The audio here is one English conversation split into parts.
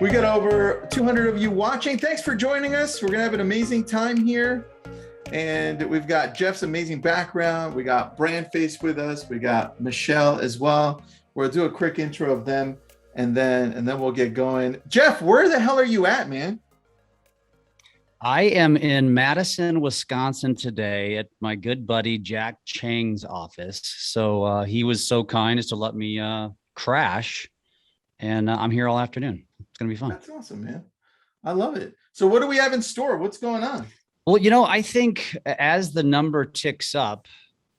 We got over 200 of you watching. Thanks for joining us. We're going to have an amazing time here. And we've got Jeff's amazing background. We got BrandFace with us. We got Michelle as well. We'll do a quick intro of them and then we'll get going. Jeff, where the hell are you at, man? I am in Madison, Wisconsin today at my good buddy Jack Chang's office. So he was so kind as to let me crash, and I'm here all afternoon. It's going to be fun. That's awesome, man. I love it. So what do we have in store? What's going on? Well, I think as the number ticks up,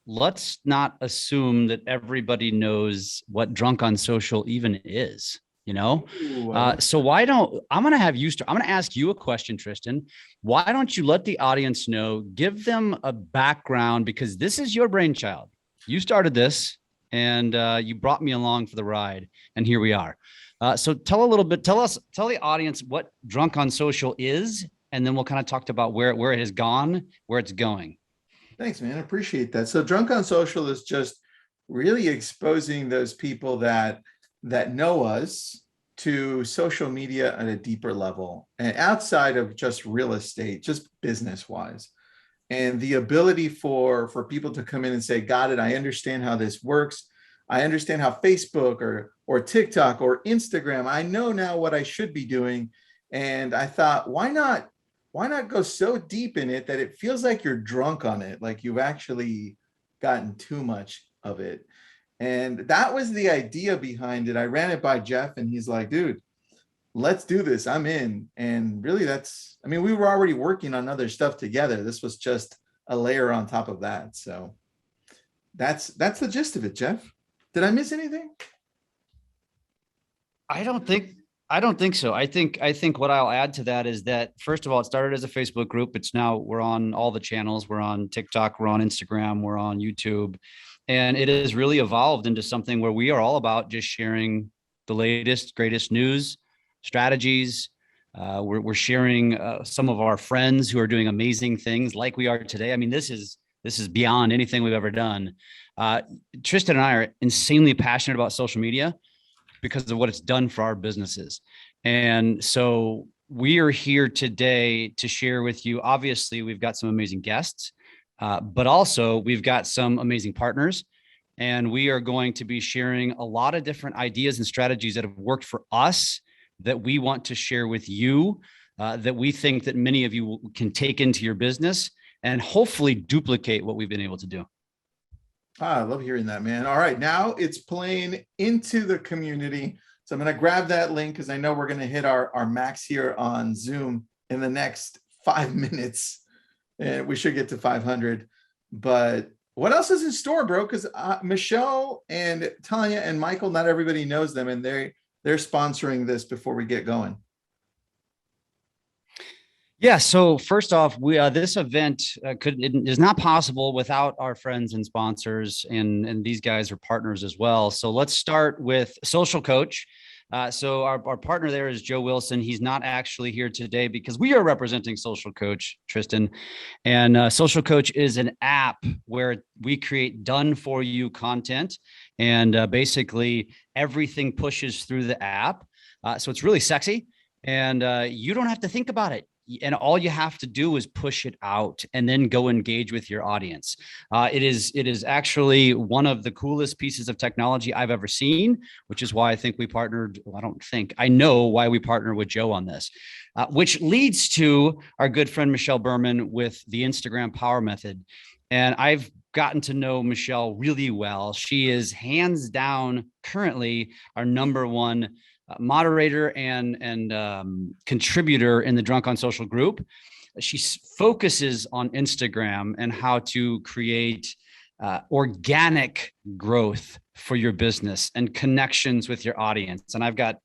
let's not assume that everybody knows what Drunk on Social even is. So why don't I'm going to ask you a question, Tristan. Why don't you let the audience know, give them a background, because this is your brainchild. You started this and you brought me along for the ride, and here we are. So tell the audience what Drunk on Social is, and then we'll kind of talk about where it has gone, where it's going. Thanks, man. I appreciate that. So Drunk on Social is just really exposing those people that know us to social media at a deeper level and outside of just real estate, just business wise. And the ability for people to come in and say, got it, I understand how this works. I understand how Facebook or TikTok or Instagram, I know now what I should be doing. And I thought, why not go so deep in it that it feels like you're drunk on it, like you've actually gotten too much of it. And that was the idea behind it. I ran it by Jeff and he's like, dude, let's do this. I'm in. And really we were already working on other stuff together. This was just a layer on top of that. So that's the gist of it, Jeff. Did I miss anything? I don't think so. I think what I'll add to that is that, first of all, it started as a Facebook group. We're on all the channels. We're on TikTok, we're on Instagram, we're on YouTube. And it has really evolved into something where we are all about just sharing the latest, greatest news, strategies. We're sharing some of our friends who are doing amazing things like we are today. I mean, this is beyond anything we've ever done. Tristan and I are insanely passionate about social media because of what it's done for our businesses. And so we are here today to share with you. Obviously, we've got some amazing guests. But also we've got some amazing partners, and we are going to be sharing a lot of different ideas and strategies that have worked for us that we want to share with you, that we think that many of you can take into your business and hopefully duplicate what we've been able to do. I love hearing that, man. All right, now it's playing into the community. So I'm going to grab that link because I know we're going to hit our max here on Zoom in the next 5 minutes. And we should get to 500. But what else is in store, bro? Because Michelle and Tonya and Michael, not everybody knows them, and they're sponsoring this before we get going. Yeah. So first off, this event is not possible without our friends and sponsors, and these guys are partners as well. So let's start with SocialCoach. So our partner there is Joe Wilson. He's not actually here today because we are representing SocialCoach, Tristan. And SocialCoach is an app where we create done-for-you content. And basically, everything pushes through the app. So it's really sexy. And you don't have to think about it. And all you have to do is push it out and then go engage with your audience. It is actually one of the coolest pieces of technology I've ever seen, which is why I think we partnered. Well, I know why we partnered with Joe on this, which leads to our good friend, Michelle Berman, with the Instagram Power Method. And I've gotten to know Michelle really well. She is hands down currently our number one moderator and contributor in the Drunk on Social group. She focuses on Instagram and how to create organic growth for your business and connections with your audience. And I've got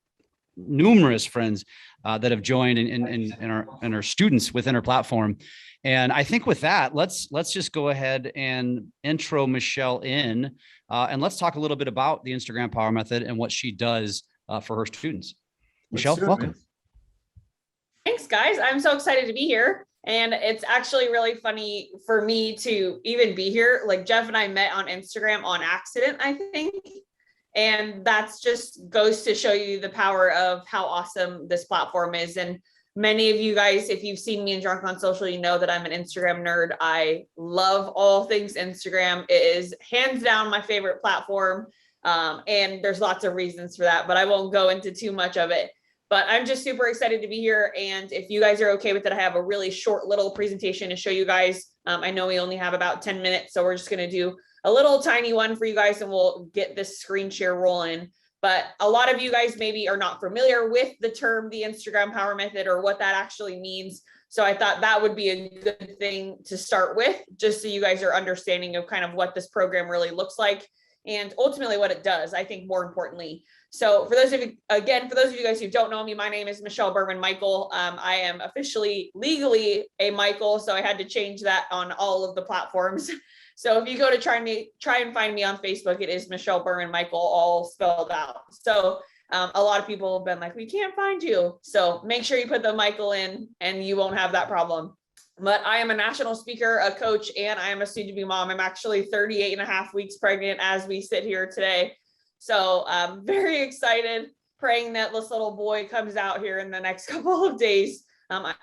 numerous friends that have joined and are students within our platform. And I think with that, let's just go ahead and intro Michelle in, and let's talk a little bit about the Instagram Power Method and what she does for her students. Michelle, welcome. Thanks, guys. I'm so excited to be here. And it's actually really funny for me to even be here. Like Jeff and I met on Instagram on accident, I think. And that's just goes to show you the power of how awesome this platform is. And many of you guys, if you've seen me in Drunk on Social, you know that I'm an Instagram nerd. I love all things Instagram. It is hands down my favorite platform. And there's lots of reasons for that, but I won't go into too much of it. But I'm just super excited to be here. And if you guys are okay with it, I have a really short little presentation to show you guys. I know we only have about 10 minutes, so we're just going to do a little tiny one for you guys and we'll get this screen share rolling. But a lot of you guys maybe are not familiar with the term, the Instagram power method, or what that actually means. So I thought that would be a good thing to start with, just so you guys are understanding of kind of what this program really looks like and ultimately what it does, I think more importantly. So for those of you, again, for those of you guys who don't know me, my name is Michelle Berman Michael. I am officially legally a Michael, so I had to change that on all of the platforms. So if you go to try and find me on Facebook, it is Michelle Berman Michael, all spelled out. So a lot of people have been like, we can't find you. So make sure you put the Michael in and you won't have that problem. But I am a national speaker, a coach, and I am a soon-to-be mom. I'm actually 38 and a half weeks pregnant as we sit here today. So I'm very excited, praying that this little boy comes out here in the next couple of days.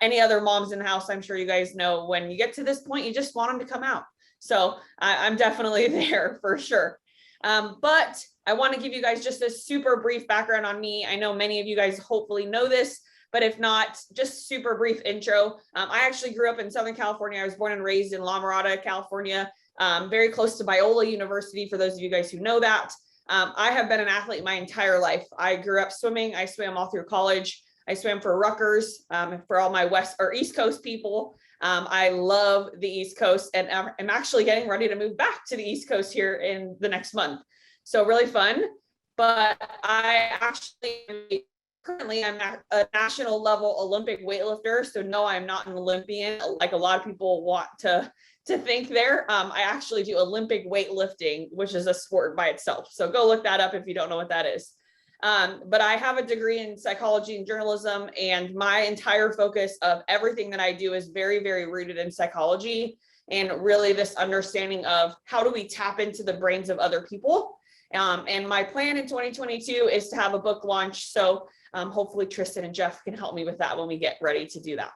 Any other moms in the house, I'm sure you guys know, when you get to this point, you just want him to come out. So I'm definitely there for sure. But I want to give you guys just a super brief background on me. I know many of you guys hopefully know this, but if not, just super brief intro. I actually grew up in Southern California. I was born and raised in La Mirada, California, very close to Biola University, for those of you guys who know that. I have been an athlete my entire life. I grew up swimming. I swam all through college. I swam for Rutgers, for all my West or East Coast people. I love the East Coast, and I'm actually getting ready to move back to the East Coast here in the next month. So really fun. But I actually currently I'm a national level Olympic weightlifter. So no, I'm not an Olympian like a lot of people want to think there. I actually do Olympic weightlifting, which is a sport by itself. So go look that up if you don't know what that is. But I have a degree in psychology and journalism, and my entire focus of everything that I do is very, very rooted in psychology and really this understanding of how do we tap into the brains of other people. And my plan in 2022 is to have a book launch. So hopefully Tristan and Jeff can help me with that when we get ready to do that.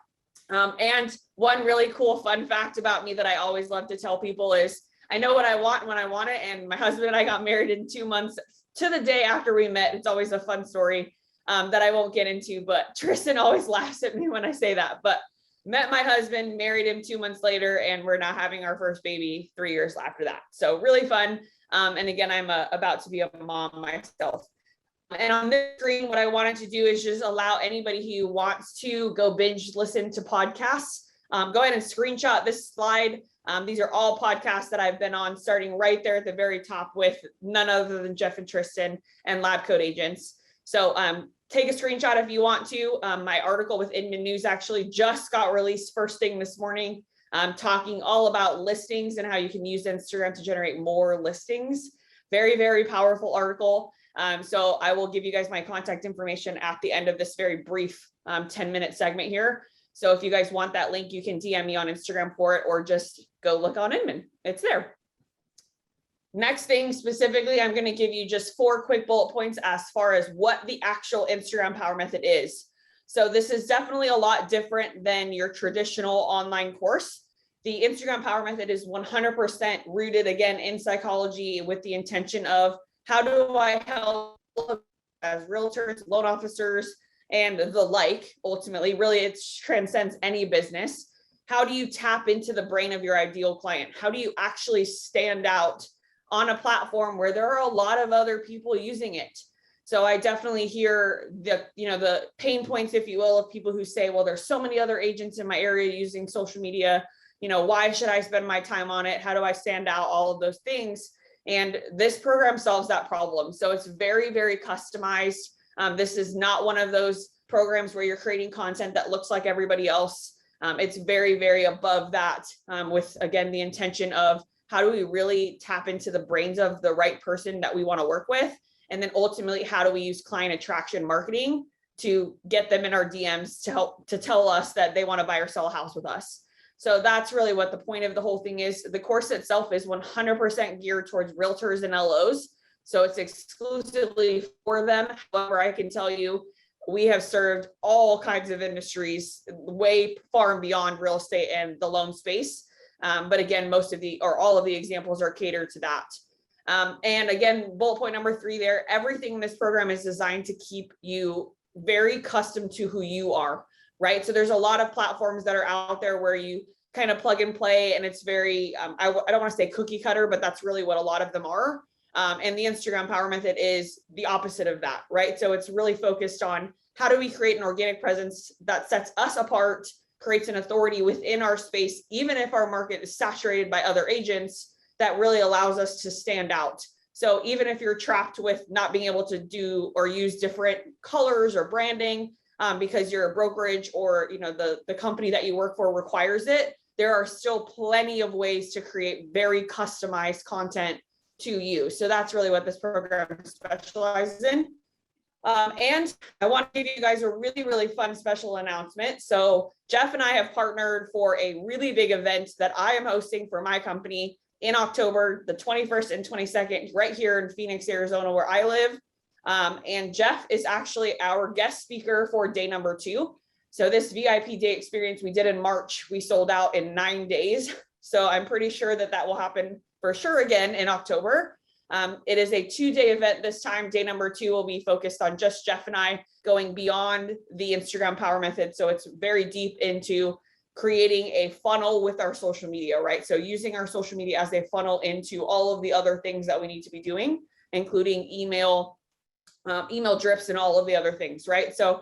And one really cool fun fact about me that I always love to tell people is I know what I want when I want it. And my husband and I got married in 2 months to the day after we met. It's always a fun story that I won't get into, but Tristan always laughs at me when I say that. But met my husband, married him 2 months later, and we're now having our first baby 3 years after that. So really fun. And again, I'm about to be a mom myself. And on this screen, what I wanted to do is just allow anybody who wants to go binge listen to podcasts. Go ahead and screenshot this slide. These are all podcasts that I've been on, starting right there at the very top with none other than Jeff and Tristan and Lab Coat Agents. So take a screenshot if you want to. My article with Inman News actually just got released first thing this morning, talking all about listings and how you can use Instagram to generate more listings. Very, very powerful article. So I will give you guys my contact information at the end of this very brief 10-minute segment here. So if you guys want that link, you can DM me on Instagram for it, or just go look on Inman. It's there. Next thing specifically, I'm going to give you just 4 quick bullet points as far as what the actual Instagram power method is. So this is definitely a lot different than your traditional online course. The Instagram power method is 100% rooted again in psychology, with the intention of how do I help as realtors, loan officers, and the like. Ultimately, really, it transcends any business. How do you tap into the brain of your ideal client? How do you actually stand out on a platform where there are a lot of other people using it? So I definitely hear the pain points, if you will, of people who say, well, there's so many other agents in my area using social media. Why should I spend my time on it? How do I stand out? All of those things. And this program solves that problem. So it's very, very customized. This is not one of those programs where you're creating content that looks like everybody else. It's very, very above that, with, again, the intention of how do we really tap into the brains of the right person that we want to work with? And then ultimately, how do we use client attraction marketing to get them in our DMs to help to tell us that they want to buy or sell a house with us? So that's really what the point of the whole thing is. The course itself is 100% geared towards realtors and LOs. So it's exclusively for them. However, I can tell you, we have served all kinds of industries way far and beyond real estate and the loan space. But again, most of the, or all of the examples are catered to that. And again, bullet point number 3 there, everything in this program is designed to keep you very custom to who you are, right? So there's a lot of platforms that are out there where you kind of plug and play, and it's very, I don't want to say cookie cutter, but that's really what a lot of them are. And the Instagram Power Method is the opposite of that, right? So it's really focused on how do we create an organic presence that sets us apart, creates an authority within our space, even if our market is saturated by other agents, that really allows us to stand out. So even if you're trapped with not being able to do or use different colors or branding because you're a brokerage or the company that you work for requires it, there are still plenty of ways to create very customized content to you. So that's really what this program specializes in. And I want to give you guys a really, really fun special announcement. So Jeff and I have partnered for a really big event that I am hosting for my company in October, the 21st and 22nd, right here in Phoenix, Arizona, where I live. And Jeff is actually our guest speaker for day number 2. So this VIP day experience we did in March, we sold out in 9 days. So I'm pretty sure that that will happen for sure again in October. It is a 2-day event this time. Day number 2 will be focused on just Jeff and I going beyond the Instagram Power Method. So it's very deep into creating a funnel with our social media, right? So using our social media as a funnel into all of the other things that we need to be doing, including email drips and all of the other things, right? So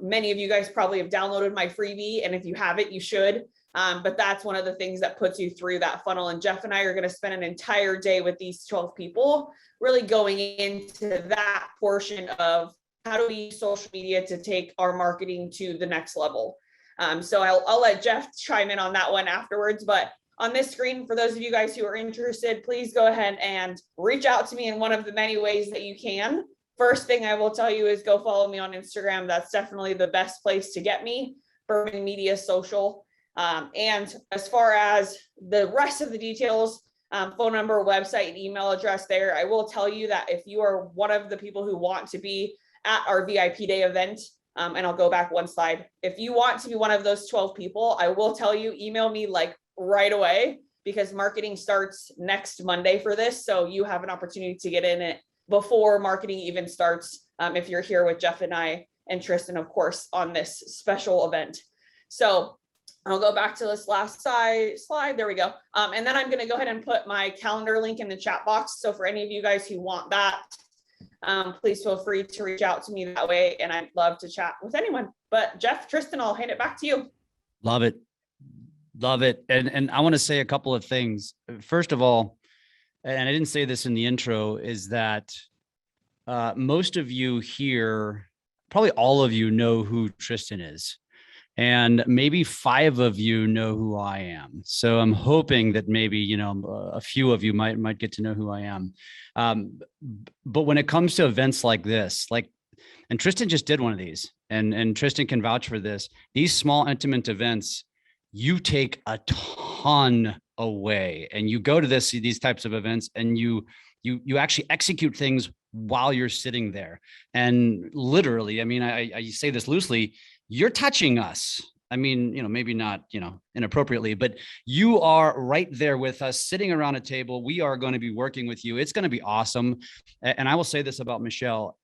many of you guys probably have downloaded my freebie, and if you haven't, you should. But that's one of the things that puts you through that funnel. And Jeff and I are going to spend an entire day with these 12 people, really going into that portion of how do we use social media to take our marketing to the next level. So I'll let Jeff chime in on that one afterwards. But on this screen, for those of you guys who are interested, please go ahead and reach out to me in one of the many ways that you can. First thing I will tell you is go follow me on Instagram. That's definitely the best place to get me, Berman Media Social. And as far as the rest of the details, phone number, website, and email address there, I will tell you that if you are one of the people who want to be at our VIP day event, and I'll go back one slide. If you want to be one of those 12 people, I will tell you, email me like right away, because marketing starts next Monday for this. So you have an opportunity to get in it before marketing even starts, if you're here with Jeff and I and Tristan, of course, on this special event. So I'll go back to this last slide. There we go. And then I'm going to go ahead and put my calendar link in the chat box. So for any of you guys who want that, please feel free to reach out to me that way. And I'd love to chat with anyone. But Jeff, Tristan, I'll hand it back to you. Love it. Love it. And I want to say a couple of things. First of all, and I didn't say this in the intro, is that most of you here, probably all of you know who Tristan is. And maybe 5 of you know who I am. So I'm hoping that maybe, a few of you might get to know who I am. But when it comes to events like this, and Tristan just did one of these, and Tristan can vouch for this, these small, intimate events, you take a ton away, and you go to these types of events, and you actually execute things while you're sitting there. And literally, I mean, I say this loosely, you're touching us. I mean, maybe not, inappropriately, but you are right there with us, sitting around a table. We are going to be working with you. It's going to be awesome. And I will say this about Michelle.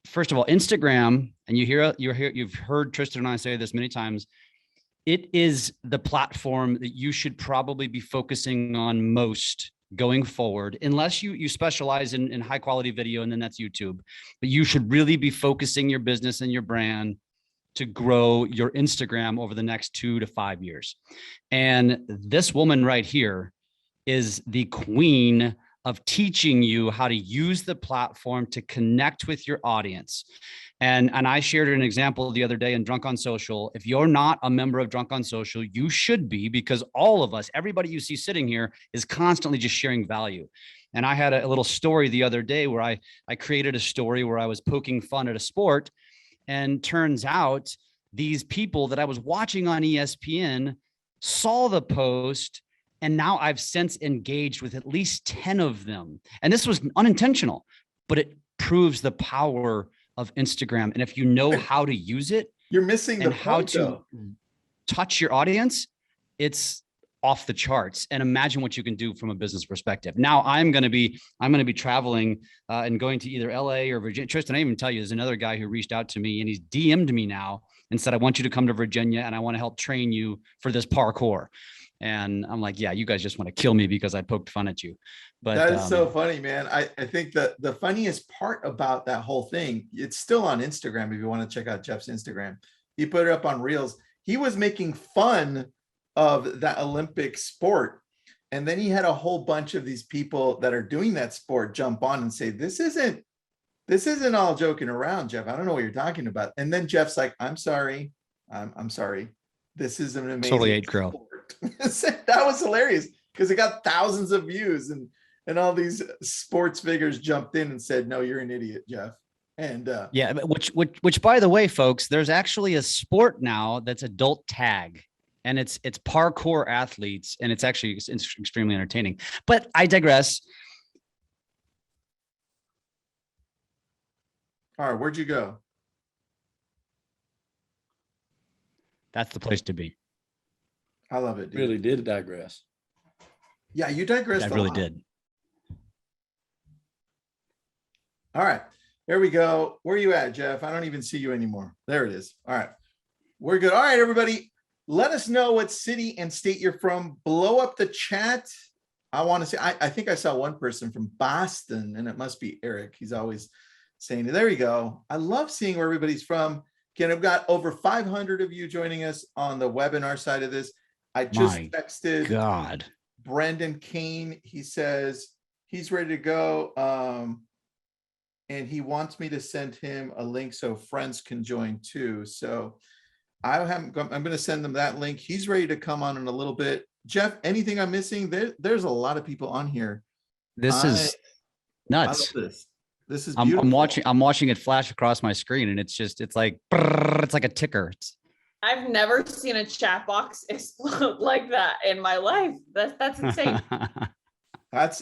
First of all, Instagram, and you've heard Tristan and I say this many times, it is the platform that you should probably be focusing on most going forward, unless you specialize in high quality video, and then that's YouTube. But you should really be focusing your business and your brand to grow your Instagram over the next 2 to 5 years. And this woman right here is the queen of teaching you how to use the platform to connect with your audience. And I shared an example the other day in Drunk on Social. If you're not a member of Drunk on Social, you should be, because all of us, everybody you see sitting here, is constantly just sharing value. And I had a little story the other day where I created a story where I was poking fun at a sport. And turns out these people that I was watching on ESPN saw the post And now I've since engaged with at least 10 of them. And this was unintentional, but it proves the power of Instagram. And if you know how to use it, You're missing the and how point, to though. touch your audience, it's off the charts. And imagine what you can do from a business perspective. Now I'm going to be traveling and going to either LA or Virginia. Tristan, I even tell you, there's another guy who reached out to me and he's DM'd me now and said, I want you to come to Virginia and I want to help train you for this parkour. And I'm like, yeah, you guys just want to kill me because I poked fun at you. But that is so funny, man. I think that the funniest part about that whole thing, it's still on Instagram. If you want to check out Jeff's Instagram, he put it up on Reels. He was making fun of that Olympic sport. And then he had a whole bunch of these people that are doing that sport jump on and say, this isn't all joking around, Jeff. I don't know what you're talking about. And then Jeff's like, I'm sorry. I'm sorry. This is an amazing totally ate crow. That was hilarious because it got thousands of views and all these sports figures jumped in and said, no, you're an idiot, Jeff. And yeah, which by the way, folks, there's actually a sport now that's adult tag. And it's parkour athletes, and it's actually extremely entertaining. But I digress. all right, where'd you go? That's the place to be. I love it, dude. Really did digress. Yeah, you digressed. I really did. All right, there we go. Where are you at, Jeff? I don't even see you anymore. There it is. All right, we're good. All right, everybody. Let us know what city and state you're from. Blow up the chat. I want to see. I think I saw one person from Boston, and it must be Eric. He's always saying, there you go. I love seeing where everybody's from. Again, I've got over 500 of you joining us on the webinar side of this. I just texted God. Brendan Kane. He says he's ready to go. And he wants me to send him a link so friends can join too. So I'm going to send them that link. He's ready to come on in a little bit. Jeff, anything I'm missing? There's a lot of people on here. This is nuts. I love this. This is beautiful. I'm watching it flash across my screen, and it's like it's like a ticker. I've never seen a chat box explode like that in my life. That's insane. That's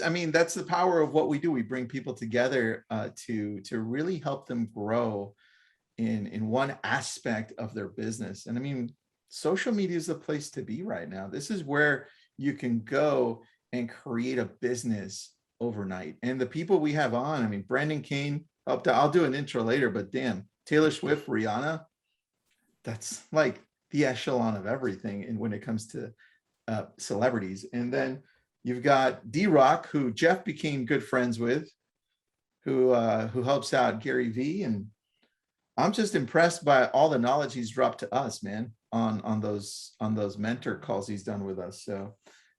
the power of what we do. We bring people together to really help them grow in one aspect of their business. And I mean, social media is the place to be right now. This is where you can go and create a business overnight. And the people we have on, I mean, Brandon Kane, I'll do an intro later, but damn, Taylor Swift, Rihanna, that's like the echelon of everything. And when it comes to celebrities, and then you've got D-Rock, who Jeff became good friends with, who helps out Gary Vee. And I'm just impressed by all the knowledge he's dropped to us, man, on those mentor calls he's done with us. So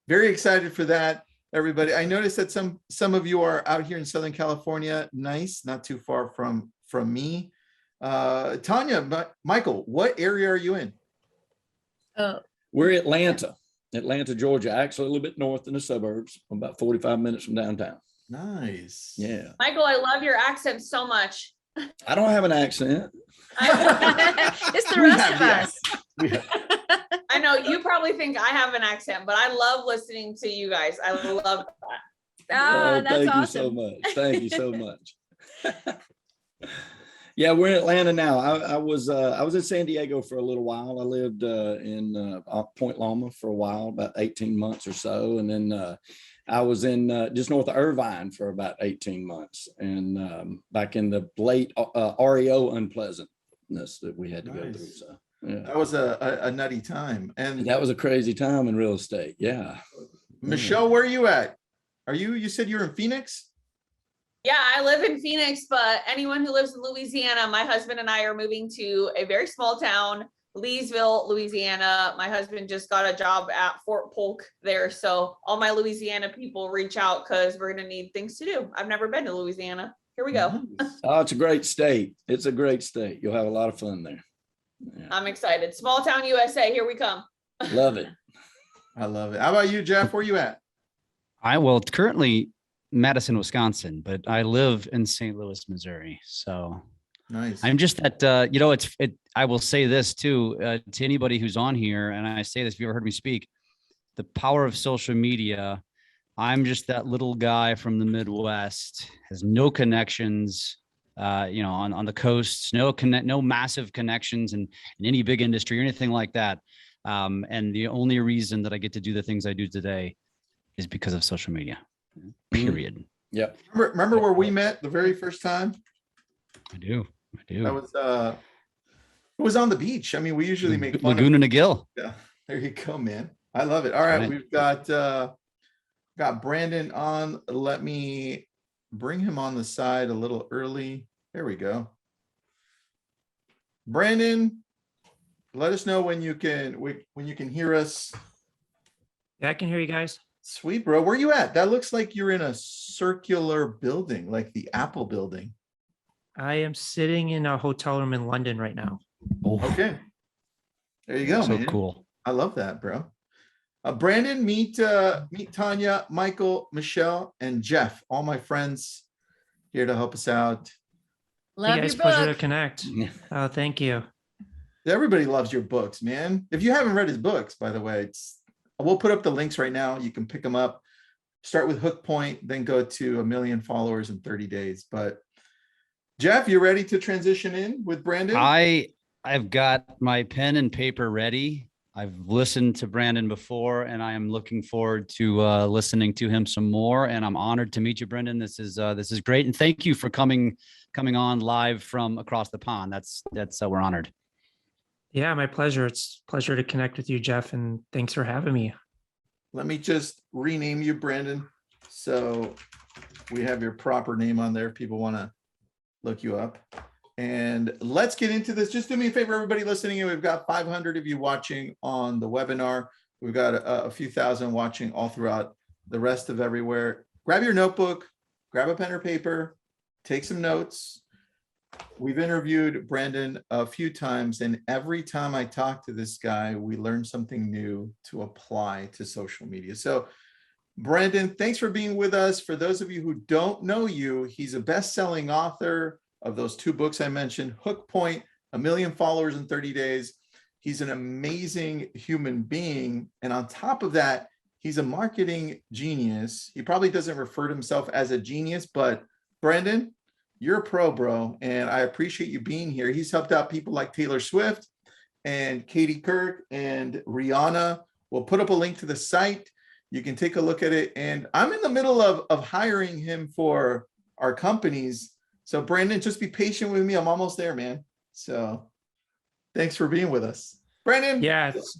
very excited for that, everybody. I noticed that some of you are out here in Southern California. Nice, not too far from me. Tonya, Michael, what area are you in? We're Atlanta, Georgia, actually a little bit north in the suburbs, about 45 minutes from downtown. Nice. Yeah. Michael, I love your accent so much. I don't have an accent. It's the rest of us. I know you probably think I have an accent, but I love listening to you guys. I love that. Oh, that's thank awesome. you so much. Thank you so much. Yeah, we're in Atlanta now. I was in San Diego for a little while. I lived in Point Loma for a while, about 18 months or so. And then I was in just north of Irvine for about 18 months. And back in the late REO unpleasantness that we had to go through. So yeah. That was a nutty time. And that was a crazy time in real estate. Yeah. Michelle, where are you at? You said you're in Phoenix? Yeah, I live in Phoenix, but anyone who lives in Louisiana, my husband and I are moving to a very small town, Leesville, Louisiana. My husband just got a job at Fort Polk there. So all my Louisiana people reach out because we're going to need things to do. I've never been to Louisiana. Here we go. Oh, it's a great state. It's a great state. You'll have a lot of fun there. Yeah. I'm excited. Small town USA. Here we come. Love it. I love it. How about you, Jeff? Where you at? It's currently Madison, Wisconsin, but I live in St. Louis, Missouri. So nice. I'm just that, I will say this too, to anybody who's on here. And I say this, if you ever heard me speak, the power of social media. I'm just that little guy from the Midwest, has no connections, on the coasts, no massive connections in any big industry or anything like that. And the only reason that I get to do the things I do today is because of social media, period. Yep. Remember where we met the very first time? I do. That was it was on the beach. I mean, we usually make fun Laguna of Niguel. Yeah, there you go, man. I love it. All right, we've got Brandon on. Let me bring him on the side a little early. There we go. Brandon, let us know when you can hear us. Yeah, I can hear you guys. Sweet, bro. Where you at? That looks like you're in a circular building, like the Apple building. I am sitting in a hotel room in London right now. Okay. There you go, So man. cool. I love that, bro. Brandon, meet Tonya, Michael, Michelle, and Jeff. All my friends here to help us out. Love Hey your guys, pleasure to book. connect. Oh, thank you. Everybody loves your books, man. If you haven't read his books, by the way, we'll put up the links right now. You can pick them up. Start with Hook Point, then go to 1 million followers in 30 days. But Jeff, you ready to transition in with Brandon? I've got my pen and paper ready. I've listened to Brandon before, and I am looking forward to listening to him some more. And I'm honored to meet you, Brendan. This is great, and thank you for coming on live from across the pond. That's we're honored. Yeah, my pleasure. It's a pleasure to connect with you, Jeff, and thanks for having me. Let me just rename you, Brandon, so we have your proper name on there. People want to look you up. And let's get into this. Just do me a favor, everybody listening in. We've got 500 of you watching on the webinar. We've got a few thousand watching all throughout the rest of everywhere. Grab your notebook, grab a pen or paper, take some notes. We've interviewed Brandon a few times, and every time I talk to this guy, we learn something new to apply to social media. So Brandon, thanks for being with us. For those of you who don't know you, he's a best-selling author of those 2 books I mentioned, Hook Point, 1 million followers in 30 days. He's an amazing human being. And on top of that, he's a marketing genius. He probably doesn't refer to himself as a genius, but Brandon, you're a pro, bro. And I appreciate you being here. He's helped out people like Taylor Swift and Katie Kirk and Rihanna. We'll put up a link to the site. You can take a look at it. And I'm in the middle of hiring him for our companies. So Brandon, just be patient with me. I'm almost there, man. So thanks for being with us. Brandon. Yeah, it's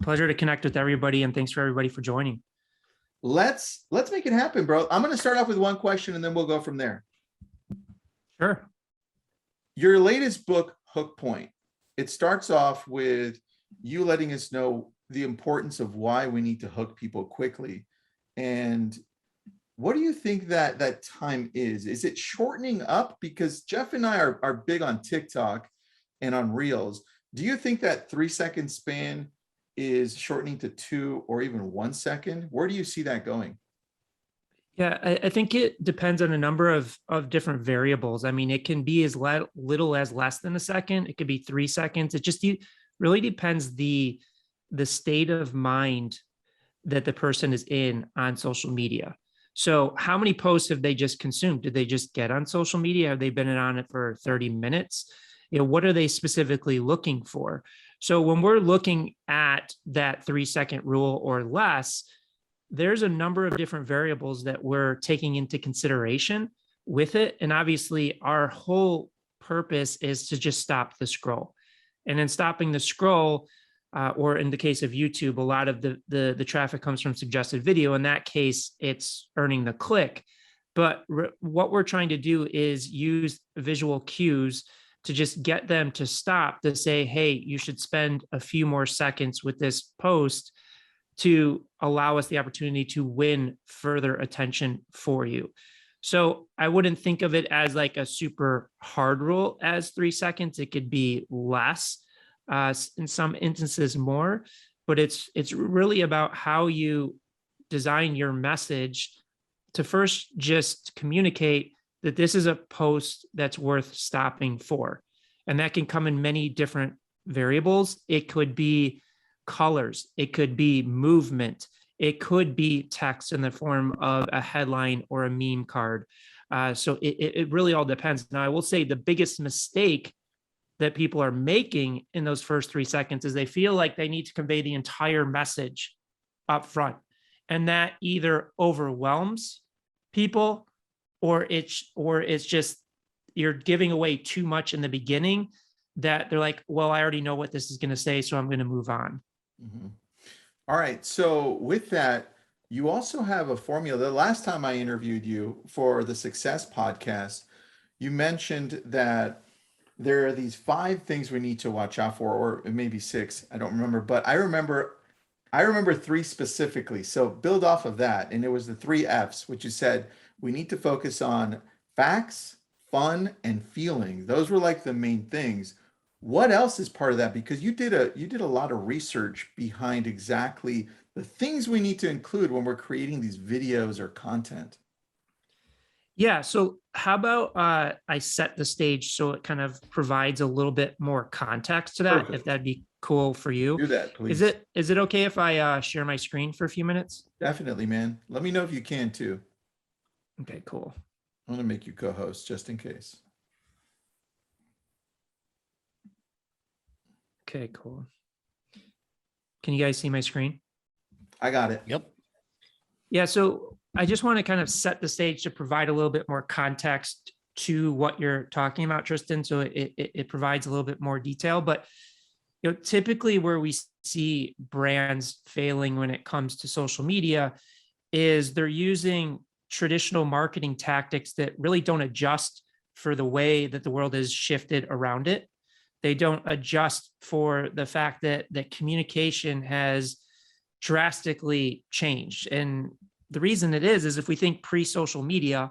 a pleasure to connect with everybody, and thanks for everybody for joining. Let's make it happen, bro. I'm going to start off with one question and then we'll go from there. Sure. Your latest book, Hook Point, it starts off with you letting us know the importance of why we need to hook people quickly. And what do you think that time is? Is it shortening up? Because Jeff and I are big on TikTok and on Reels. Do you think that 3-second span is shortening to 2 or even 1 second? Where do you see that going? Yeah, I think it depends on a number of different variables. I mean, it can be as little as less than a second. It could be 3 seconds. It just really depends the state of mind that the person is in on social media. So how many posts have they just consumed? Did they just get on social media? Have they been on it for 30 minutes? What are they specifically looking for? So when we're looking at that 3-second rule or less, there's a number of different variables that we're taking into consideration with it. And obviously our whole purpose is to just stop the scroll. And in stopping the scroll, or in the case of YouTube, a lot of the traffic comes from suggested video. In that case, it's earning the click. But what we're trying to do is use visual cues to just get them to stop, to say, hey, you should spend a few more seconds with this post to allow us the opportunity to win further attention for you. So I wouldn't think of it as like a super hard rule as 3 seconds. It could be less, in some instances more, but it's really about how you design your message to first just communicate that this is a post that's worth stopping for. And that can come in many different variables. It could be colors, it could be movement, it could be text in the form of a headline or a meme card. So it really all depends. Now, I will say the biggest mistake that people are making in those first 3 seconds is they feel like they need to convey the entire message up front. And that either overwhelms people or it's just you're giving away too much in the beginning that they're like, well, I already know what this is going to say, so I'm going to move on. Mm-hmm. All right. So with that, you also have a formula. The last time I interviewed you for the Success podcast, you mentioned that there are these 5 things we need to watch out for, or maybe 6, I don't remember, but I remember 3 specifically. So build off of that. And it was the 3 F's, which you said we need to focus on facts, fun, and feeling. Those were like the main things. What else is part of that? Because you did a lot of research behind exactly the things we need to include when we're creating these videos or content. Yeah. So how about I set the stage so it kind of provides a little bit more context to that, Perfect. if that'd be cool for you. Do that, please. Is it okay if I share my screen for a few minutes? Definitely, man. Let me know if you can too. Okay, cool. I'm going to make you co-host just in case. Okay, cool. Can you guys see my screen? I got it. Yep. Yeah, so I just want to kind of set the stage to provide a little bit more context to what you're talking about, Tristan. So it provides a little bit more detail. But typically where we see brands failing when it comes to social media is they're using traditional marketing tactics that really don't adjust for the way that the world has shifted around it. They don't adjust for the fact that communication has drastically changed. And the reason it is if we think pre-social media,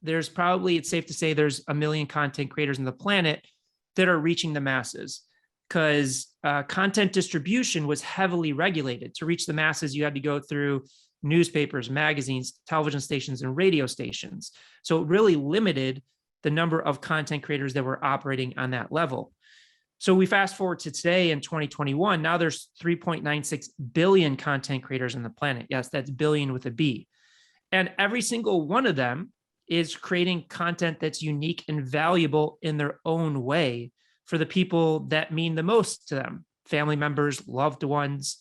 there's probably, it's safe to say there's 1 million content creators on the planet that are reaching the masses, because content distribution was heavily regulated. To reach the masses, you had to go through newspapers, magazines, television stations, and radio stations. So it really limited the number of content creators that were operating on that level. So we fast forward to today in 2021, now there's 3.96 billion content creators on the planet. Yes, that's billion with a B. And every single one of them is creating content that's unique and valuable in their own way for the people that mean the most to them: family members, loved ones,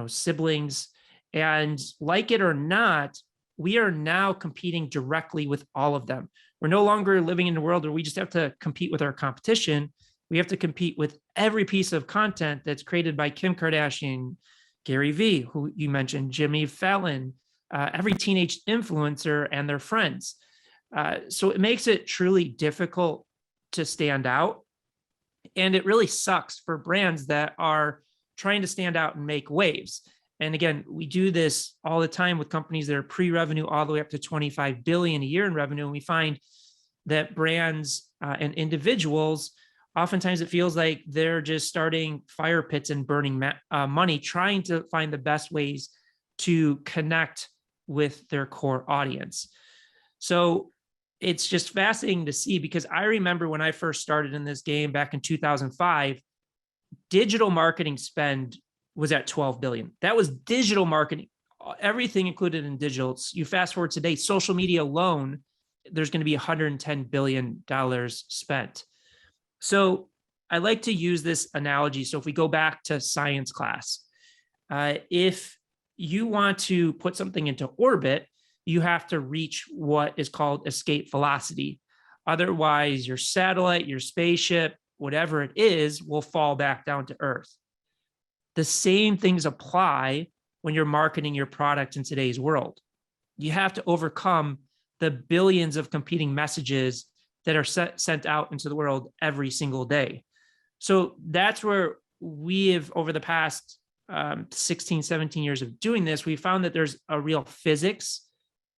siblings. And like it or not, we are now competing directly with all of them. We're no longer living in a world where we just have to compete with our competition. We have to compete with every piece of content that's created by Kim Kardashian, Gary Vee, who you mentioned, Jimmy Fallon, every teenage influencer and their friends. So it makes it truly difficult to stand out. And it really sucks for brands that are trying to stand out and make waves. And again, we do this all the time with companies that are pre-revenue all the way up to 25 billion a year in revenue. And we find that brands and individuals, oftentimes it feels like they're just starting fire pits and burning money, trying to find the best ways to connect with their core audience. So it's just fascinating to see, because I remember when I first started in this game back in 2005, digital marketing spend was at 12 billion. That was digital marketing, everything included in digital. You fast forward today, social media alone, there's going to be $110 billion spent. So I like to use this analogy. So if we go back to science class, if you want to put something into orbit, you have to reach what is called escape velocity. Otherwise, your satellite, your spaceship, whatever it is, will fall back down to Earth. The same things apply when you're marketing your product in today's world. You have to overcome the billions of competing messages that are sent out into the world every single day. So that's where we have, over the past 16, 17 years of doing this, we found that there's a real physics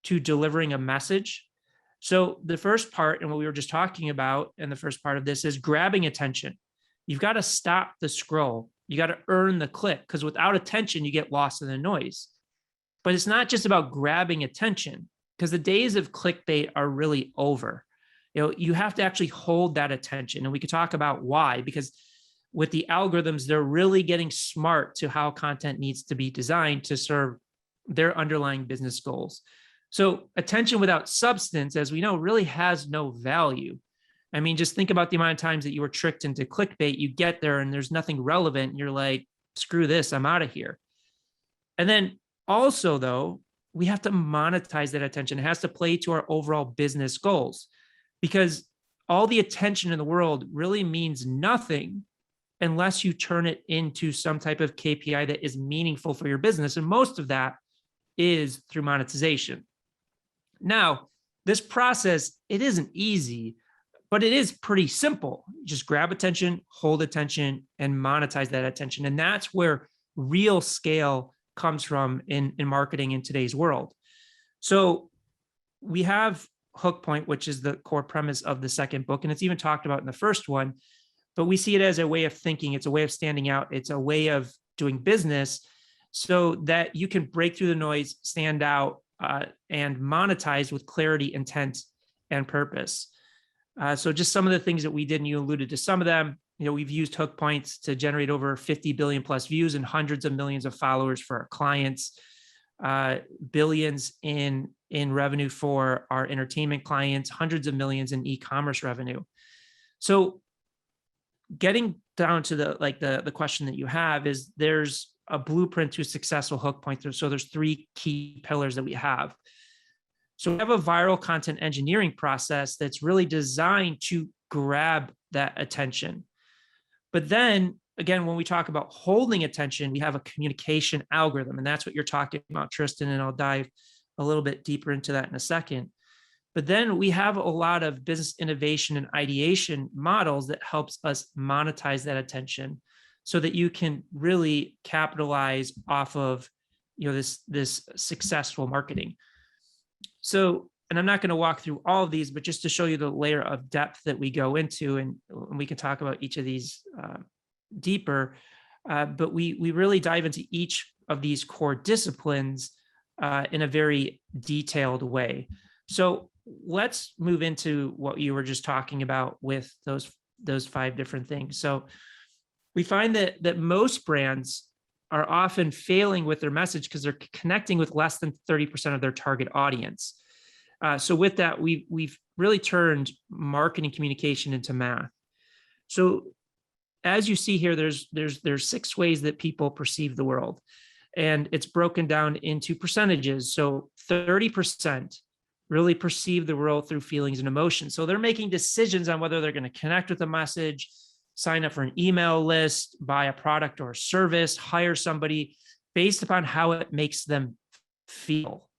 to delivering a message. So the first part, and what we were just talking about, and the first part of this is grabbing attention. You've got to stop the scroll. You got to earn the click, because without attention, you get lost in the noise. But it's not just about grabbing attention, because the days of clickbait are really over. You have to actually hold that attention. And we could talk about why, because with the algorithms, they're really getting smart to how content needs to be designed to serve their underlying business goals. So attention without substance, as we know, really has no value. I mean, just think about the amount of times that you were tricked into clickbait. You get there and there's nothing relevant. And you're like, screw this, I'm out of here. And then also, though, we have to monetize that attention. It has to play to our overall business goals, because all the attention in the world really means nothing unless you turn it into some type of KPI that is meaningful for your business. And most of that is through monetization. Now, this process, it isn't easy, but it is pretty simple. Just grab attention, hold attention, and monetize that attention. And that's where real scale comes from in marketing in today's world. So we have Hook Point, which is the core premise of the second book, and it's even talked about in the first one, but we see it as a way of thinking. It's a way of standing out. It's a way of doing business so that you can break through the noise, stand out, and monetize with clarity, intent, and purpose. So just some of the things that we did, and you alluded to some of them. You know, we've used Hook Points to generate over 50 billion plus views and hundreds of millions of followers for our clients, billions in revenue for our entertainment clients, hundreds of millions in e-commerce revenue. So getting down to the question that you have is, there's a blueprint to a successful Hook Point. So there's three key pillars that we have. So we have a viral content engineering process that's really designed to grab that attention. But then again, when we talk about holding attention, we have a communication algorithm, and that's what you're talking about, Tristan, and I'll dive a little bit deeper into that in a second. But then we have a lot of business innovation and ideation models that helps us monetize that attention so that you can really capitalize off of, you know, this successful marketing. So, and I'm not going to walk through all of these, but just to show you the layer of depth that we go into, and we can talk about each of these deeper, but we really dive into each of these core disciplines in a very detailed way. So let's move into what you were just talking about with those 5 different things. So we find that most brands are often failing with their message because they're connecting with less than 30% of their target audience. So with that, we've really turned marketing communication into math. So as you see here, there's 6 ways that people perceive the world, and it's broken down into percentages. So 30% really perceive the world through feelings and emotions. So they're making decisions on whether they're going to connect with a message, sign up for an email list, buy a product or a service, hire somebody based upon how it makes them feel.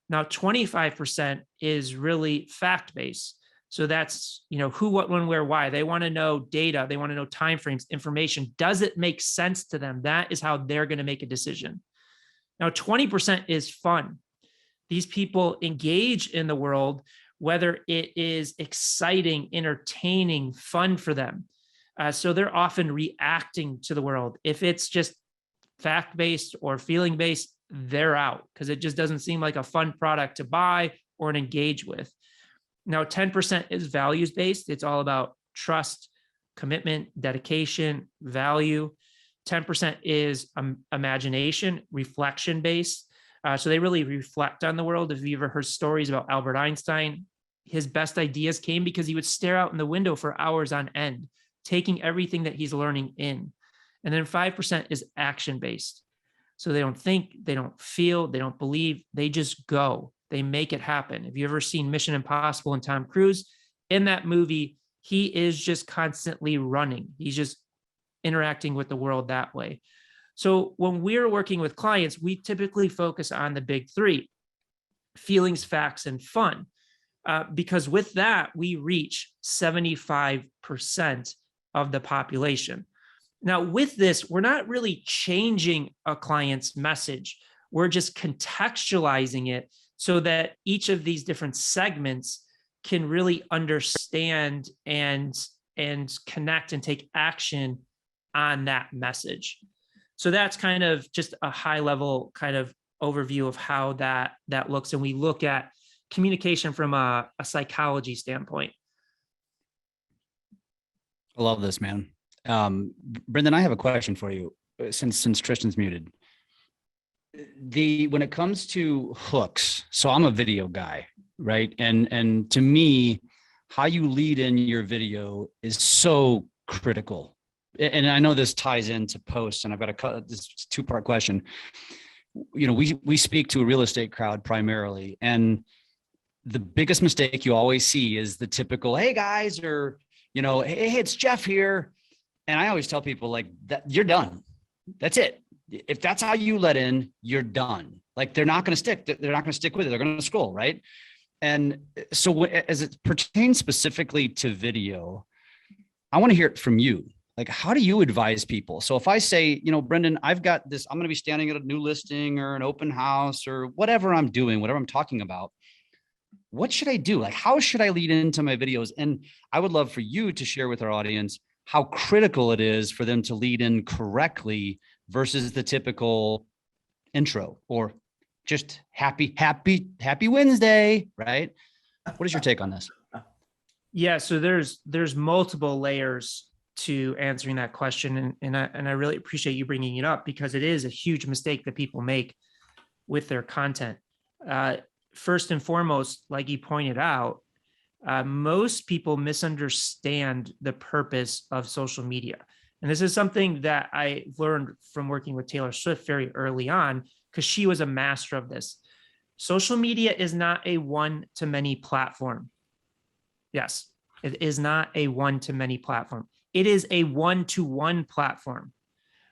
Now, 25% is really fact-based. So that's, you know, who, what, when, where, why. They want to know data. They want to know timeframes, information. Does it make sense to them? That is how they're going to make a decision. Now, 20% is fun. These people engage in the world, whether it is exciting, entertaining, fun for them. So they're often reacting to the world. If it's just fact-based or feeling-based, they're out because it just doesn't seem like a fun product to buy or to engage with. Now, 10% is values-based. It's all about trust, commitment, dedication, value. 10% is imagination, reflection-based. So they really reflect on the world. If you've ever heard stories about Albert Einstein, his best ideas came because he would stare out in the window for hours on end, taking everything that he's learning in. And then 5% is action-based. So they don't think, they don't feel, they don't believe, they just go. They make it happen. Have you ever seen Mission Impossible and Tom Cruise? In that movie, he is just constantly running. He's just interacting with the world that way. So when we're working with clients, we typically focus on the big 3, feelings, facts, and fun. Because with that, we reach 75% of the population. Now, with this, we're not really changing a client's message. We're just contextualizing it so that each of these different segments can really understand and connect and take action on that message. So that's kind of just a high level kind of overview of how that looks. And we look at communication from a psychology standpoint. I love this, man. Brendan, I have a question for you since Tristan's muted. When it comes to hooks, so I'm a video guy, right? And to me, how you lead in your video is so critical. And I know this ties into posts, and I've got this 2-part question. We speak to a real estate crowd primarily, and the biggest mistake you always see is the typical, "Hey guys," or, "Hey, it's Jeff here." And I always tell people like that, you're done. That's it. If that's how you let in, you're done. Like they're not going to stick. They're not going to stick with it. They're going to scroll, right? And so as it pertains specifically to video, I want to hear it from you. Like, how do you advise people? So if I say, Brendan, I've got this, I'm going to be standing at a new listing or an open house or whatever I'm doing, whatever I'm talking about, what should I do? Like, how should I lead into my videos? And I would love for you to share with our audience how critical it is for them to lead in correctly versus the typical intro or just happy Wednesday, right? What is your take on this? Yeah, so there's multiple layers to answering that question, and I really appreciate you bringing it up because it is a huge mistake that people make with their content. First and foremost, like you pointed out, most people misunderstand the purpose of social media. And this is something that I learned from working with Taylor Swift very early on, because she was a master of this. Social media is not a one-to-many platform. Yes, it is not a one-to-many platform. It is a one-to-one platform.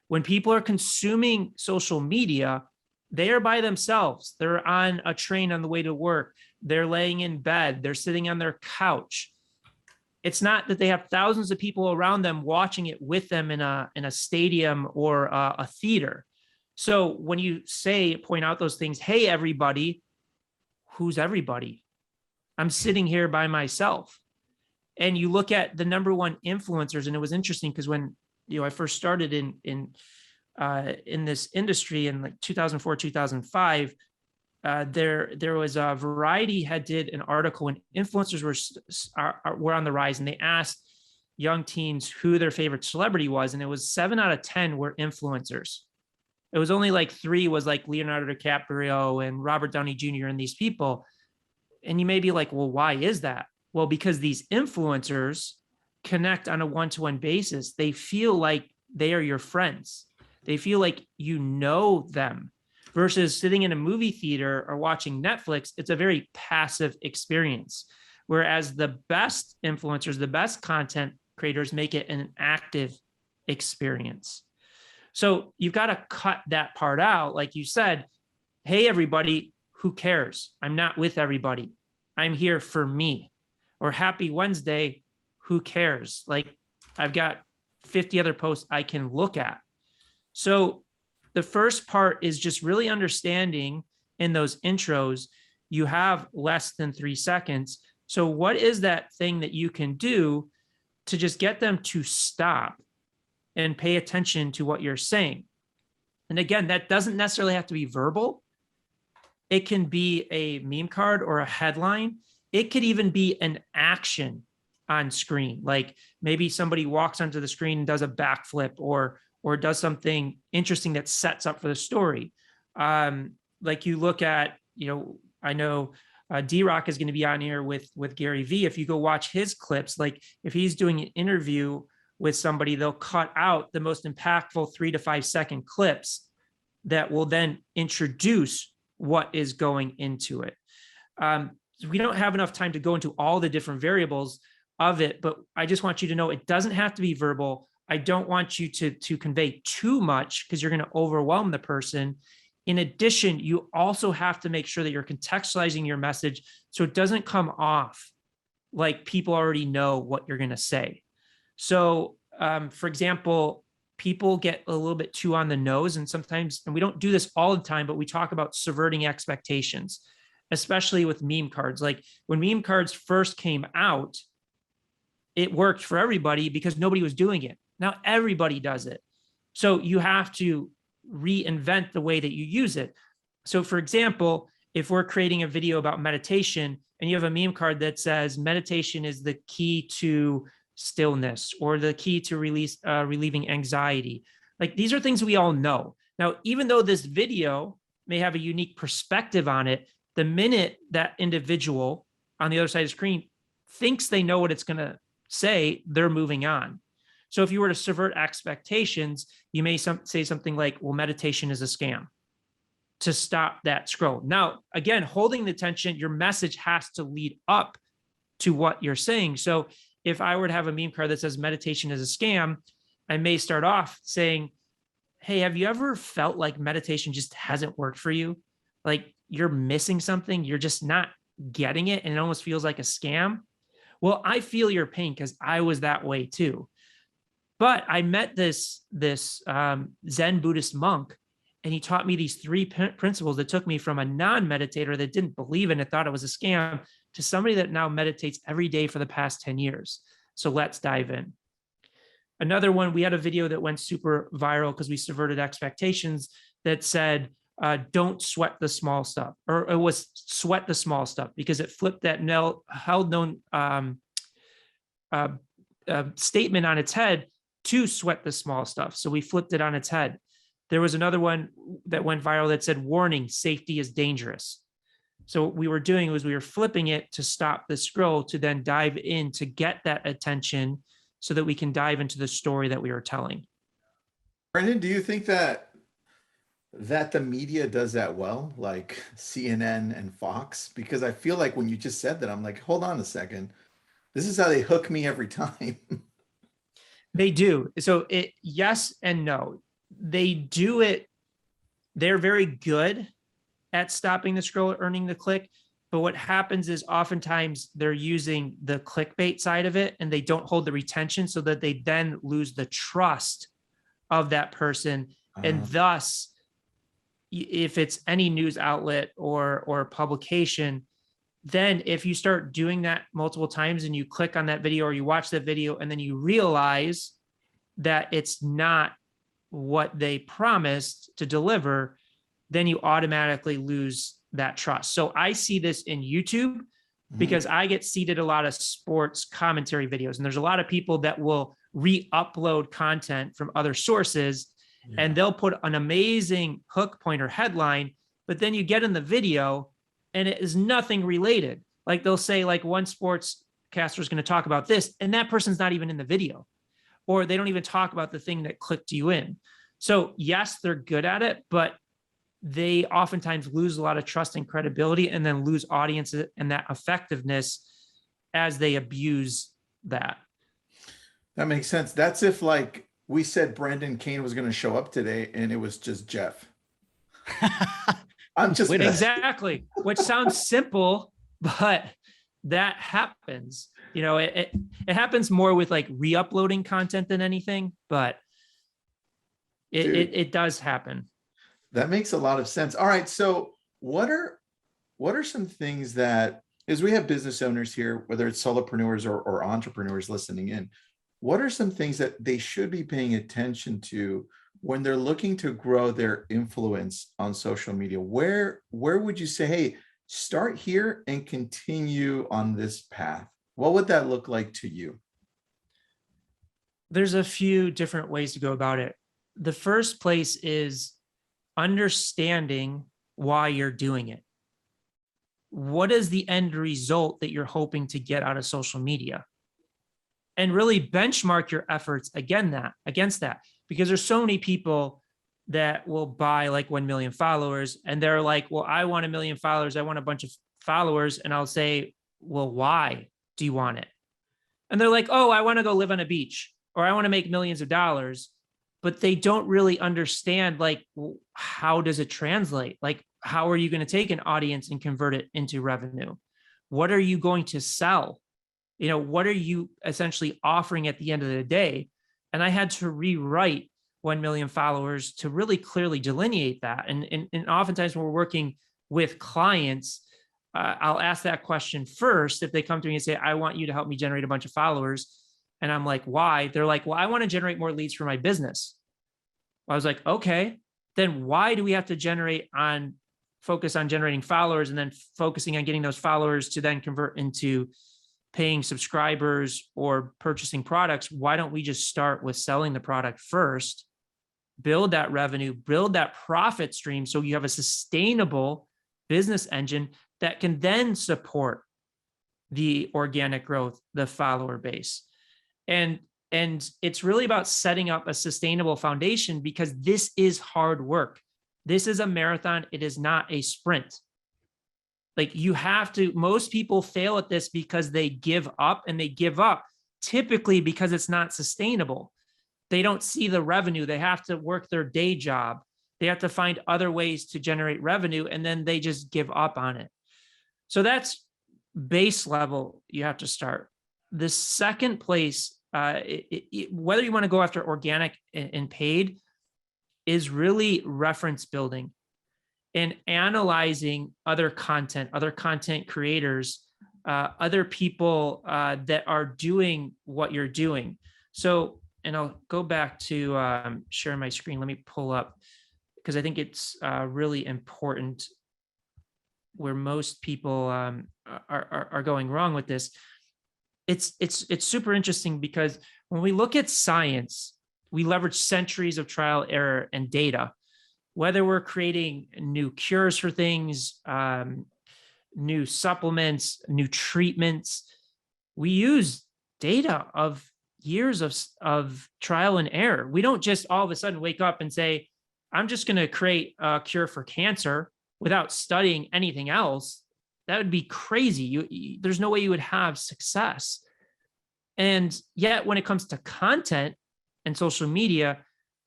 When people are consuming social media, they are by themselves. They're on a train on the way to work. They're laying in bed. They're sitting on their couch. It's not that they have thousands of people around them watching it with them in a stadium or a theater. So when you point out those things, hey, everybody, who's everybody? I'm sitting here by myself. And you look at the number one influencers, and it was interesting because when I first started in this industry in like 2004, 2005, there was a Variety had did an article when influencers were on the rise, and they asked young teens who their favorite celebrity was, and it was 7 out of 10 were influencers. It was only like 3 was like Leonardo DiCaprio and Robert Downey Jr. and these people. And you may be like, well, why is that? Well, because these influencers connect on a one-to-one basis. They feel like they are your friends. They feel like you know them. Versus sitting in a movie theater or watching Netflix, it's a very passive experience. Whereas the best influencers, the best content creators make it an active experience. So you've got to cut that part out. Like you said, hey, everybody, who cares? I'm not with everybody. I'm here for me. Or happy Wednesday, who cares? Like I've got 50 other posts I can look at. So the first part is just really understanding in those intros, you have less than 3 seconds. So what is that thing that you can do to just get them to stop and pay attention to what you're saying? And again, that doesn't necessarily have to be verbal. It can be a meme card or a headline. It could even be an action on screen. Like maybe somebody walks onto the screen and does a backflip or does something interesting that sets up for the story. Like you look at, I know D-Rock is going to be on here with Gary Vee. If you go watch his clips, like if he's doing an interview with somebody, they'll cut out the most impactful 3 to 5 second clips that will then introduce what is going into it. We don't have enough time to go into all the different variables of it, but I just want you to know it doesn't have to be verbal. I don't want you to convey too much because you're going to overwhelm the person. In addition, you also have to make sure that you're contextualizing your message so it doesn't come off like people already know what you're going to say. So, for example, people get a little bit too on the nose, and sometimes, and we don't do this all the time, but we talk about subverting expectations, especially with meme cards. Like when meme cards first came out, it worked for everybody because nobody was doing it. Now everybody does it. So you have to reinvent the way that you use it. So for example, if we're creating a video about meditation and you have a meme card that says meditation is the key to stillness, or the key to relieving anxiety. Like, these are things we all know. Now, even though this video may have a unique perspective on it, the minute that individual on the other side of the screen thinks they know what it's going to say, they're moving on. So if you were to subvert expectations, you may say something like, well, meditation is a scam, to stop that scroll. Now, again, holding the tension, your message has to lead up to what you're saying. So if I were to have a meme card that says meditation is a scam, I may start off saying, hey, have you ever felt like meditation just hasn't worked for you? Like, you're missing something, you're just not getting it, and it almost feels like a scam? Well, I feel your pain because I was that way too. But I met this Zen Buddhist monk, and he taught me these 3 principles that took me from a non-meditator that didn't believe in it, thought it was a scam, to somebody that now meditates every day for the past 10 years. So let's dive in. Another one, we had a video that went super viral because we subverted expectations, that said, don't sweat the small stuff, or it was sweat the small stuff, because it flipped that held-known statement on its head to sweat the small stuff. So we flipped it on its head. There was another one that went viral that said, warning, safety is dangerous. So what we were doing was we were flipping it to stop the scroll, to then dive in to get that attention so that we can dive into the story that we were telling. Brendan, do you think that the media does that well, like CNN and Fox? Because I feel like when you just said that, I'm like, hold on a second. This is how they hook me every time. They do. So yes and no. They do it. They're very good at stopping the scroll, earning the click. But what happens is oftentimes they're using the clickbait side of it, and they don't hold the retention, so that they then lose the trust of that person. And thus, if it's any news outlet or publication, then if you start doing that multiple times and you click on that video or you watch that video and then you realize that it's not what they promised to deliver, then you automatically lose that trust. So I see this in YouTube because I get seeded a lot of sports commentary videos, and there's a lot of people that will re-upload content from other sources, and they'll put an amazing hook point or headline, but then you get in the video and it is nothing related. Like, they'll say, like, one sportscaster is going to talk about this, and that person's not even in the video, or they don't even talk about the thing that clicked you in. So yes, they're good at it, but they oftentimes lose a lot of trust and credibility, and then lose audience and that effectiveness as they abuse that. That makes sense. That's if, like, we said Brandon Kane was going to show up today and it was just Jeff. I'm just exactly, which sounds simple, but that happens. You know, it happens more with like re-uploading content than anything, but it does happen. That makes a lot of sense. All right. So what are some things that, as we have business owners here, whether it's solopreneurs or entrepreneurs listening in, what are some things that they should be paying attention to when they're looking to grow their influence on social media? Where would you say, hey, start here and continue on this path? What would that look like to you? There's a few different ways to go about it. The first place is understanding why you're doing it. What is the end result that you're hoping to get out of social media? And really benchmark your efforts against that, because there's so many people that will buy like 1 million followers, and they're like, well, I want 1 million followers. I want a bunch of followers. And I'll say, well, why do you want it? And they're like, oh, I want to go live on a beach, or I want to make millions of dollars. But they don't really understand, like, how does it translate? Like, how are you going to take an audience and convert it into revenue? What are you going to sell? You know, what are you essentially offering at the end of the day? And I had to rewrite 1 million followers to really clearly delineate that. And oftentimes when we're working with clients, I'll ask that question first. If they come to me and say, I want you to help me generate a bunch of followers. And I'm like, why? They're like, well, I want to generate more leads for my business. I was like, okay, then why do we have to focus on generating followers and then focusing on getting those followers to then convert into paying subscribers or purchasing products, why don't we just start with selling the product first, build that revenue, build that profit stream so you have a sustainable business engine that can then support the organic growth, the follower base. And it's really about setting up a sustainable foundation, because this is hard work. This is a marathon. It is not a sprint. Like, you have to, most people fail at this because they give up, and they give up typically because it's not sustainable. They don't see the revenue. They have to work their day job. They have to find other ways to generate revenue, and then they just give up on it. So that's base level. You have to start. The second place, whether you want to go after organic and paid, is really reference building and analyzing other content creators, other people that are doing what you're doing. So, and I'll go back to share my screen. Let me pull up, because I think it's really important, where most people are going wrong with this. It's super interesting, because when we look at science, we leverage centuries of trial, error, and data. Whether we're creating new cures for things, new supplements, new treatments, we use data of years of trial and error. We don't just all of a sudden wake up and say, I'm just going to create a cure for cancer without studying anything else. That would be crazy. There's no way you would have success. And yet, when it comes to content and social media,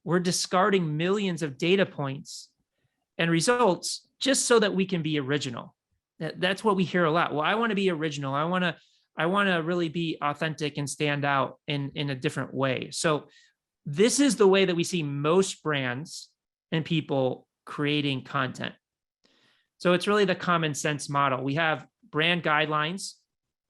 we're discarding millions of data points and results just so that we can be original. That's what we hear a lot. Well, I want to be original. I want to really be authentic and stand out in a different way. So this is the way that we see most brands and people creating content. So it's really the common sense model. We have brand guidelines.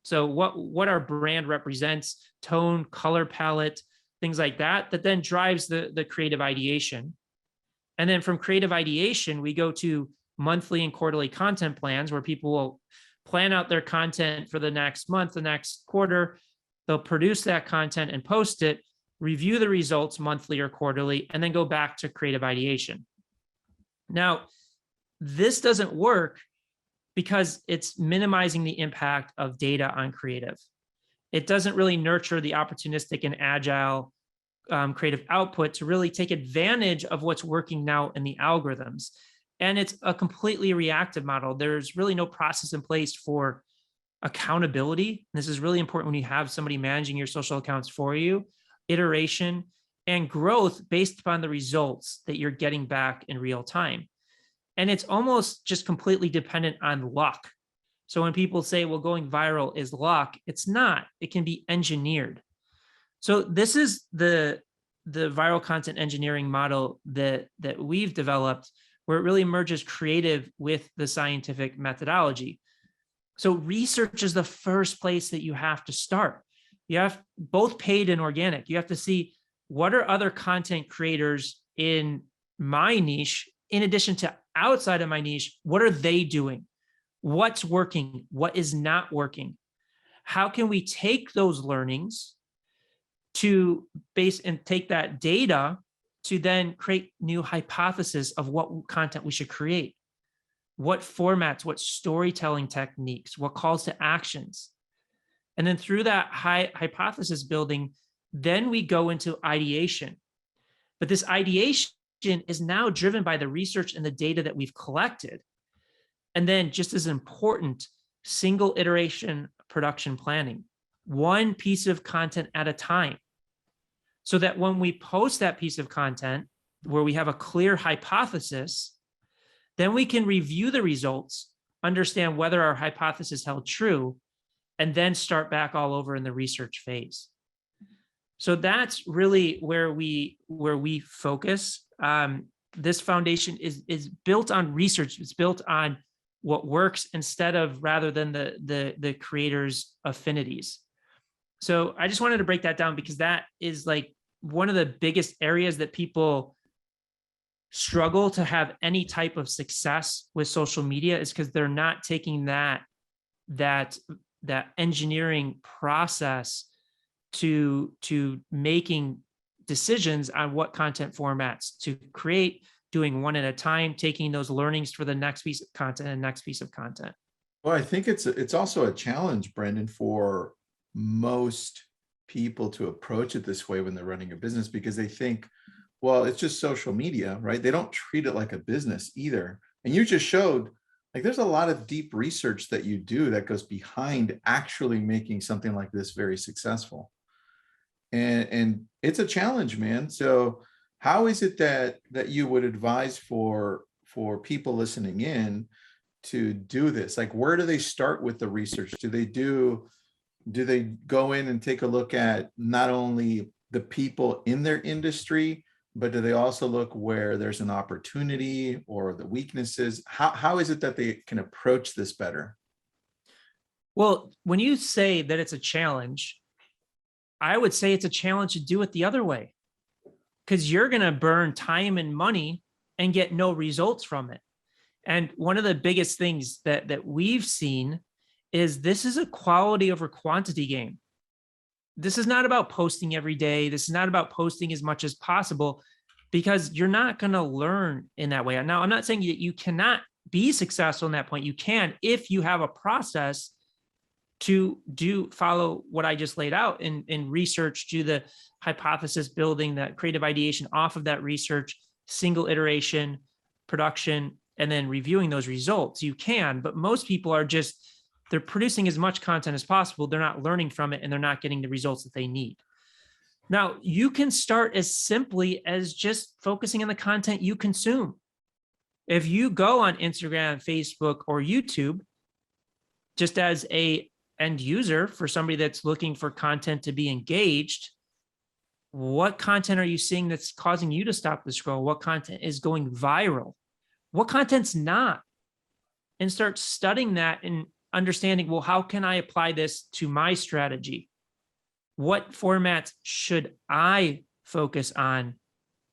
So what our brand represents, tone, color palette, things like that then drives the creative ideation. And then from creative ideation, we go to monthly and quarterly content plans, where people will plan out their content for the next month, the next quarter. They'll produce that content and post it, review the results monthly or quarterly, and then go back to creative ideation. Now, this doesn't work because it's minimizing the impact of data on creative. It doesn't really nurture the opportunistic and agile creative output to really take advantage of what's working now in the algorithms. And it's a completely reactive model. There's really no process in place for accountability. This is really important when you have somebody managing your social accounts for you, iteration, and growth based upon the results that you're getting back in real time. And it's almost just completely dependent on luck. So when people say, well, going viral is luck, it's not. It can be engineered. So this is the viral content engineering model that we've developed, where it really merges creative with the scientific methodology. So research is the first place that you have to start. You have both paid and organic. You have to see, what are other content creators in my niche, in addition to outside of my niche, what are they doing? What's working? What is not working? How can we take those learnings to base and take that data to then create new hypotheses of what content we should create? What formats, what storytelling techniques, what calls to actions? And then through that hypothesis building, then we go into ideation. But this ideation is now driven by the research and the data that we've collected. And then, just as important, single iteration production planning, one piece of content at a time. So that when we post that piece of content where we have a clear hypothesis, then we can review the results, understand whether our hypothesis held true, and then start back all over in the research phase. So that's really where we focus. This foundation is built on research. It's built on what works rather than the creator's affinities. So I just wanted to break that down, because that is like one of the biggest areas that people struggle to have any type of success with social media, is because they're not taking that engineering process to making decisions on what content formats to create, doing one at a time, taking those learnings for the next piece of content and next piece of content. Well, I think it's also a challenge, Brendan, for most people to approach it this way when they're running a business, because they think, well, it's just social media, right? They don't treat it like a business either. And you just showed, like, there's a lot of deep research that you do that goes behind actually making something like this very successful. And it's a challenge, man. So how is it that you would advise for people listening in to do this? Like, where do they start with the research? Do they go in and take a look at not only the people in their industry, but do they also look where there's an opportunity or the weaknesses? How is it that they can approach this better? Well, when you say that it's a challenge, I would say it's a challenge to do it the other way, because you're going to burn time and money and get no results from it. And one of the biggest things that we've seen is this is a quality over quantity game. This is not about posting every day. This is not about posting as much as possible, because you're not going to learn in that way. Now, I'm not saying that you cannot be successful in that point. You can, if you have a process to follow what I just laid out in research, do the hypothesis building, that creative ideation off of that research, single iteration, production, and then reviewing those results. You can, but most people are just, they're producing as much content as possible. They're not learning from it, and they're not getting the results that they need. Now, you can start as simply as just focusing on the content you consume. If you go on Instagram, Facebook, or YouTube, just as a end user, for somebody that's looking for content to be engaged, what content are you seeing that's causing you to stop the scroll? What content is going viral? What content's not? And start studying that and understanding, well, how can I apply this to my strategy? What formats should I focus on?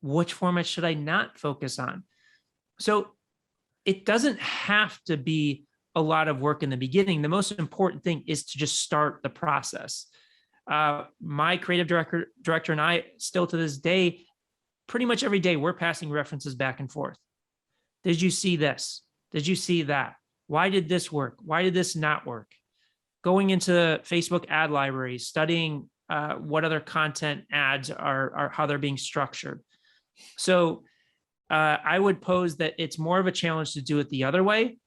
Which formats should I not focus on? So it doesn't have to be a lot of work in the beginning. The most important thing is to just start the process. My creative director and I, still to this day, pretty much every day, we're passing references back and forth. Did you see this? Did you see that? Why did this work? Why did this not work? Going into Facebook ad libraries, studying what other content ads are, how they're being structured. So I would pose that it's more of a challenge to do it the other way,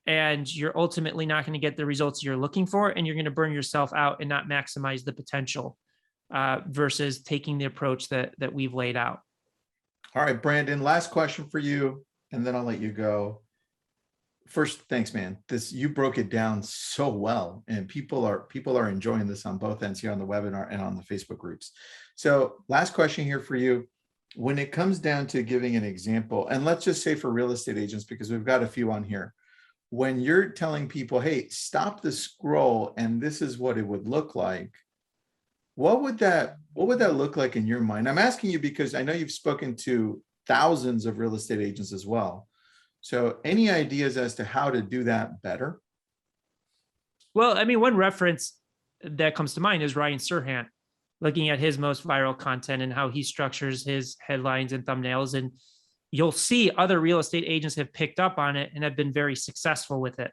and you're ultimately not going to get the results you're looking for, and you're going to burn yourself out and not maximize the potential versus taking the approach that we've laid out. All right, Brandon, last question for you, and then I'll let you go. First, thanks, man. You broke it down so well, and people are enjoying this on both ends here on the webinar and on the Facebook groups. So last question here for you. When it comes down to giving an example, and let's just say for real estate agents, because we've got a few on here, when you're telling people, hey, stop the scroll and this is what it would look like, what would that look like in your mind? I'm asking you because I know you've spoken to thousands of real estate agents as well. So any ideas as to how to do that better? Well, I mean, one reference that comes to mind is Ryan Serhant, looking at his most viral content and how he structures his headlines and thumbnails. And you'll see other real estate agents have picked up on it and have been very successful with it.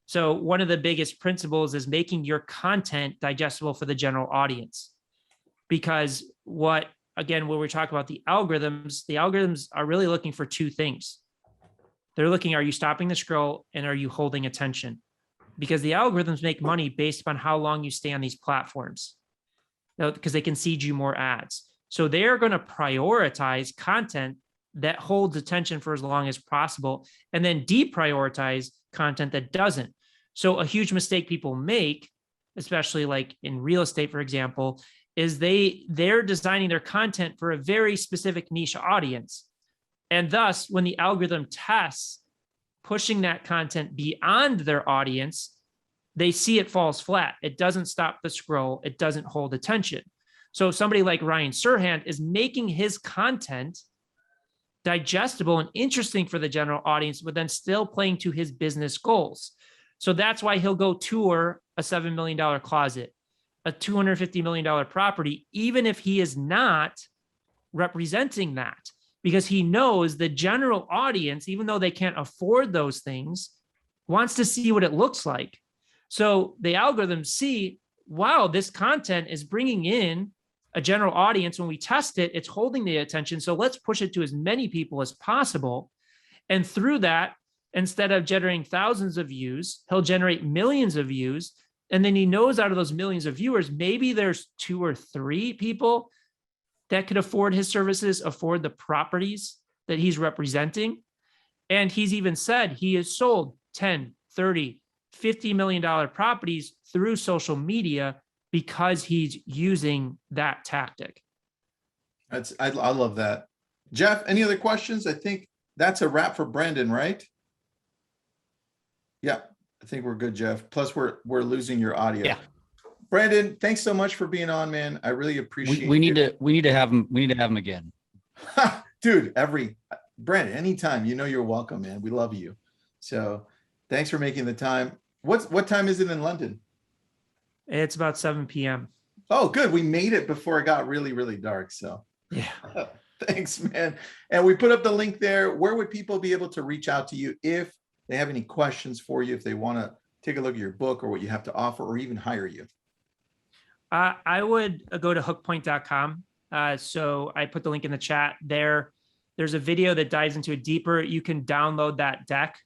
So one of the biggest principles is making your content digestible for the general audience. Because when we talk about the algorithms are really looking for two things. They're looking, are you stopping the scroll, and are you holding attention? Because the algorithms make money based upon how long you stay on these platforms, because they can seed you more ads. So they're going to prioritize content that holds attention for as long as possible, and then deprioritize content that doesn't. So a huge mistake people make, especially like in real estate, for example, is they're designing their content for a very specific niche audience. And thus, when the algorithm tests pushing that content beyond their audience, they see it falls flat. It doesn't stop the scroll. It doesn't hold attention. So somebody like Ryan Serhant is making his content digestible and interesting for the general audience, but then still playing to his business goals. So that's why he'll go tour a $7 million closet, a $250 million property, even if he is not representing that, because he knows the general audience, even though they can't afford those things, wants to see what it looks like. So the algorithms see, wow, this content is bringing in a general audience. When we test it, it's holding the attention. So let's push it to as many people as possible. And through that, instead of generating thousands of views, he'll generate millions of views. And then he knows out of those millions of viewers, maybe there's 2 or 3 people that could afford his services, afford the properties that he's representing. And he's even said he has sold 10, 30, $50 million properties through social media because he's using that tactic. I love that. Jeff, any other questions? I think that's a wrap for Brandon, right? Yeah, I think we're good, Jeff. Plus we're losing your audio. Yeah. Brandon, thanks so much for being on, man. I really appreciate we need to have him again. Dude, Brandon, anytime, you're welcome, man. We love you. So thanks for making the time. What time is it in London? It's about 7 p.m. Oh, good. We made it before it got really, really dark. So yeah. Thanks, man. And we put up the link there. Where would people be able to reach out to you if they have any questions for you, if they want to take a look at your book or what you have to offer, or even hire you? I would go to hookpoint.com. So I put the link in the chat there. There's a video that dives into it deeper. You can download that deck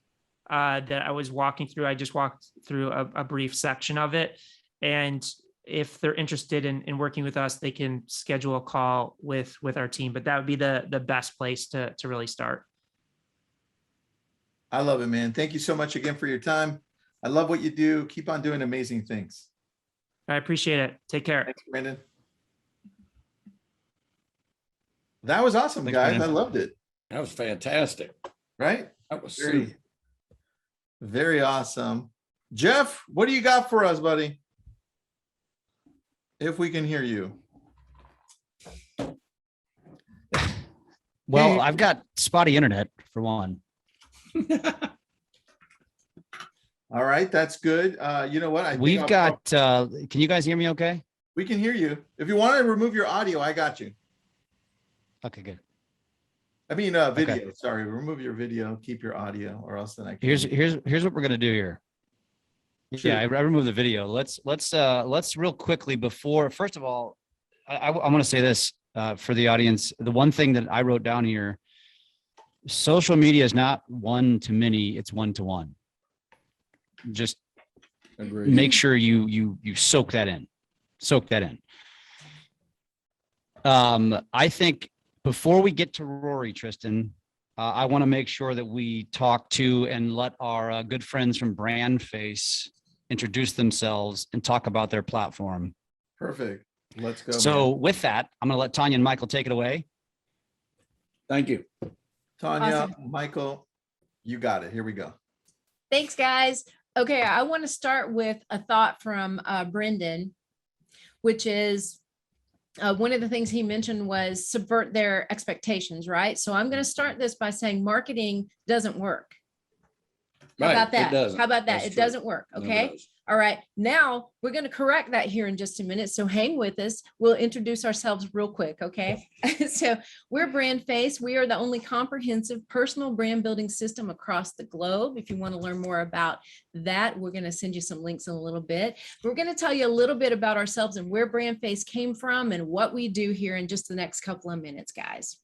that I was walking through. I just walked through a brief section of it. And if they're interested in working with us, they can schedule a call with our team. But that would be the best place to really start. I love it, man. Thank you so much again for your time. I love what you do. Keep on doing amazing things. I appreciate it. Take care. Thanks, Brandon. That was awesome, Thanks, guys. Brandon. I loved it. That was fantastic. Right? That was Very, super. very awesome. Jeff, what do you got for us, buddy? If we can hear you. Well, I've got spotty internet for one. All right, that's good. You know what? I think We've I'll- got, can you guys hear me okay? We can hear you. If you want to remove your audio, I got you. Okay, good. I mean, video. Sorry, remove your video, keep your audio, or else then I can. Here's what we're gonna do here. Sure. Yeah, I removed the video. Let's real quickly before. First of all, I want to say this for the audience. The one thing that I wrote down here: social media is not one to many; it's one to one. Just Agreed. make sure you soak that in. Soak that in. I think before we get to Rory, Tristan, I want to make sure that we talk to and let our good friends from BrandFace introduce themselves and talk about their platform. Perfect. Let's go. So man. with that, I'm going to let Tonya and Michael take it away. Thank you. Tonya, Michael, you got it. Here we go. Thanks, guys. Okay, I want to start with a thought from Brendan, which is one of the things he mentioned was subvert their expectations, right? So I'm going to start this by saying marketing doesn't work. How Right, about it that? doesn't. How about that? That's It true. doesn't work. No, it Okay. does. All right. Now we're going to correct that here in just a minute. So hang with us. We'll introduce ourselves real quick. Okay. So we're BrandFace. We are the only comprehensive personal brand building system across the globe. If you want to learn more about that, we're going to send you some links in a little bit. We're going to tell you a little bit about ourselves and where BrandFace came from and what we do here in just the next couple of minutes, guys.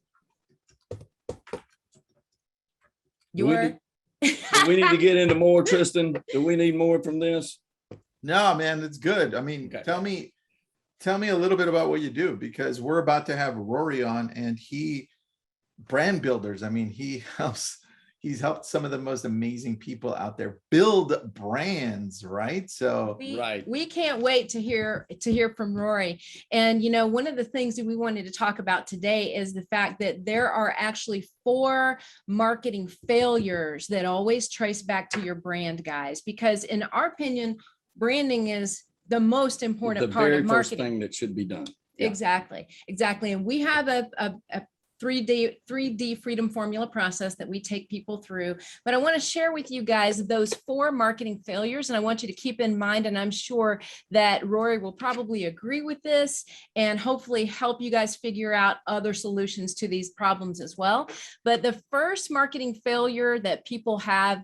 Do we need to get into more, Tristan? Do we need more from this? No, man, it's good. I mean, Okay. tell me a little bit about what you do, because we're about to have Rory on, and brand builders. I mean, he's helped some of the most amazing people out there build brands, right? So We can't wait to hear from Rory. And one of the things that we wanted to talk about today is the fact that there are actually 4 marketing failures that always trace back to your brand, guys, because in our opinion, branding is the most important The part very of first marketing. thing that should be done. Yeah. Exactly. And we have a 3D freedom formula process that we take people through. But I want to share with you guys those 4 marketing failures. And I want you to keep in mind, and I'm sure that Rory will probably agree with this and hopefully help you guys figure out other solutions to these problems as well. But the first marketing failure that people have,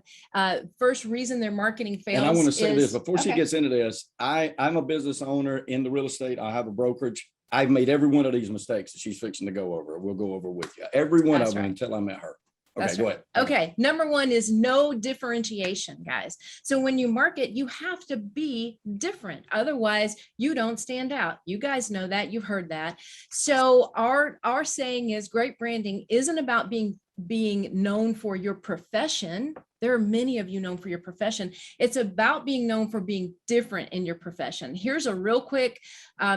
first reason their marketing fails. And I want to say this before she okay. gets into this. I'm a business owner in the real estate. I have a brokerage. I've made every one of these mistakes that she's fixing to go over. We'll go over with you. Every one That's of them right. until I met her. Okay, That's go right. ahead. Okay. Number 1 is no differentiation, guys. So when you market, you have to be different. Otherwise, you don't stand out. You guys know that. You've heard that. So our saying is great branding isn't about being known for your profession. There are many of you known for your profession. It's about being known for being different in your profession. Here's a real quick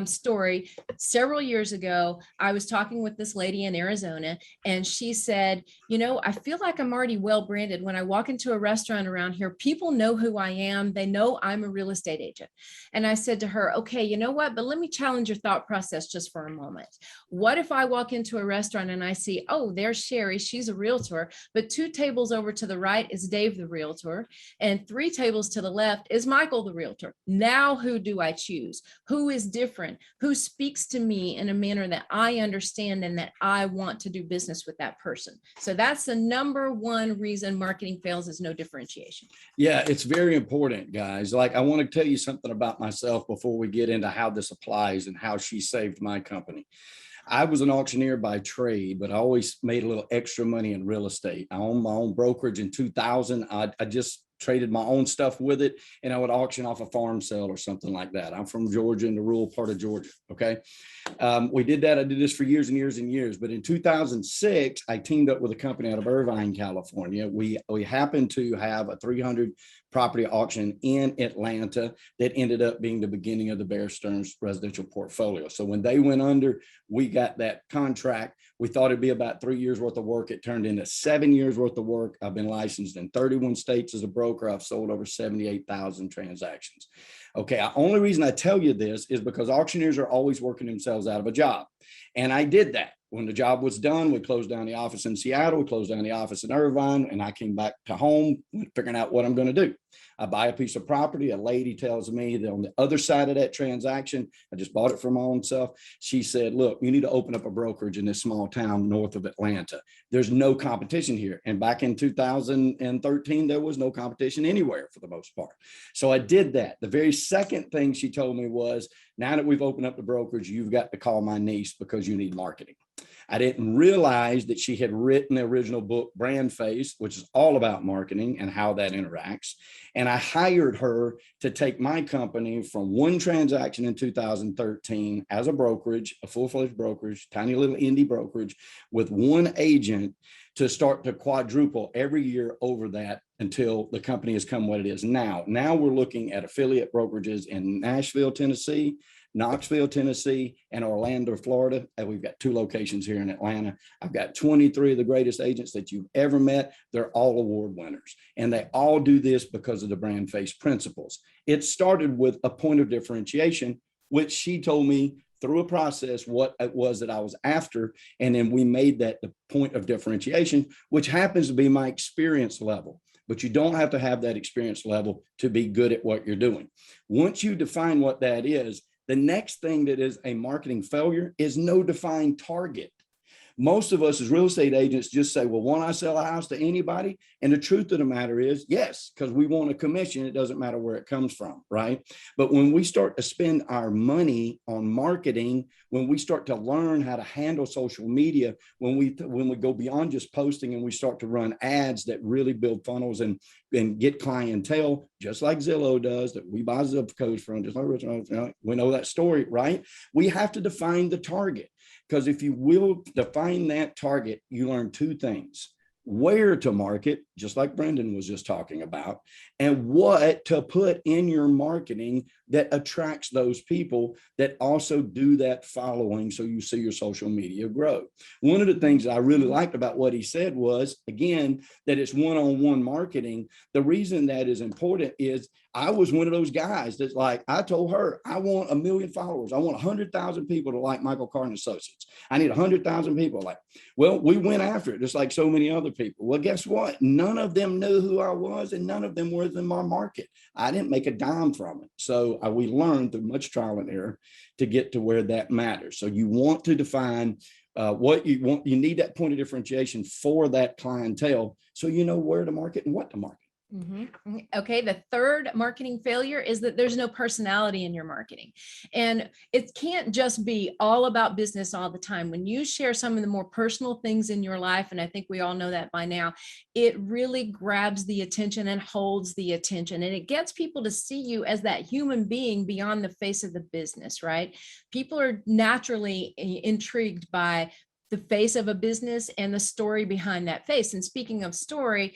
story. Several years ago, I was talking with this lady in Arizona, and she said, you know, I feel like I'm already well branded. When I walk into a restaurant around here, people know who I am. They know I'm a real estate agent. And I said to her, okay, you know what? But let me challenge your thought process just for a moment. What if I walk into a restaurant and I see, oh, there's Sherry, she's a realtor, but 2 tables over to the right is Dave the realtor, and 3 tables to the left is Michael the realtor. Now who do I choose? Who is different? Who speaks to me in a manner that I understand and that I want to do business with that person? So that's the number 1 reason marketing fails, is no differentiation. Yeah, it's very important, guys. Like, I want to tell you something about myself before we get into how this applies and how she saved my company. I was an auctioneer by trade, but I always made a little extra money in real estate. I owned my own brokerage in 2000. I just traded my own stuff with it, and I would auction off a farm sale or something like that. I'm from Georgia, in the rural part of Georgia. Okay. We did that. I did this for years and years and years. But in 2006, I teamed up with a company out of Irvine, California. We happened to have a 300 property auction in Atlanta that ended up being the beginning of the Bear Stearns residential portfolio. So when they went under, we got that contract. We thought it'd be about 3 years worth of work. It turned into 7 years worth of work. I've been licensed in 31 states as a broker. I've sold over 78,000 transactions. Okay, the only reason I tell you this is because auctioneers are always working themselves out of a job. And I did that. When the job was done, we closed down the office in Seattle, we closed down the office in Irvine, and I came back to home figuring out what I'm going to do. I buy a piece of property. A lady tells me that on the other side of that transaction, I just bought it for my own self. She said, look, you need to open up a brokerage in this small town north of Atlanta. There's no competition here. And back in 2013, there was no competition anywhere for the most part. So I did that. The very second thing she told me was, now that we've opened up the brokerage, you've got to call my niece because you need marketing. I didn't realize that she had written the original book, BrandFace, which is all about marketing and how that interacts. And I hired her to take my company from 1 transaction in 2013 as a brokerage, a full-fledged brokerage, tiny little indie brokerage with 1 agent, to start to quadruple every year over that until the company has come what it is now. Now we're looking at affiliate brokerages in Nashville, Tennessee, Knoxville, Tennessee, and Orlando, Florida. And we've got 2 locations here in Atlanta. I've got 23 of the greatest agents that you've ever met. They're all award winners. And they all do this because of the BrandFace principles. It started with a point of differentiation, which she told me through a process what it was that I was after. And then we made that the point of differentiation, which happens to be my experience level. But you don't have to have that experience level to be good at what you're doing. Once you define what that is, the next thing that is a marketing failure is no defined target. Most of us as real estate agents just say, well, won't I sell a house to anybody? And the truth of the matter is, yes, because we want a commission. It doesn't matter where it comes from, right? But when we start to spend our money on marketing, when we start to learn how to handle social media, when we go beyond just posting and we start to run ads that really build funnels and get clientele, just like Zillow does, that we buy zip codes from, just like we know that story, right? We have to define the target. Because if you will define that target, you learn 2 things: where to market, just like Brendan was just talking about, and what to put in your marketing that attracts those people that also do that following. So you see your social media grow. One of the things I really liked about what he said was, again, that it's one-on-one marketing. The reason that is important is I was one of those guys that's like, I told her, I want 1 million followers. I want 100,000 people to like Michael Carr and Associates. I need 100,000 people. Like, well, we went after it just like so many other people. Well, guess what? None of them knew who I was and none of them were in my market. I didn't make a dime from it. So we learned through much trial and error to get to where that matters. So you want to define what you want. You need that point of differentiation for that clientele so you know where to market and what to market. Mm-hmm. Okay. The third marketing failure is that there's no personality in your marketing. And it can't just be all about business all the time. When you share some of the more personal things in your life, and I think we all know that by now, it really grabs the attention and holds the attention. And it gets people to see you as that human being beyond the face of the business, right? People are naturally intrigued by the face of a business and the story behind that face. And speaking of story,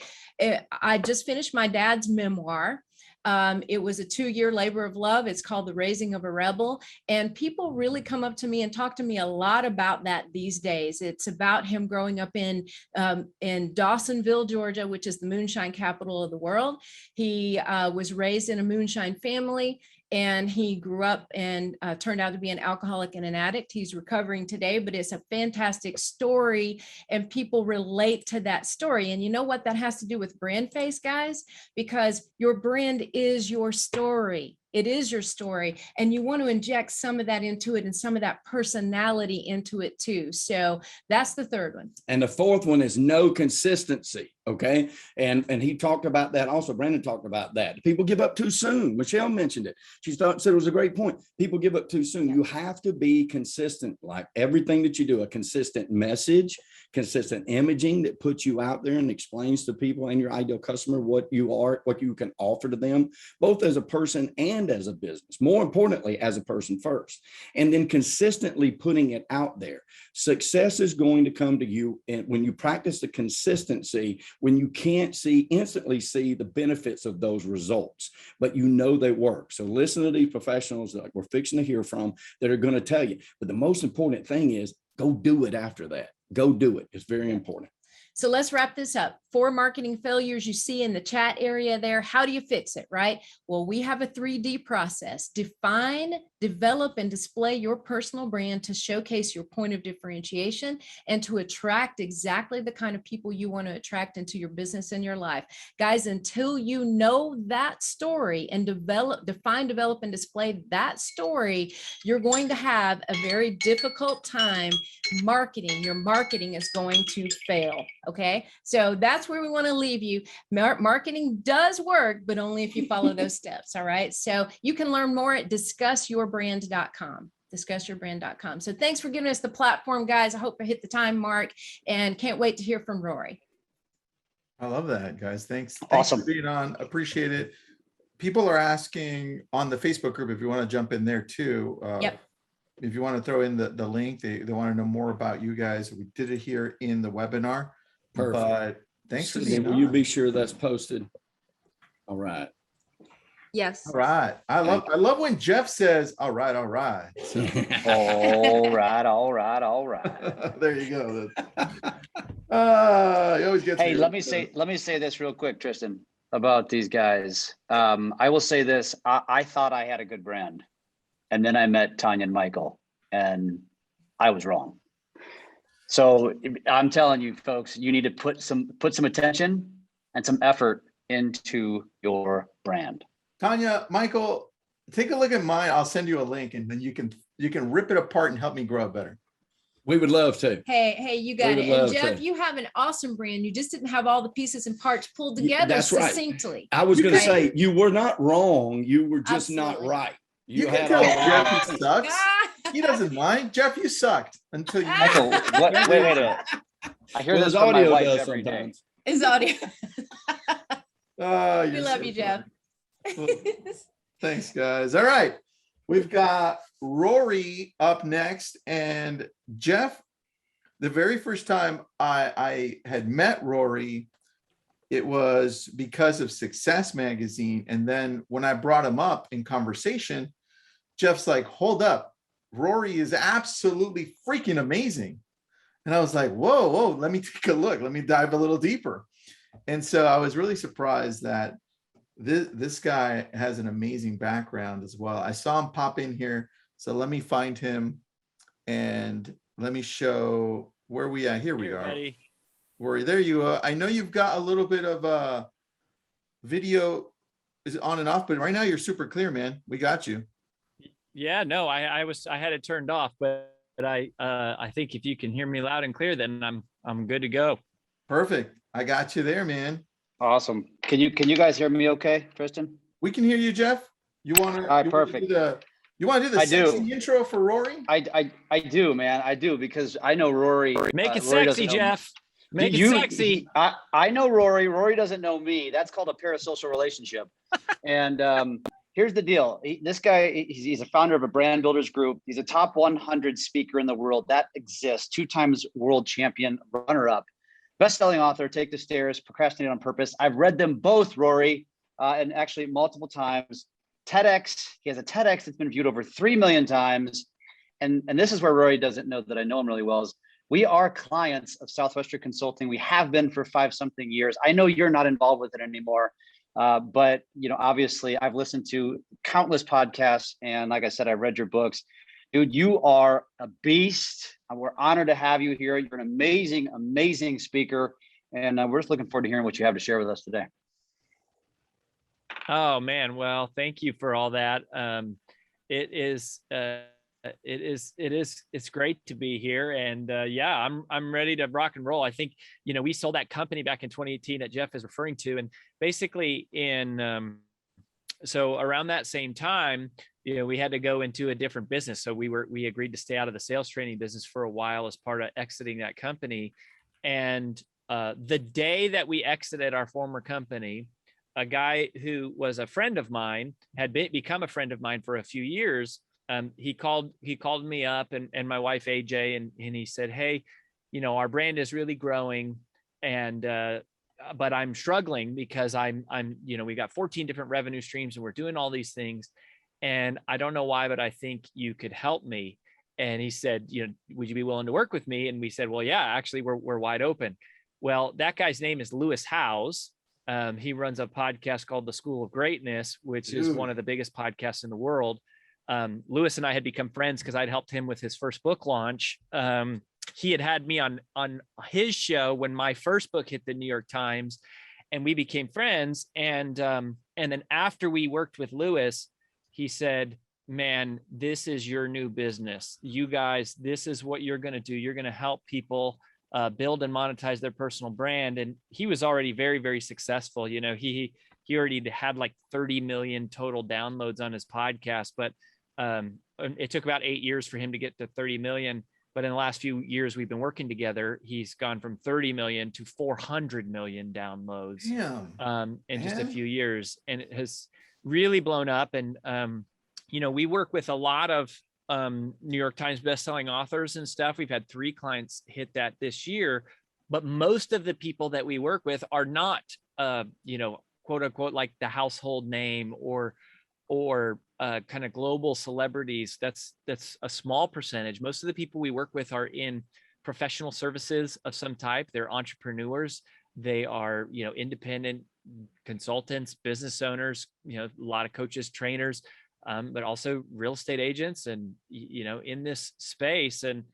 I just finished my dad's memoir. It was a 2-year labor of love. It's called The Raising of a Rebel. And people really come up to me and talk to me a lot about that these days. It's about him growing up in Dawsonville, Georgia, which is the moonshine capital of the world. He was raised in a moonshine family. And he grew up and turned out to be an alcoholic and an addict. He's recovering today, but it's a fantastic story and people relate to that story. And you know what that has to do with BrandFace, guys? Because your brand is your story. It is your story. And you want to inject some of that into it and some of that personality into it too. So that's the third one. And the fourth one is no consistency. Okay. And he talked about that also. Brandon talked about that. People give up too said Michelle mentioned it. She said it was a great point. People give up too soon. Yeah. You have to be consistent, like everything that you do, a consistent message, consistent imaging that puts you out there and explains to people and your ideal customer what you are, what you can offer to them, both as a person and as a business. More importantly, as a person first, and then consistently putting it out there. Success is going to come to you and when you practice the consistency, when you can't instantly see the benefits of those results, but you know they work. So listen to these professionals that we're fixing to hear from that are going to tell you. But the most important thing is go do it after that. Go do it. It's very important. So let's wrap this up. 4 marketing failures you see in the chat area there. How do you fix it, right? Well, we have a 3D process. Define, develop, and display your personal brand to showcase your point of differentiation and to attract exactly the kind of people you want to attract into your business and your life. Guys, until you know that story and define, develop, and display that story, you're going to have a very difficult time marketing. Your marketing is going to fail. Okay, so that's where we want to leave you. Marketing does work, but only if you follow those steps. All right, so you can learn more at discussyourbrand.com. discussyourbrand.com. So thanks for giving us the platform, guys. I hope I hit the time mark and can't wait to hear from Rory. I love that, guys. Thanks Awesome. for being on. Appreciate it. People are asking on the Facebook group if you want to jump in there too. Yep. If you want to throw in the link, they want to know more about you guys. We did it here in the webinar. Perfect. But thanks for being on. Will you be sure that's posted? All right. Yes. All right. I love when Jeff says, all right, all right. So. All right, all right, all right. There you go. He always gets Hey, let me say this real quick, Tristan, about these guys. I will say this. I thought I had a good brand. And then I met Tonya and Michael, and I was wrong. So I'm telling you, folks, you need to put some attention and some effort into your brand. Tonya, Michael, take a look at mine. I'll send you a link, and then you can rip it apart and help me grow it better. We would love to. Hey, you got it. And Jeff, you have an awesome brand. You just didn't have all the pieces and parts pulled together succinctly. Right. I was going to say you were not wrong. You were just not right. You can tell Jeff he sucks. He doesn't mind. Jeff, you sucked until you. Michael, wait a minute. I hear this from my wife every day. His audio. We love you, Jeff. Well, thanks, guys. All right. We've got Rory up next. And Jeff, the very first time I had met Rory, it was because of Success Magazine. And then when I brought him up in conversation, Jeff's like, hold up, Rory is absolutely freaking amazing. And I was like, whoa, let me take a look. Let me dive a little deeper. And so I was really surprised that this guy has an amazing background as well. I saw him pop in here. So let me find him and let me show where we are. Here we are. Rory, there you are. I know you've got a little bit of video is on and off, but right now you're super clear, man. We got you. Yeah, no, I had it turned off, but I think if you can hear me loud and clear, then I'm good to go. Perfect. I got you there, man. Awesome. Can you guys hear me okay, Tristan? We can hear you, Jeff. You want to? All right, perfect. You want to do the I do. sexy intro for Rory? I do, man. I do, because I know Rory. Make it Rory sexy, doesn't know me. Jeff. Make it sexy. I know Rory. Rory doesn't know me. That's called a parasocial relationship. And here's the deal. This guy, he's a founder of a brand builders group. He's a top 100 speaker in the world. That exists. 2 times world champion, runner-up. Best-selling author, Take the Stairs, Procrastinate on Purpose. I've read them both, Rory, and actually multiple times. TEDx, he has a TEDx that's been viewed over 3 million times. And this is where Rory doesn't know that I know him really well, is we are clients of Southwestern Consulting. We have been for 5-something years. I know you're not involved with it anymore, but obviously I've listened to countless podcasts, and like I said, I read your books. Dude, you are a beast. We're honored to have you here. You're an amazing, amazing speaker, and we're just looking forward to hearing what you have to share with us today. Oh man, well, thank you for all that. It's great to be here, and yeah, I'm ready to rock and roll. I think we sold that company back in 2018 that Jeff is referring to, and basically so around that same time, we had to go into a different business. So we agreed to stay out of the sales training business for a while as part of exiting that company. And the day that we exited our former company, a guy who was a friend of mine had become a friend of mine for a few years. He called me up and my wife, AJ, and he said, hey, our brand is really growing, and but I'm struggling because we got 14 different revenue streams and we're doing all these things. And I don't know why, but I think you could help me. And he said, would you be willing to work with me? And we said, well, yeah, actually we're wide open. Well, that guy's name is Lewis Howes. He runs a podcast called The School of Greatness, which is one of the biggest podcasts in the world. Lewis and I had become friends because I'd helped him with his first book launch. He had me on his show when my first book hit the New York Times, and we became friends. And then after we worked with Lewis, he said, man, this is your new business. You guys, this is what you're going to do. You're going to help people build and monetize their personal brand. And he was already very, very successful. He already had like 30 million total downloads on his podcast, but it took about 8 years for him to get to 30 million. But in the last few years we've been working together, he's gone from 30 million to 400 million downloads in just a few years. And it has really blown up. And, we work with a lot of New York Times bestselling authors and stuff. We've had 3 clients hit that this year, but most of the people that we work with are not, quote unquote, like the household name or kind of global celebrities. That's a small percentage. Most of the people we work with are in professional services of some type. They're entrepreneurs. They are, independent consultants, business owners, a lot of coaches, trainers, but also real estate agents and, in this space. And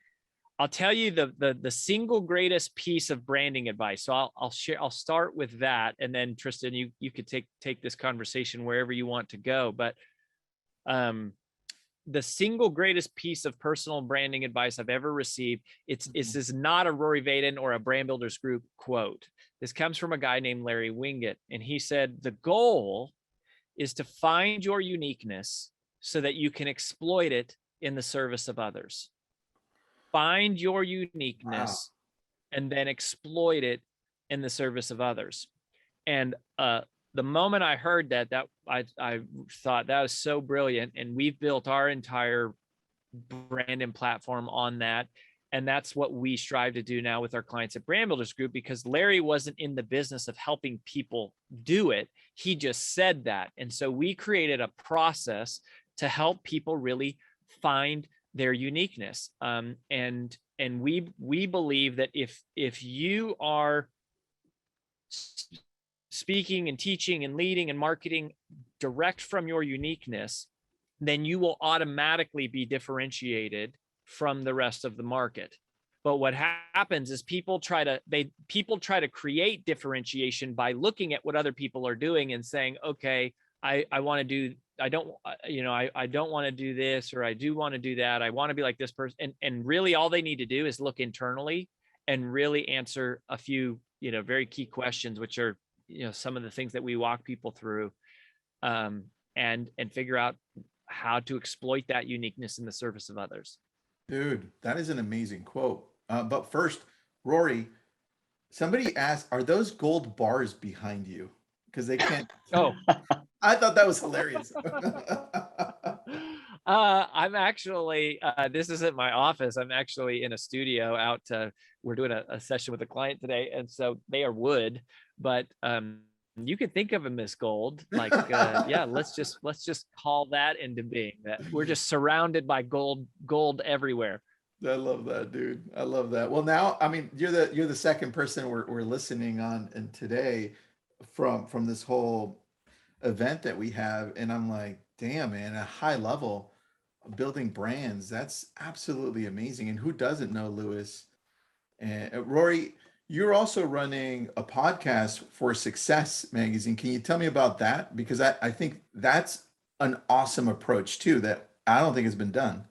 I'll tell you the single greatest piece of branding advice. So I'll start with that. And then Tristan, you could take this conversation wherever you want to go. But the single greatest piece of personal branding advice I've ever received, this is not a Rory Vaden or a Brand Builders Group quote. This comes from a guy named Larry Winget. And he said, the goal is to find your uniqueness so that you can exploit it in the service of others. Find your uniqueness and then exploit it in the service of others. And the moment I heard that I thought that was so brilliant. And we've built our entire brand and platform on that. And that's what we strive to do now with our clients at Brand Builders Group, because Larry wasn't in the business of helping people do it. He just said that. And so we created a process to help people really find their uniqueness. And we believe that if you are speaking and teaching and leading and marketing direct from your uniqueness, then you will automatically be differentiated from the rest of the market. But what happens is people try to create differentiation by looking at what other people are doing and saying, okay, I want to do, I don't want to do this, or I do want to do that. I want to be like this person. And really all they need to do is look internally and really answer a few, very key questions, which are, some of the things that we walk people through, and figure out how to exploit that uniqueness in the service of others. Dude, that is an amazing quote. But first, Rory, somebody asked, are those gold bars behind you? Because they can't. Oh, I thought that was hilarious. I'm actually, this isn't my office. I'm actually in a studio we're doing a session with a client today. And so they are wood, but you could think of them as gold. Like, yeah, let's just call that into being, that we're just surrounded by gold everywhere. I love that, dude. I love that. Well, now, I mean, you're the second person we're listening on and today from this whole event that we have. And I'm like, damn, man, a high level of building brands. That's absolutely amazing. And who doesn't know Lewis? And Rory, you're also running a podcast for Success Magazine. Can you tell me about that? Because I think that's an awesome approach too, that I don't think has been done.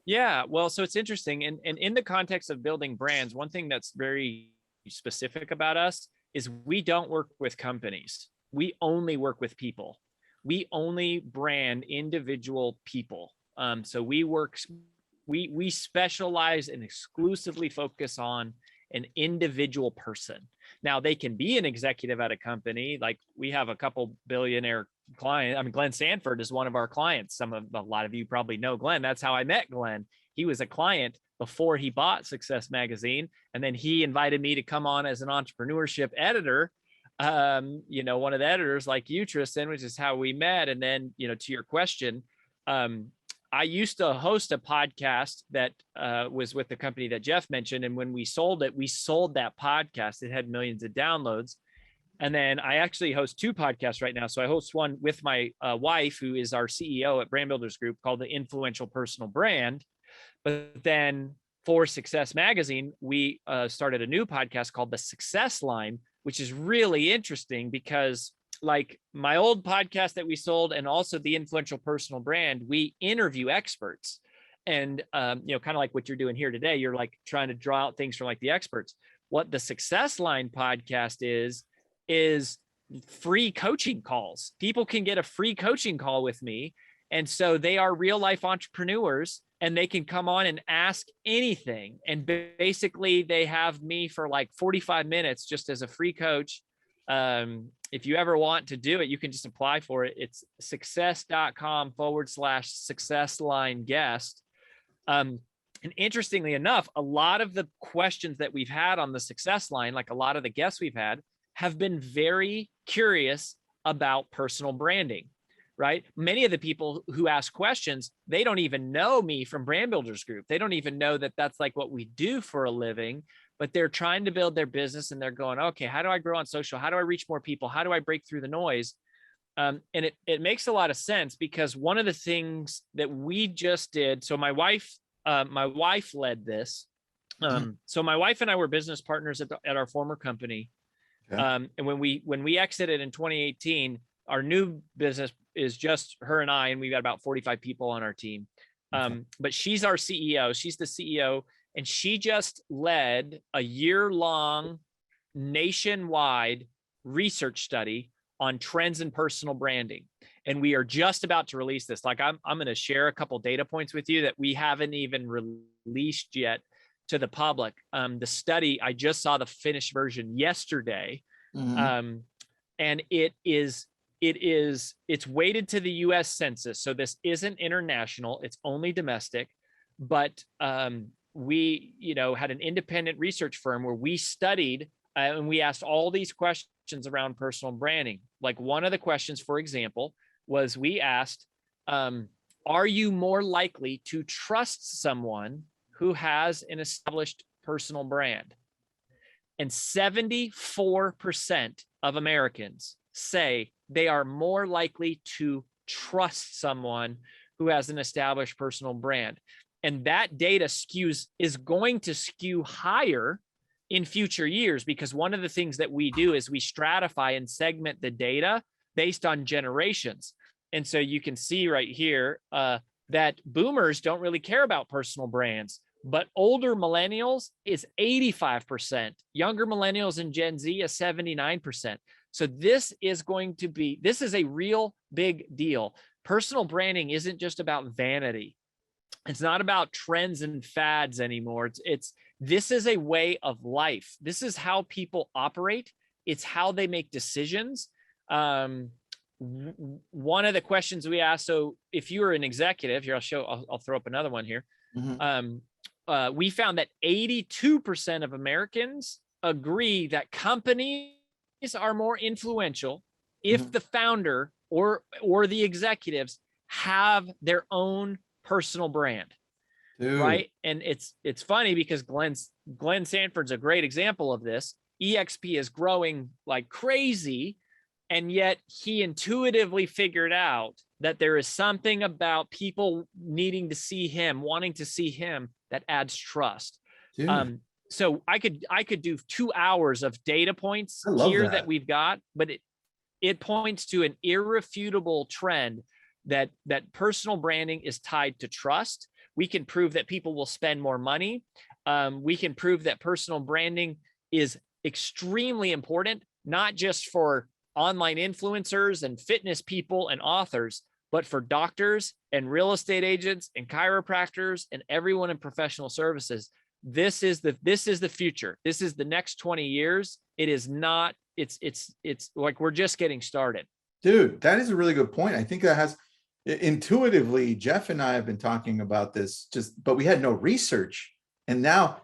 Yeah, well, so it's interesting. And in the context of building brands, one thing that's very specific about us is we don't work with companies. We only work with people. We only brand individual people. So we specialize and exclusively focus on an individual person. Now, they can be an executive at a company. Like, we have a couple billionaire clients. I mean, Glenn Sanford is one of our clients. A lot of you probably know Glenn. That's how I met Glenn. He was a client before he bought Success Magazine. And then he invited me to come on as an entrepreneurship editor. One of the editors like you, Tristan, which is how we met. And then, to your question, I used to host a podcast that was with the company that Jeff mentioned. And when we sold it, we sold that podcast. It had millions of downloads. And then I actually host two podcasts right now. So I host one with my wife, who is our CEO at Brand Builders Group, called The Influential Personal Brand. But then for Success Magazine, we started a new podcast called The Success Line, which is really interesting because, like my old podcast that we sold and also The Influential Personal Brand, we interview experts. And, kind of like what you're doing here today, you're like trying to draw out things from like the experts. What the Success Line podcast is free coaching calls. People can get a free coaching call with me. And so they are real life entrepreneurs, and they can come on and ask anything. And basically they have me for like 45 minutes just as a free coach. If you ever want to do it, you can just apply for it. It's success.com/success line guest. And interestingly enough, a lot of the questions that we've had on the Success Line, like a lot of the guests we've had, have been very curious about personal branding, right? Many of the people who ask questions, they don't even know me from Brand Builders Group. They don't even know that that's like what we do for a living, but they're trying to build their business and they're going, okay, how do I grow on social? How do I reach more people? How do I break through the noise? And it makes a lot of sense, because one of the things that we just did, so my wife led this. So my wife and I were business partners at our former company. Okay. And when we exited in 2018, our new business is just her and I, and we've got about 45 people on our team. Okay. But she's our CEO. She's the CEO, and she just led a year-long nationwide research study on trends in personal branding. And we are just about to release this. Like, I'm going to share a couple data points with you that we haven't even released yet to the public. The study, I just saw the finished version yesterday. Mm-hmm. And it's weighted to the US Census. So this isn't international, it's only domestic. But we, had an independent research firm where we studied and we asked all these questions around personal branding. Like one of the questions, for example, was we asked, are you more likely to trust someone who has an established personal brand? And 74% of Americans say they are more likely to trust someone who has an established personal brand. And that data is going to skew higher in future years, because one of the things that we do is we stratify and segment the data based on generations. And so you can see right here that boomers don't really care about personal brands, but older millennials is 85%, younger millennials and Gen Z is 79%. So this is a real big deal. Personal branding isn't just about vanity. It's not about trends and fads anymore. This is a way of life. This is how people operate. It's how they make decisions. One of the questions we asked, so if you were an executive here, I'll throw up another one here. Mm-hmm. We found that 82% of Americans agree that companies are more influential if mm-hmm. the founder or the executives have their own personal brand. Dude. Right. And it's funny because Glenn Sanford's a great example of this. EXP is growing like crazy. And yet he intuitively figured out that there is something about people needing to see him, wanting to see him, that adds trust. So I could do 2 hours of data points here that we've got, but it points to an irrefutable trend that personal branding is tied to trust. We can prove that people will spend more money. We can prove that personal branding is extremely important, not just for online influencers and fitness people and authors, but for doctors and real estate agents and chiropractors and everyone in professional services. This is the future. This is the next 20 years. It is not, it's like we're just getting started. Dude, that is a really good point. I think that has intuitively, Jeff and I have been talking about this but we had no research. And now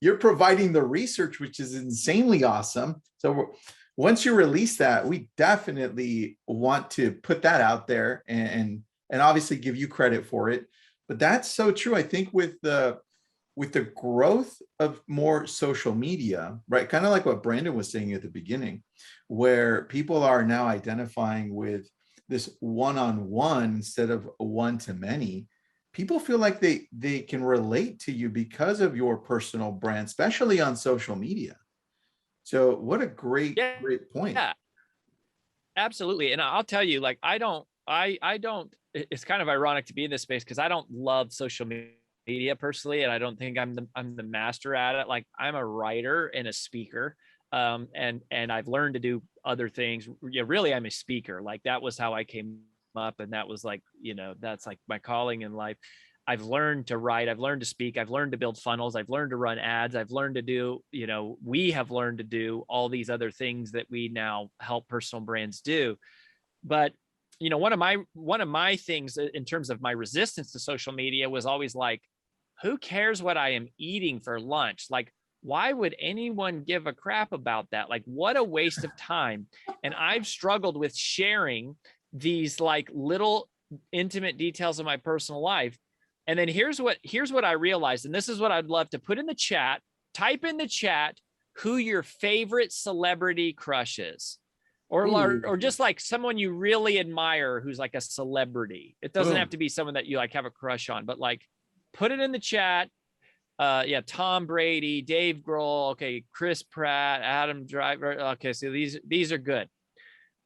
you're providing the research, which is insanely awesome. So once you release that, we definitely want to put that out there and obviously give you credit for it. But that's so true. I think with the growth of more social media, right? Kind of like what Brandon was saying at the beginning, where people are now identifying with this one-on-one instead of one-to-many. People feel like they can relate to you because of your personal brand, especially on social media. So what a great point. Yeah, absolutely. And I'll tell you, like, I don't, it's kind of ironic to be in this space because I don't love social media personally. And I don't think I'm the master at it. Like, I'm a writer and a speaker. And I've learned to do other things. Yeah, really, I'm a speaker. Like, that was how I came up. And that was like, that's like my calling in life. I've learned to write. I've learned to speak. I've learned to build funnels. I've learned to run ads. I've learned to do, we have learned to do all these other things that we now help personal brands do. But, one of my things in terms of my resistance to social media was always like, who cares what I am eating for lunch? Like, why would anyone give a crap about that? Like, what a waste of time. And I've struggled with sharing these like little intimate details of my personal life. And then here's what I realized. And this is what I'd love to put in the chat. Type in the chat who your favorite celebrity crush is, or just like someone you really admire who's like a celebrity. It doesn't have to be someone that you like have a crush on, but like put it in the chat. Tom Brady, Dave Grohl, okay, Chris Pratt, Adam Driver. Okay, so these are good.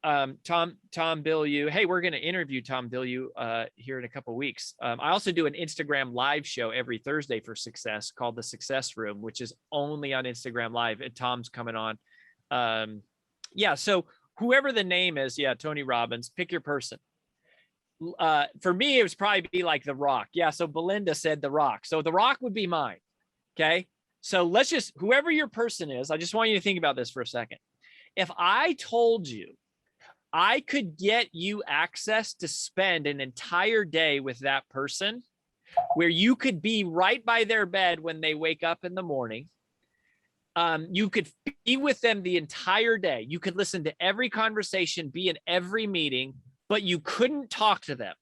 Tom Bilyeu. Hey, we're going to interview Tom Bilyeu here in a couple of weeks. I also do an Instagram live show every Thursday for Success called The Success Room, which is only on Instagram Live, and Tom's coming on. So whoever the name is, Tony Robbins, pick your person. For me, it was probably be like The Rock. Yeah, so Belinda said The Rock. So The Rock would be mine. Okay, so let's just, whoever your person is, I just want you to think about this for a second. If I told you I could get you access to spend an entire day with that person, where you could be right by their bed when they wake up in the morning. You could be with them the entire day. You could listen to every conversation, be in every meeting, but you couldn't talk to them.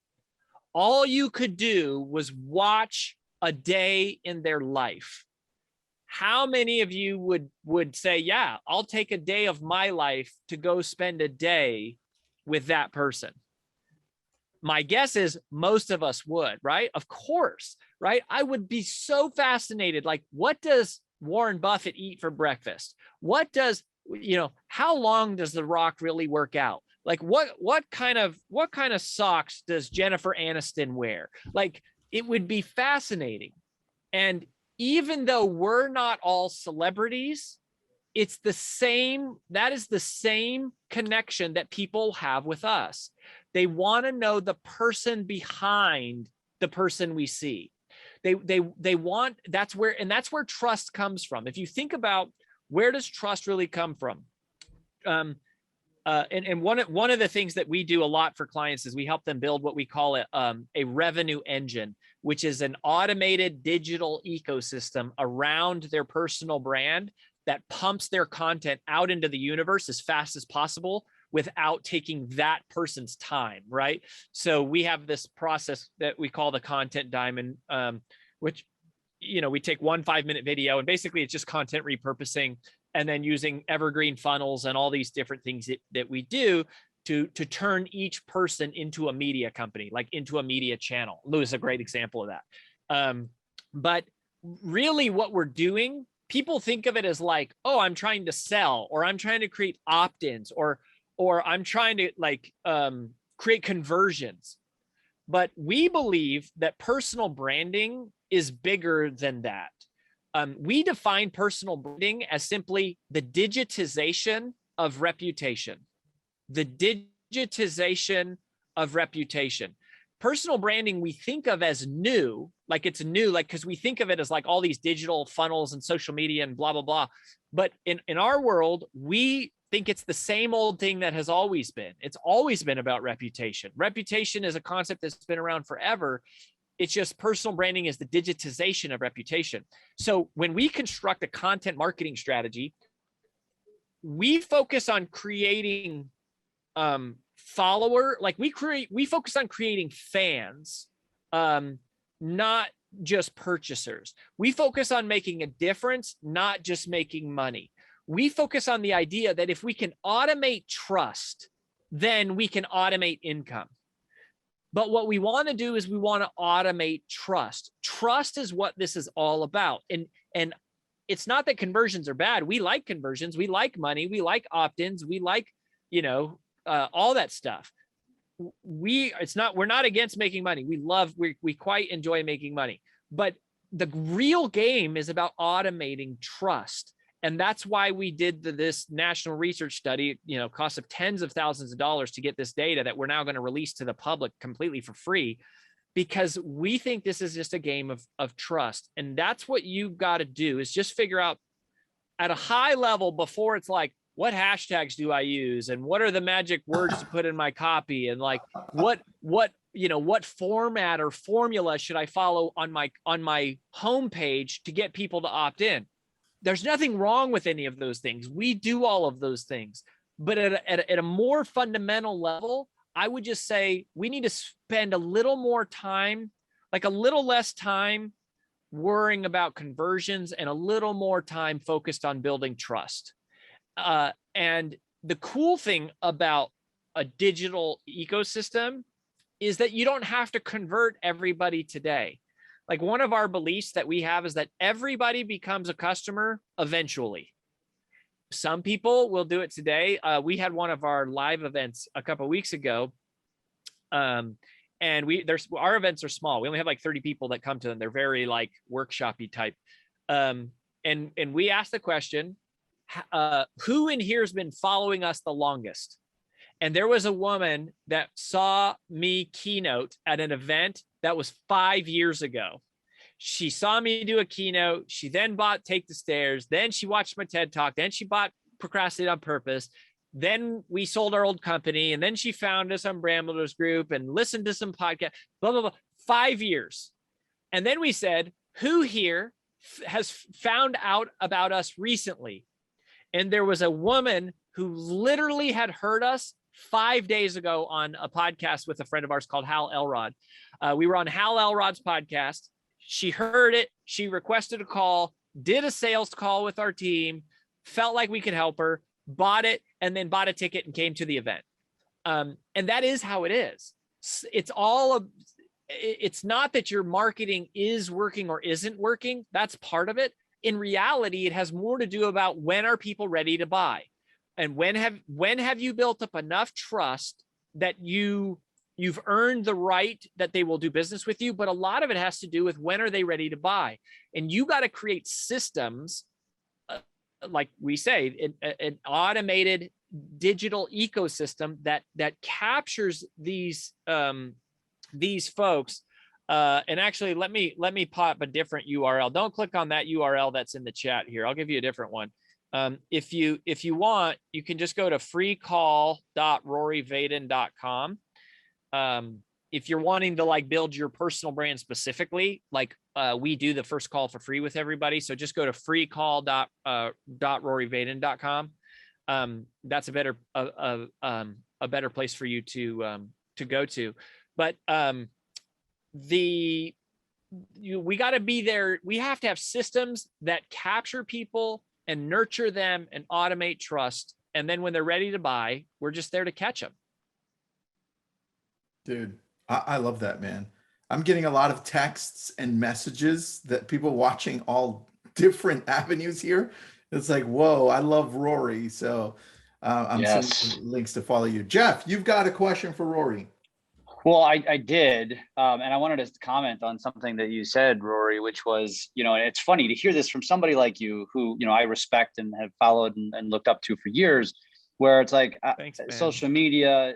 All you could do was watch a day in their life. How many of you would say, yeah, I'll take a day of my life to go spend a day with that person? My guess is most of us would, right? Of course, right? I would be so fascinated. Like, what does Warren Buffett eat for breakfast? What does, how long does The Rock really work out? Like, what kind of socks does Jennifer Aniston wear? Like, it would be fascinating. And even though we're not all celebrities, it's the same, that is the same connection that people have with us. They want to know the person behind the person we see. They want, that's where trust comes from. If you think about, where does trust really come from? And one of the things that we do a lot for clients is we help them build what we call a revenue engine, which is an automated digital ecosystem around their personal brand that pumps their content out into the universe as fast as possible without taking that person's time, right? So we have this process that we call the content diamond, which, we take 1 5-minute video, and basically it's just content repurposing, and then using evergreen funnels and all these different things that we do to turn each person into a media company, like into a media channel. Lou is a great example of that. But really what we're doing, people think of it as like, oh, I'm trying to sell, or I'm trying to create opt-ins, or I'm trying to create conversions. But we believe that personal branding is bigger than that. We define personal branding as simply the digitization of reputation. The digitization of reputation. Personal branding we think of as new, like it's new, like because we think of it as like all these digital funnels and social media and blah, blah, blah. But in our world, we think it's the same old thing that has always been. It's always been about reputation. Reputation is a concept that's been around forever. It's just personal branding is the digitization of reputation. So when we construct a content marketing strategy, we focus on creating we focus on creating fans, not just purchasers. We focus on making a difference, not just making money. We focus on the idea that if we can automate trust, then we can automate income. But what we want to do is we want to automate trust. Trust is what this is all about. And it's not that conversions are bad. We like conversions. We like money. We like opt-ins. We like, all that stuff. We're not against making money. We quite enjoy making money. But the real game is about automating trust. And that's why we did this national research study, cost of tens of thousands of dollars to get this data that we're now going to release to the public completely for free, because we think this is just a game of trust. And that's what you've got to do, is just figure out at a high level before it's like, what hashtags do I use? And what are the magic words to put in my copy? And like, what format or formula should I follow on my homepage to get people to opt in? There's nothing wrong with any of those things. We do all of those things. But at a more fundamental level, I would just say we need to spend a little more time, like a little less time worrying about conversions and a little more time focused on building trust. And the cool thing about a digital ecosystem is that you don't have to convert everybody today. Like, one of our beliefs that we have is that everybody becomes a customer eventually. Some people will do it today. We had one of our live events a couple of weeks ago. And our events are small. We only have like 30 people that come to them. They're very like workshop-y type. And we asked the question, who in here has been following us the longest? And there was a woman that saw me keynote at an event that was 5 years ago. She saw me do a keynote. She then bought Take the Stairs. Then she watched my TED Talk. Then she bought Procrastinate on Purpose. Then we sold our old company. And then she found us on Brand Builders Group and listened to some podcasts, blah, blah, blah. 5 years. And then we said, who here has found out about us recently? And there was a woman who literally had heard us 5 days ago on a podcast with a friend of ours called Hal Elrod. We were on Hal Elrod's podcast. She heard it. She requested a call, did a sales call with our team, felt like we could help her, bought it, and then bought a ticket and came to the event. And that is how it is. It's not that your marketing is working or isn't working. That's part of it. In reality, it has more to do about when are people ready to buy, and when have you built up enough trust that you've earned the right that they will do business with you. But a lot of it has to do with when are they ready to buy, and you got to create systems, like we say, an automated digital ecosystem that captures these folks. And actually, let me pop a different URL. Don't click on that URL that's in the chat here. I'll give you a different one. If you want, you can just go to freecall.roryvaden.com. If you're wanting to like build your personal brand specifically, like we do the first call for free with everybody. So just go to freecall.roryvaden.com. That's a better place for you to go to. But we got to be there. We have to have systems that capture people and nurture them and automate trust. And then when they're ready to buy, we're just there to catch them. Dude, I love that, man. I'm getting a lot of texts and messages that people watching all different avenues here. It's like, whoa, I love Rory. So I'm sending links to follow you. Jeff, you've got a question for Rory. Well, I did. And I wanted to comment on something that you said, Rory, which was, and it's funny to hear this from somebody like you who, I respect and have followed and looked up to for years, where it's like, Thanks, social media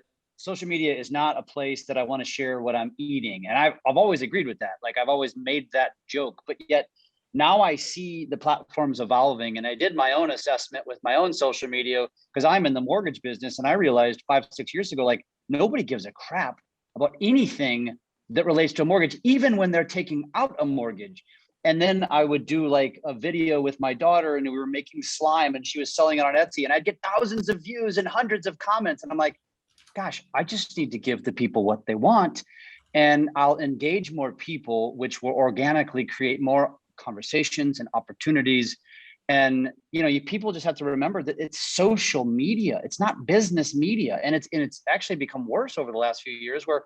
is not a place that I want to share what I'm eating. And I've always agreed with that. Like I've always made that joke, but yet now I see the platforms evolving, and I did my own assessment with my own social media because I'm in the mortgage business. And I realized 5-6 years ago, like nobody gives a crap about anything that relates to a mortgage, even when they're taking out a mortgage. And then I would do like a video with my daughter, and we were making slime, and she was selling it on Etsy, and I'd get thousands of views and hundreds of comments. And I'm like, gosh, I just need to give the people what they want, and I'll engage more people, which will organically create more conversations and opportunities. And people just have to remember that it's social media. It's not business media, and it's actually become worse over the last few years, where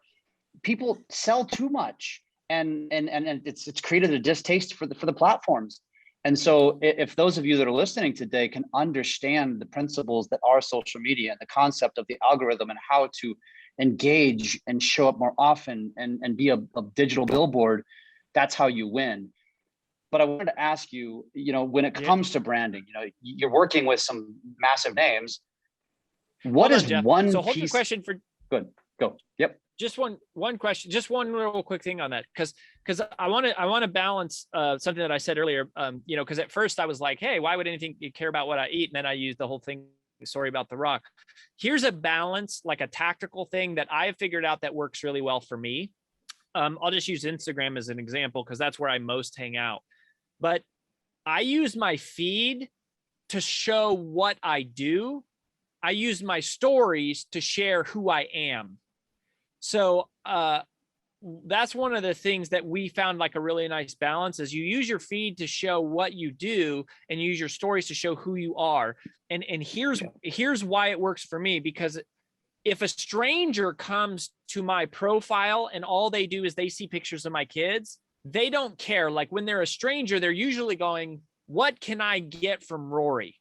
people sell too much, and it's created a distaste for the platforms. And so, if those of you that are listening today can understand the principles that are social media and the concept of the algorithm and how to engage and show up more often and be a digital billboard, that's how you win. But I wanted to ask you, when it comes to branding, you're working with some massive names. What is one So hold piece? your question for Good. Go. Yep. just one question, just one little quick thing on that, because I want to balance something that I said earlier. Because at first I was like, hey, why would anything you care about what I eat? And then I used the whole thing, story about the rock. Here's a balance, like a tactical thing that I have figured out that works really well for me. I'll just use Instagram as an example because that's where I most hang out. But I use my feed to show what I do. I use my stories to share who I am. So that's one of the things that we found like a really nice balance is you use your feed to show what you do and you use your stories to show who you are. And here's why it works for me, because if a stranger comes to my profile and all they do is they see pictures of my kids, they don't care. Like when they're a stranger, they're usually going, what can I get from Rory?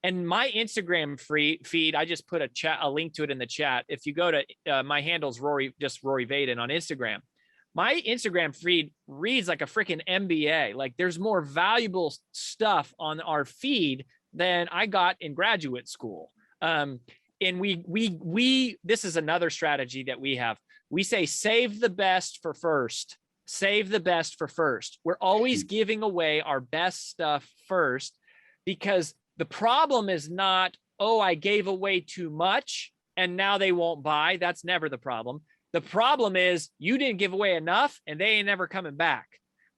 And my Instagram feed, I just put a link to it in the chat. If you go to my handle's Rory Vaden on Instagram. My Instagram feed reads like a freaking MBA. Like there's more valuable stuff on our feed than I got in graduate school. And this is another strategy that we have. We say, save the best for first. Save the best for first. We're always giving away our best stuff first, because the problem is not, oh, I gave away too much and now they won't buy. That's never the problem. The problem is you didn't give away enough and they ain't never coming back.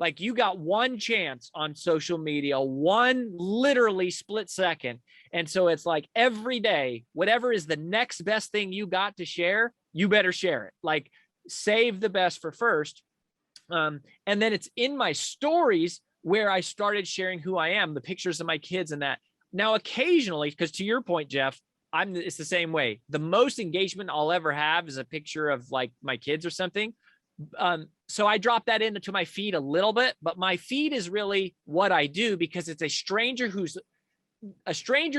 Like you got one chance on social media, one literally split second. And so it's like every day, whatever is the next best thing you got to share, you better share it. Like save the best for first. And then it's in my stories where I started sharing who I am, the pictures of my kids and that. Now, occasionally, because to your point, Jeff, it's the same way. The most engagement I'll ever have is a picture of like my kids or something. So I drop that into my feed a little bit, but my feed is really what I do because it's a stranger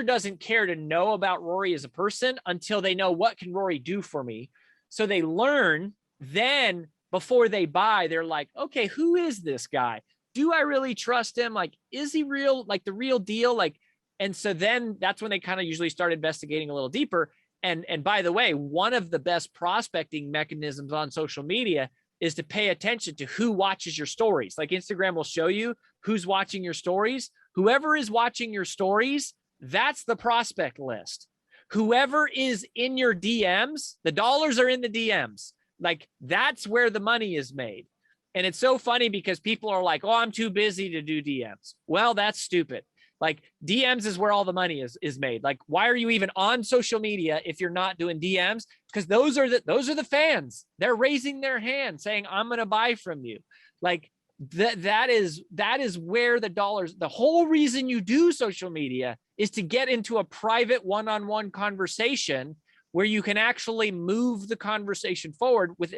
doesn't care to know about Rory as a person until they know what can Rory do for me. So they learn, then before they buy, they're like, okay, who is this guy? Do I really trust him? Like, is he real? Like the real deal? Like, and so then that's when they kind of usually start investigating a little deeper. And by the way, one of the best prospecting mechanisms on social media is to pay attention to who watches your stories. Like Instagram will show you who's watching your stories. Whoever is watching your stories, that's the prospect list. Whoever is in your DMs, the dollars are in the DMs. Like that's where the money is made. And it's so funny because people are like, oh, I'm too busy to do DMs. Well, that's stupid. Like DMs is where all the money is made. Like, why are you even on social media if you're not doing DMs? Because those are the fans. They're raising their hand saying, I'm going to buy from you. Like that is where the dollars, the whole reason you do social media is to get into a private one-on-one conversation where you can actually move the conversation forward with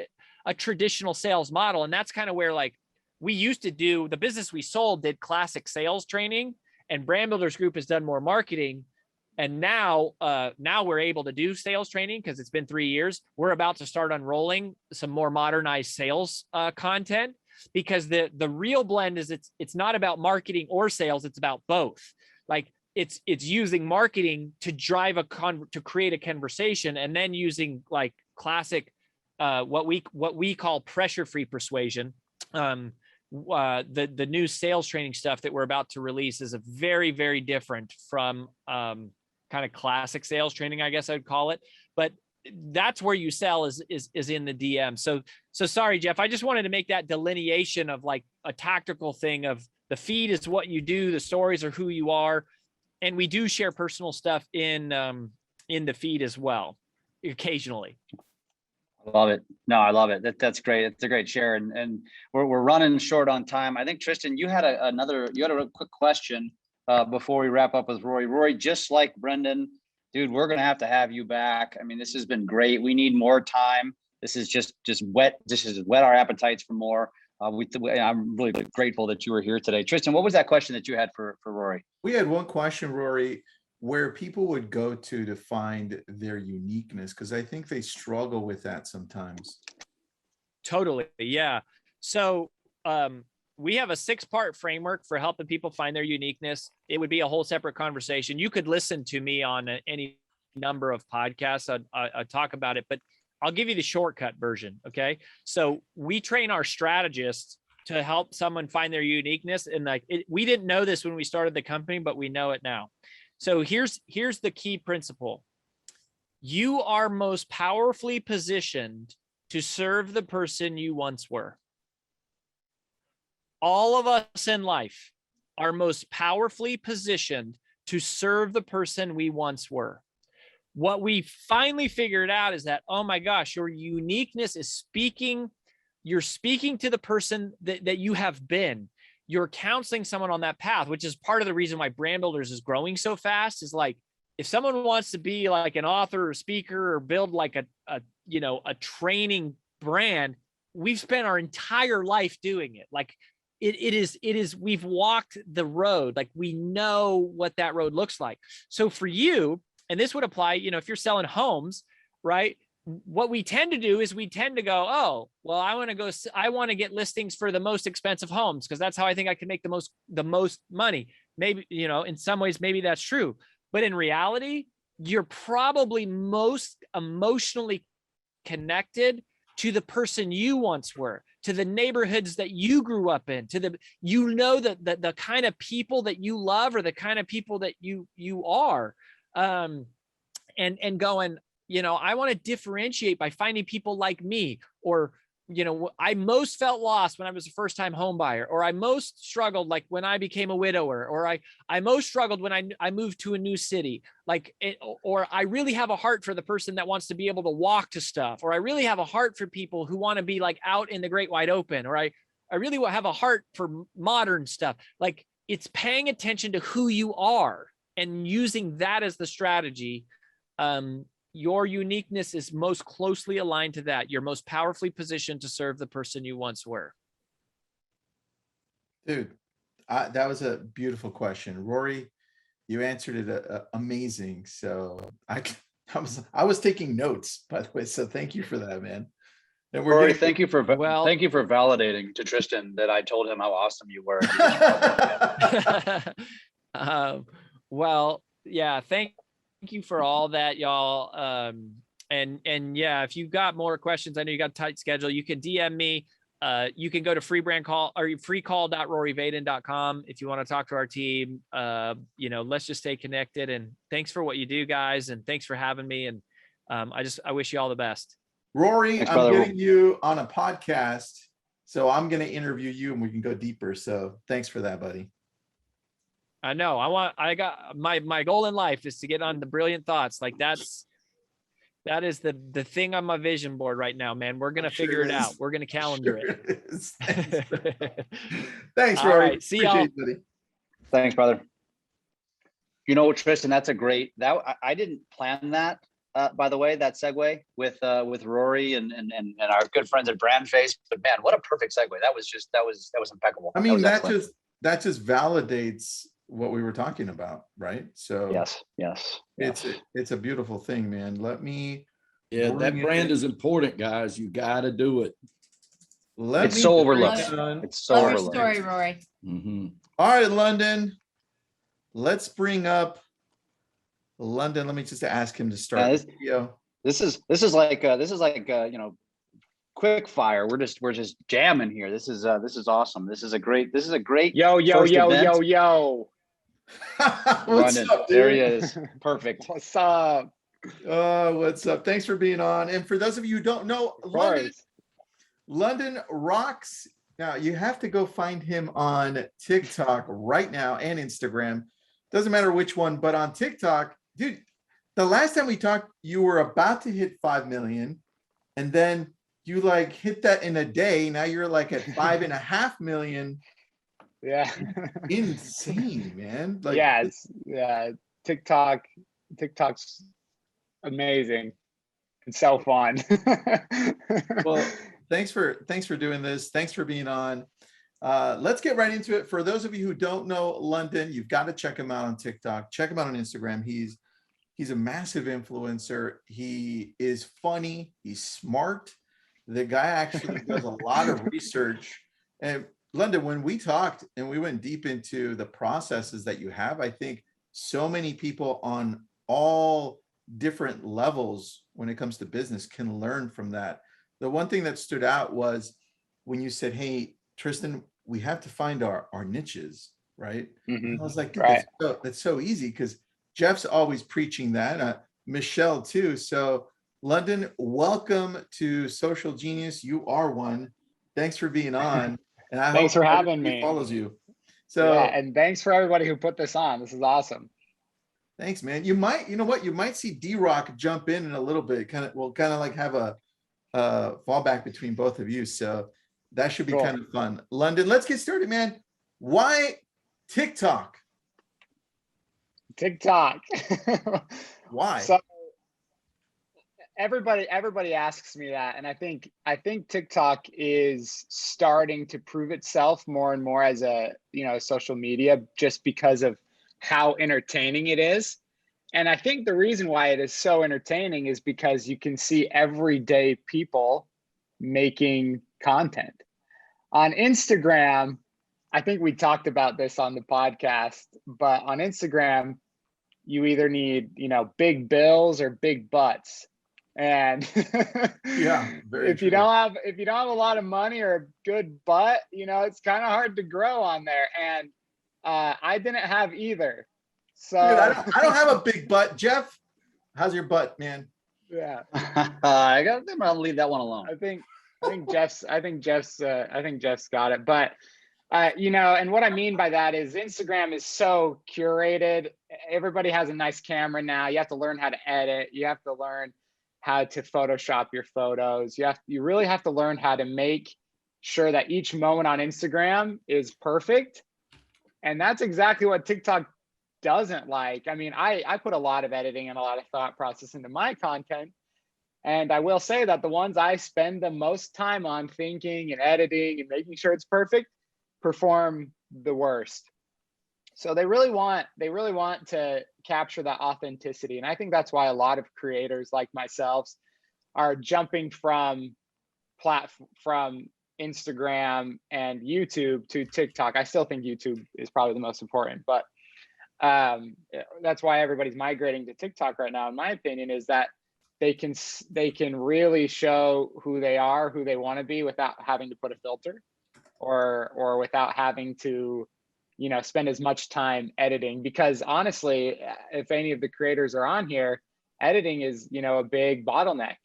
a traditional sales model. And that's kind of where like we used to do the business we sold did classic sales training. And Brand Builders Group has done more marketing. And now we're able to do sales training because it's been 3 years. We're about to start unrolling some more modernized sales content because the real blend is it's not about marketing or sales. It's about both. Like it's using marketing to drive to create a conversation and then using like classic, what we call pressure-free persuasion. The new sales training stuff that we're about to release is a very, very different from kind of classic sales training, I guess I'd call it. But that's where you sell is in the DM. So sorry, Jeff, I just wanted to make that delineation of like a tactical thing of the feed is what you do, the stories are who you are. And we do share personal stuff in the feed as well, occasionally. I love it. No, I love it. That's great. It's a great share. And we're running short on time. I think Tristan, you had a real quick question before we wrap up with Rory. Rory, just like Brendan, dude, we're going to have you back. I mean, this has been great. We need more time. This is just whet. This has whet our appetites for more. I'm really grateful that you were here today. Tristan, what was that question that you had for Rory? We had one question, Rory, where people would go to find their uniqueness, because I think they struggle with that sometimes. Totally. Yeah. So we have a 6-part framework for helping people find their uniqueness. It would be a whole separate conversation. You could listen to me on any number of podcasts. I'd talk about it, but I'll give you the shortcut version. Okay. So we train our strategists to help someone find their uniqueness. And we didn't know this when we started the company, but we know it now. So here's the key principle. You are most powerfully positioned to serve the person you once were. All of us in life are most powerfully positioned to serve the person we once were. What we finally figured out is that, oh my gosh, your uniqueness is you're speaking to the person that you have been. You're counseling someone on that path, which is part of the reason why Brand Builders is growing so fast. Is like, if someone wants to be like an author or speaker or build like a training brand, we've spent our entire life doing it. Like it is, we've walked the road. Like we know what that road looks like. So for you, and this would apply, if you're selling homes, right? What we tend to do is we tend to go, oh, well, I want to get listings for the most expensive homes because that's how I think I can make the most money. Maybe, in some ways, maybe that's true. But in reality, you're probably most emotionally connected to the person you once were, to the neighborhoods that you grew up in, to the kind of people that you love or the kind of people that you are, and going, I want to differentiate by finding people like me, or I most felt lost when I was a first time home buyer, or I most struggled like when I became a widower, or I most struggled when I moved to a new city, or I really have a heart for the person that wants to be able to walk to stuff, or I really have a heart for people who want to be like out in the great wide open, or I really have a heart for modern stuff. Like, it's paying attention to who you are and using that as the strategy. Your uniqueness is most closely aligned to that. You're most powerfully positioned to serve the person you once were. Dude, that was a beautiful question. Rory, you answered it amazing. So I was taking notes, by the way. So thank you for that, man. And Rory, thank you for validating to Tristan that I told him how awesome you were. Well, yeah, thank you for all that, y'all. And yeah, if you've got more questions, I know you got a tight schedule, you can DM me. You can go to freecall.roryvaden.com if you want to talk to our team. Let's just stay connected, and thanks for what you do, guys. And thanks for having me. And I wish you all the best. Rory, thanks, I'm brother. getting you on a podcast, so I'm going to interview you and we can go deeper. So thanks for that, buddy. I know. I got my goal in life is to get on the Brilliant Thoughts. Like that is the thing on my vision board right now, man. We're going to figure it out. We're going to calendar it. Thanks, All Rory. right, see y'all. Buddy. Thanks, brother. You know, Tristan, that's a great, I didn't plan that. By the way, that segue with Rory and our good friends at BrandFace, but man, what a perfect segue. That was impeccable. I mean, that just validates what we were talking about, right? So yes. It's a beautiful thing, man. That brand is important, guys. You got to do it. It's so overlooked. It's so Love your overlooked. story, Rory. Mm-hmm. All right, London. Let's bring up London. Let me just ask him to start the video. This is like quick fire. We're just jamming here. This is awesome. This is a great yo. What's up, dude? There he is. Perfect. What's up? What's up? Thanks for being on. And for those of you who don't know, London rocks. Now you have to go find him on TikTok right now and Instagram. Doesn't matter which one, but on TikTok, dude, the last time we talked, you were about to hit 5 million, and then you like hit that in a day. Now you're like at 5.5 million. Yeah. Insane, man. Like, TikTok's amazing. It's so fun. Well, thanks for doing this. Thanks for being on. Let's get right into it. For those of you who don't know London, you've got to check him out on TikTok. Check him out on Instagram. He's a massive influencer. He is funny. He's smart. The guy actually does a lot of research. And London, when we talked and we went deep into the processes that you have, I think so many people on all different levels when it comes to business can learn from that. The one thing that stood out was when you said, hey, Tristan, we have to find our niches, right? Mm-hmm. I was like, right. That's so easy because Jeff's always preaching that. Michelle too. So London, welcome to Social Genius. You are one. Thanks for being on. And I thanks hope for having me. Follows you. So and thanks for everybody who put this on. This is awesome. Thanks, man. You might see D-Rock jump in a little bit. We'll like have a fallback between both of you. So that should be kind of fun. London, let's get started, man. Why TikTok? Why? So everybody asks me that, and I think TikTok is starting to prove itself more and more as a social media, just because of how entertaining it is. And I think the reason why it is so entertaining is because you can see everyday people making content. On Instagram, I think we talked about this on the podcast, but on Instagram, you either need, big bills or big butts. And if you don't have a lot of money or a good butt, it's kind of hard to grow on there. And I didn't have either. So dude, I don't have a big butt. Jeff, how's your butt, man? Yeah. I'm gonna leave that one alone. I think I think Jeff's got it. But you know, and what I mean by that is Instagram is so curated. Everybody has a nice camera now. You have to learn how to edit. You have to learn how to Photoshop your photos. You really have to learn how to make sure that each moment on Instagram is perfect. And that's exactly what TikTok doesn't like. I mean, I put a lot of editing and a lot of thought process into my content. And I will say that the ones I spend the most time on thinking and editing and making sure it's perfect perform the worst. So they really want to capture that authenticity. And I think that's why a lot of creators like myself are jumping from Instagram and YouTube to TikTok. I still think YouTube is probably the most important, but that's why everybody's migrating to TikTok right now, in my opinion, is that they can really show who they are, who they want to be, without having to put a filter or without having to, you know, spend as much time editing. Because honestly, if any of the creators are on here, editing is, you know, a big bottleneck.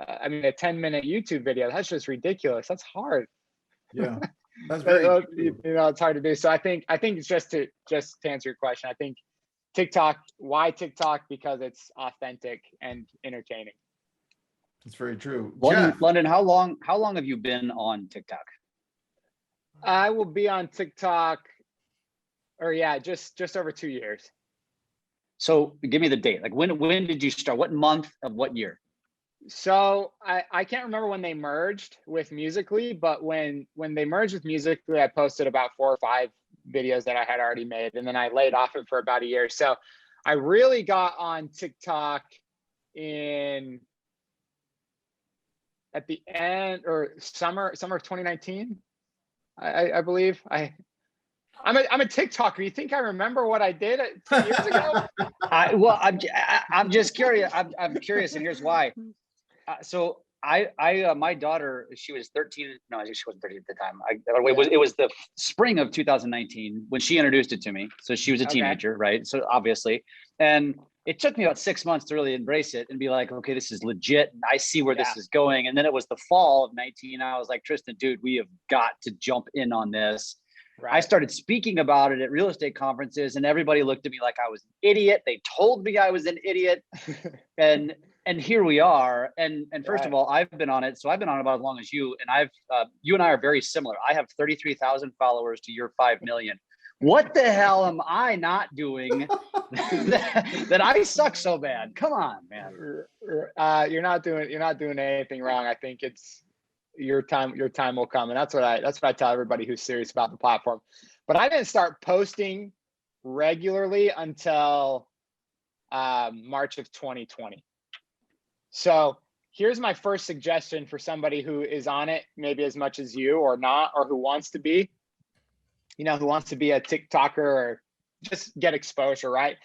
I mean, a 10-minute YouTube video, that's just ridiculous. That's hard. Yeah, that's very you know, it's hard to do. So I think it's just to answer your question, I think TikTok, why TikTok? Because it's authentic and entertaining. That's very true. London, how long have you been on TikTok? I will be on TikTok, or yeah, just over 2 years. So give me the date. Like when did you start? What month of what year? So I can't remember when they merged with Musical.ly, but when they merged with Musical.ly, I posted about 4 or 5 videos that I had already made, and then I laid off it for about a year. So I really got on TikTok at the end or summer of 2019, I believe. I'm a TikToker. You think I remember what I did 2 years ago? I'm just curious. I'm curious, and here's why. So my daughter, she was 13. No, she wasn't 13 at the time. It was the spring of 2019 when she introduced it to me. So she was a teenager, right? So obviously, and it took me about 6 months to really embrace it and be like, okay, this is legit. And I see where this is going. And then it was the fall of 19. I was like, Tristan, dude, we have got to jump in on this. Right. I started speaking about it at real estate conferences, and everybody looked at me like I was an idiot. They told me I was an idiot. And here we are. And first of all, I've been on it. So I've been on it about as long as you. And you and I are very similar. I have 33,000 followers to your 5 million. What the hell am I not doing that I suck so bad? Come on, man. You're not doing anything wrong. I think it's your time will come. And that's what I tell everybody who's serious about the platform. But I didn't start posting regularly until March of 2020. So here's my first suggestion for somebody who is on it, maybe as much as you or not, or who wants to be, who wants to be a TikToker or just get exposure, right?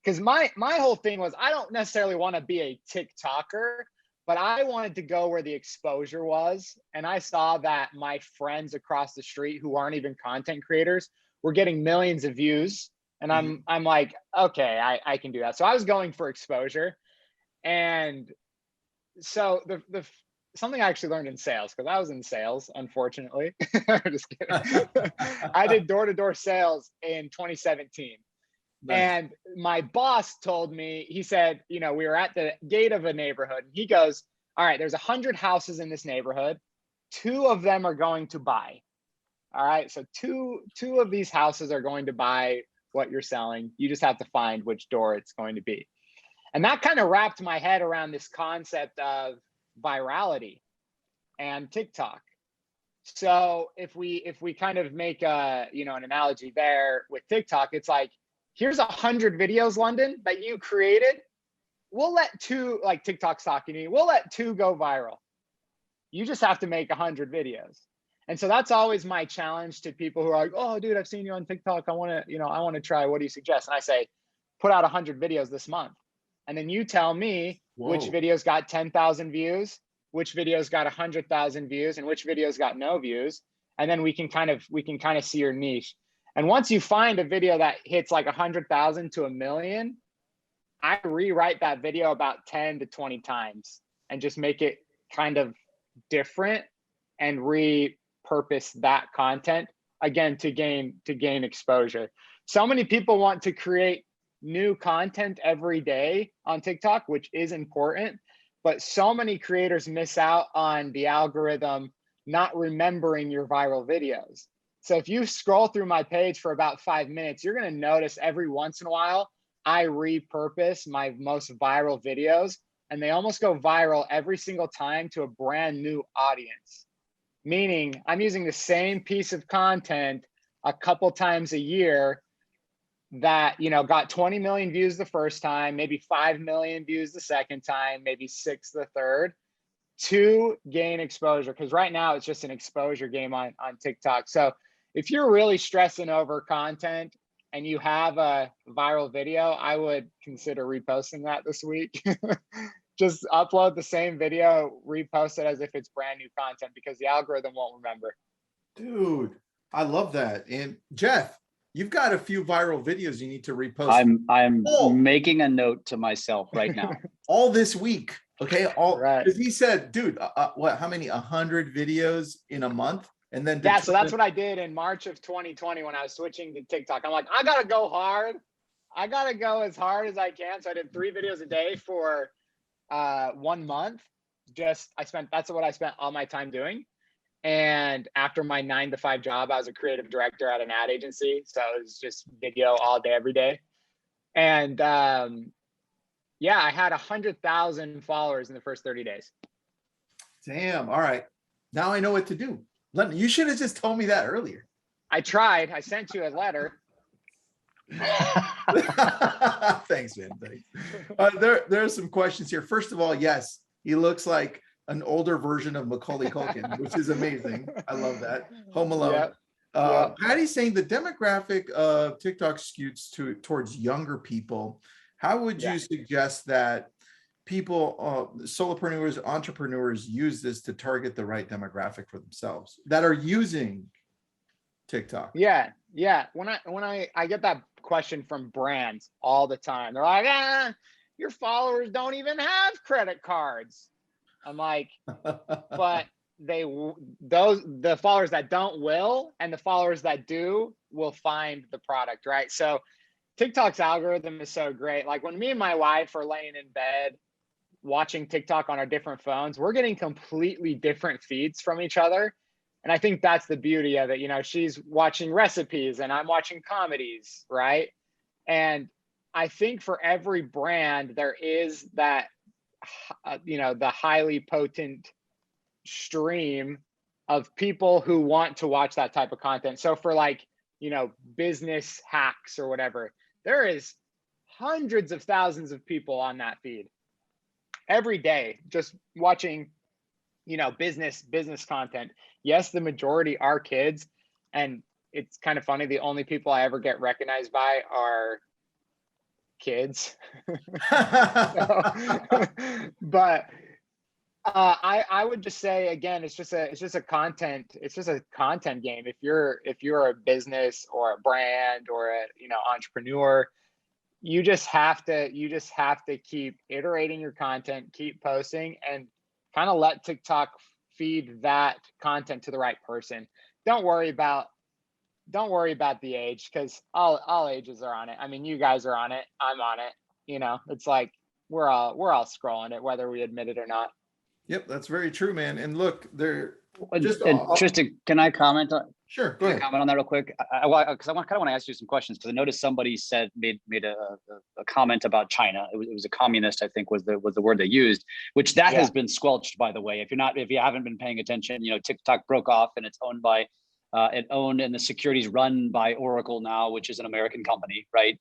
Because my whole thing was, I don't necessarily want to be a TikToker, but I wanted to go where the exposure was. And I saw that my friends across the street who aren't even content creators were getting millions of views. And I'm like, okay, I can do that. So I was going for exposure. And so the something I actually learned in sales, because I was in sales, unfortunately. Just kidding. I did door-to-door sales in 2017. Nice. And my boss told me, he said, we were at the gate of a neighborhood. And he goes, all right, there's 100 houses in this neighborhood. 2 of them are going to buy. All right, so two of these houses are going to buy what you're selling. You just have to find which door it's going to be. And that kind of wrapped my head around this concept of virality and TikTok. So if we kind of make an analogy there with TikTok, it's like, here's 100 videos, London, that you created. We'll let 2, like TikTok's talking to you, we'll let 2 go viral. You just have to make 100 videos. And so that's always my challenge to people who are like, oh, dude, I've seen you on TikTok. I want to try. What do you suggest? And I say, put out 100 videos this month. And then you tell me which videos got 10,000 views, which videos got 100,000 views, and which videos got no views. And then we can kind of see your niche. And once you find a video that hits like 100,000 to 1 million, I rewrite that video about 10 to 20 times and just make it kind of different and repurpose that content again to gain exposure. So many people want to create new content every day on TikTok, which is important, but so many creators miss out on the algorithm not remembering your viral videos. So if you scroll through my page for about 5 minutes, you're going to notice every once in a while I repurpose my most viral videos, and they almost go viral every single time to a brand new audience. Meaning I'm using the same piece of content a couple times a year that, you know, got 20 million views the first time, maybe 5 million views the second time, maybe 6 the third, to gain exposure. Because right now it's just an exposure game on TikTok. So if you're really stressing over content and you have a viral video, I would consider reposting that this week. Just upload the same video, repost it as if it's brand new content, because the algorithm won't remember. Dude, I love that. And Jeff, you've got a few viral videos you need to repost. I'm making a note to myself right now. All this week. Okay. All right. Because he said, dude, what, how many? 100 videos in a month? And then yeah, so that's what I did in March of 2020 when I was switching to TikTok. I'm like, I gotta go hard. I gotta go as hard as I can. So I did 3 videos a day for 1 month. That's what I spent all my time doing. And after my 9-to-5 job, I was a creative director at an ad agency. So it was just video all day, every day. And yeah, I had 100,000 followers in the first 30 days. Damn. All right. Now I know what to do. You should have just told me that earlier. I tried. I sent you a letter. Thanks, man. Thanks. There are some questions here. First of all, yes, he looks like an older version of Macaulay Culkin, which is amazing. I love that. Home Alone. Yep. Patty's saying the demographic of TikTok skews towards younger people. How would you suggest that people, solopreneurs, entrepreneurs use this to target the right demographic for themselves that are using TikTok? Yeah. When I get that question from brands all the time, they're like, your followers don't even have credit cards. I'm like, but the followers that don't will, and the followers that do will find the product, right? So TikTok's algorithm is so great. Like when me and my wife are laying in bed watching TikTok on our different phones, we're getting completely different feeds from each other. And I think that's the beauty of it. You know, she's watching recipes and I'm watching comedies, right? And I think for every brand, there is that, the highly potent stream of people who want to watch that type of content. So for business hacks or whatever, there is hundreds of thousands of people on that feed every day just watching, business content. Yes, the majority are kids, and it's kind of funny. The only people I ever get recognized by are kids. But I would just say, again, it's just a content game. If you're a business or a brand or a entrepreneur, you just have to keep iterating your content, keep posting, and kind of let TikTok feed that content to the right person. Don't worry about the age, because all ages are on it. I mean, you guys are on it. I'm on it. It's like we're all scrolling it, whether we admit it or not. Yep, that's very true, man. And look, Tristan, can I comment on? Sure, go ahead. Comment on that real quick, because I kind of want to ask you some questions, because I noticed somebody made a comment about China. It was a communist, I think was the word they used, which has been squelched, by the way. If you haven't been paying attention, TikTok broke off and it's owned by and the security's run by Oracle now, which is an American company, right?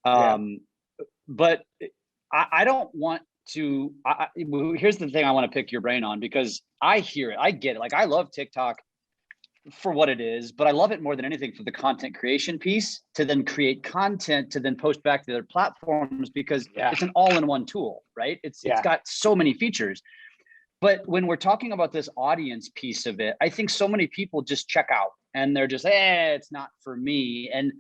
But I don't want to. Here's the thing I want to pick your brain on, because I hear it, I get it. Like, I love TikTok for what it is, but I love it more than anything for the content creation piece, to then create content to then post back to their platforms, because it's an all-in-one tool, right? It's got so many features. But when we're talking about this audience piece of it, I think so many people just check out and they're just, it's not for me. And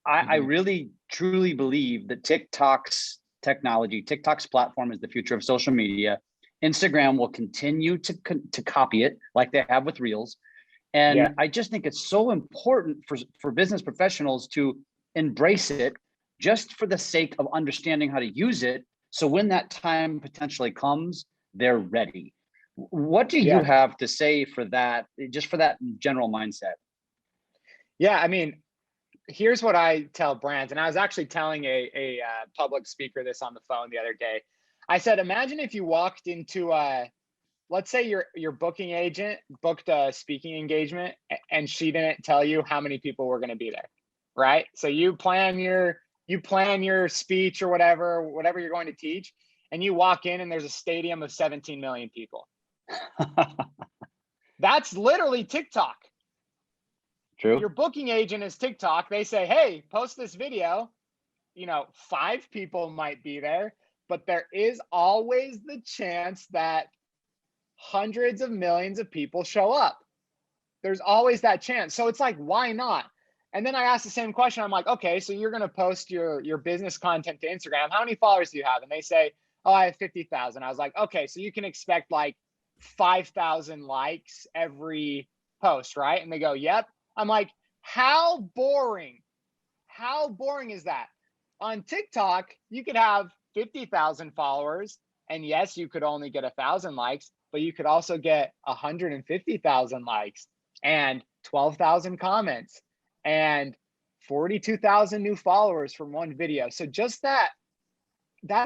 I really, truly believe that TikTok's technology, TikTok's platform is the future of social media. Instagram will continue to copy it like they have with Reels. And Yeah. I just think it's so important for business professionals to embrace it just for the sake of understanding how to use it. So when that time potentially comes, they're ready. What do you Yeah. have to say for that, just for that general mindset? Yeah, I mean, here's what I tell brands, and I was actually telling a public speaker this on the phone the other day. I said, imagine if you walked into let's say your booking agent booked a speaking engagement and she didn't tell you how many people were going to be there, right? So you plan your speech or whatever you're going to teach, and you walk in and there's a stadium of 17 million people. That's literally TikTok. True. Your booking agent is TikTok. They say, hey, post this video. 5 people might be there, but there is always the chance that hundreds of millions of people show up. There's always that chance. So it's like, why not? And then I asked the same question. I'm like, okay, so you're going to post your business content to Instagram. How many followers do you have? And they say, oh, I have 50,000. I was like, okay, so you can expect like 5,000 likes every post, right? And they go, yep. I'm like, how boring? How boring is that? On TikTok, you could have 50,000 followers, and yes, you could only get 1,000 likes, but you could also get 150,000 likes and 12,000 comments and 42,000 new followers from one video. So just that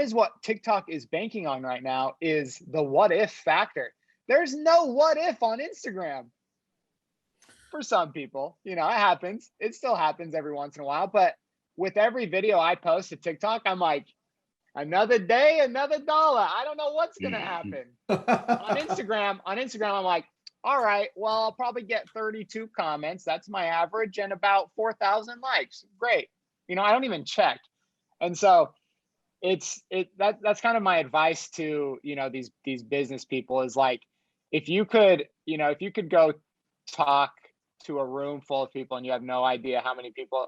is what TikTok is banking on right now, is the what if factor. There's no what if on Instagram. For some people, it happens. It still happens every once in a while. But with every video I post to TikTok, I'm like, another day, another dollar. I don't know what's going to happen. On Instagram, I'm like, all right, well, I'll probably get 32 comments. That's my average, and about 4,000 likes. Great. I don't even check. And so that's kind of my advice to, these business people is like, if you could go talk to a room full of people and you have no idea how many people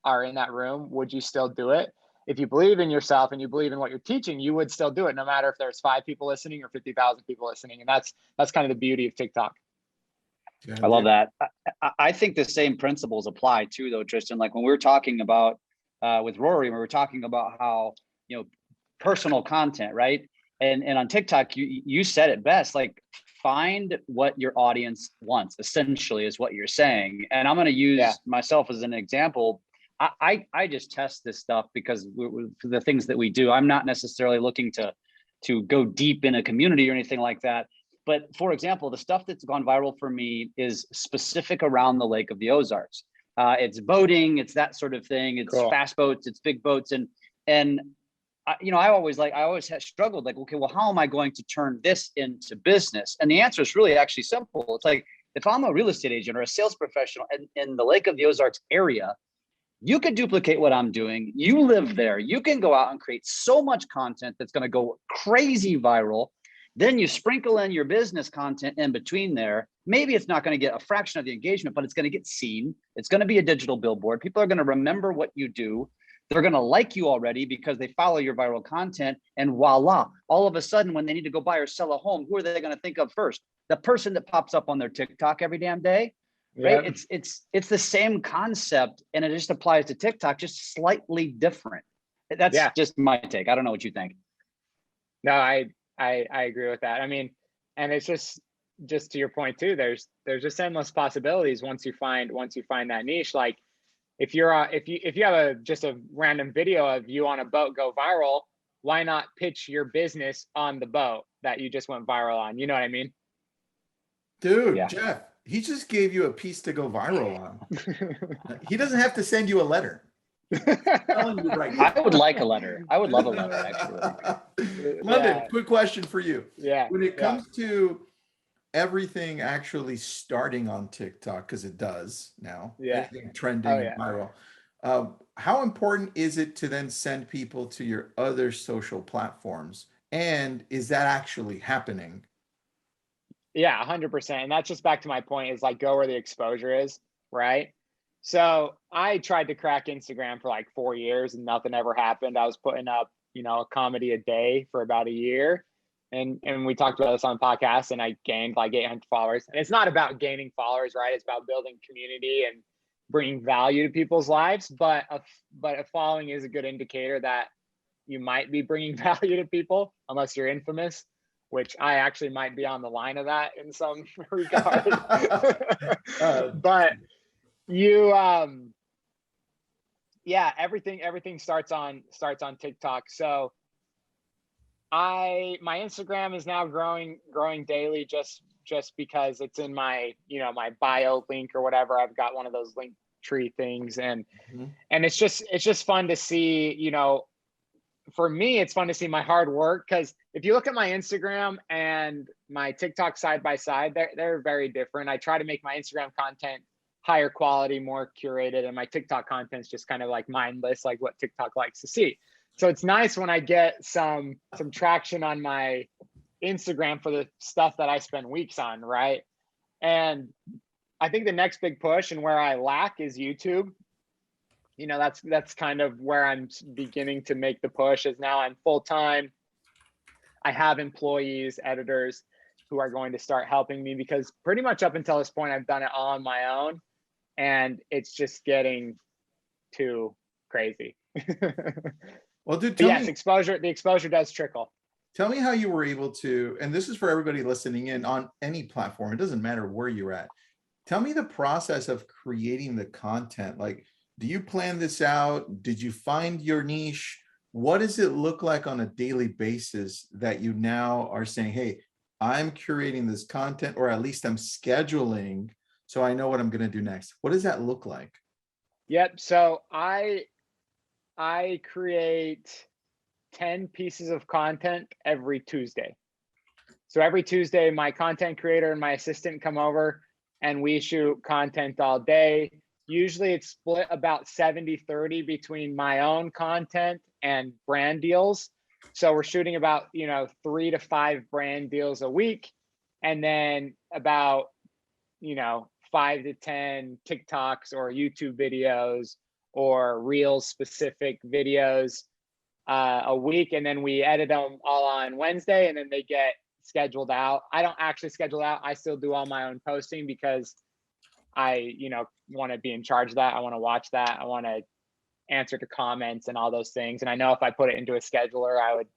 are in that room, would you still do it? If you believe in yourself and you believe in what you're teaching, you would still do it, no matter if there's 5 people listening or 50,000 people listening. And that's kind of the beauty of TikTok. I love that. I think the same principles apply too, though, Tristan. Like when we were talking about with Rory, we were talking about how, personal content, right? And on TikTok, you said it best, like find what your audience wants, essentially, is what you're saying. And I'm going to use myself as an example. I just test this stuff because for the things that we do, I'm not necessarily looking to go deep in a community or anything like that. But for example, the stuff that's gone viral for me is specific around the Lake of the Ozarks. It's boating, it's that sort of thing. It's cool. Fast boats, it's big boats. And I always have struggled, like, okay, well, how am I going to turn this into business? And the answer is really actually simple. It's like, if I'm a real estate agent or a sales professional in the Lake of the Ozarks area, you can duplicate what I'm doing. You live there. You can go out and create so much content that's going to go crazy viral. Then you sprinkle in your business content in between there. Maybe it's not going to get a fraction of the engagement, but it's going to get seen. It's going to be a digital billboard. People are going to remember what you do. They're going to like you already because they follow your viral content. And voila, all of a sudden, when they need to go buy or sell a home, who are they going to think of first? The person that pops up on their TikTok every damn day. Right? Yeah. It's the same concept, and it just applies to TikTok, just slightly different. That's just my take. I don't know what you think. No, I agree with that. I mean, and it's just to your point too, there's just endless possibilities once you find that niche. Like if you have just a random video of you on a boat go viral, why not pitch your business on the boat that you just went viral on? You know what I mean? Dude, Jeff, he just gave you a piece to go viral on. He doesn't have to send you a letter. Telling you right now. I would like a letter. I would love a letter, actually. London, quick question for you. Yeah. When it comes to everything actually starting on TikTok, because it does now, everything trending and viral, how important is it to then send people to your other social platforms? And is that actually happening? Yeah, 100%. And that's just back to my point, is like, go where the exposure is, right? So I tried to crack Instagram for like 4 years and nothing ever happened. I was putting up, a comedy a day for about a year. and we talked about this on the podcast, and I gained like 800 followers. And it's not about gaining followers, right? It's about building community and bringing value to people's lives. But a following is a good indicator that you might be bringing value to people, unless you're infamous, which I actually might be on the line of that in some regard. But you, yeah, everything starts on TikTok. So my Instagram is now growing daily just because it's in my, my bio link or whatever. I've got one of those link tree things, and it's just fun to see, for me, it's fun to see my hard work, because if you look at my Instagram and my TikTok side by side, they're very different. I try to make my Instagram content higher quality, more curated, and my TikTok content is just kind of like mindless, like what TikTok likes to see. So it's nice when I get some traction on my Instagram for the stuff that I spend weeks on, right? And I think the next big push and where I lack is YouTube. That's kind of where I'm beginning to make the push, is now I'm full-time. I have employees, editors who are going to start helping me, because pretty much up until this point, I've done it all on my own, and it's just getting too crazy. Well, dude, yes, the exposure does trickle. Tell me how you were able to, and this is for everybody listening in on any platform, it doesn't matter where you're at. Tell me the process of creating the content. Like, do you plan this out? Did you find your niche? What does it look like on a daily basis that you now are saying, hey, I'm curating this content, or at least I'm scheduling so I know what I'm going to do next? What does that look like? Yep. So I create 10 pieces of content every Tuesday. So every Tuesday, my content creator and my assistant come over and we shoot content all day. Usually it's split about 70-30 between my own content and brand deals. So we're shooting about, 3 to 5 brand deals a week. And then about, 5 to 10 TikToks or YouTube videos or Reels specific videos a week. And then we edit them all on Wednesday, and then they get scheduled out. I don't actually schedule out. I still do all my own posting, because I, want to be in charge of that. I want to watch that. I want to answer to comments and all those things. And I know if I put it into a scheduler, I would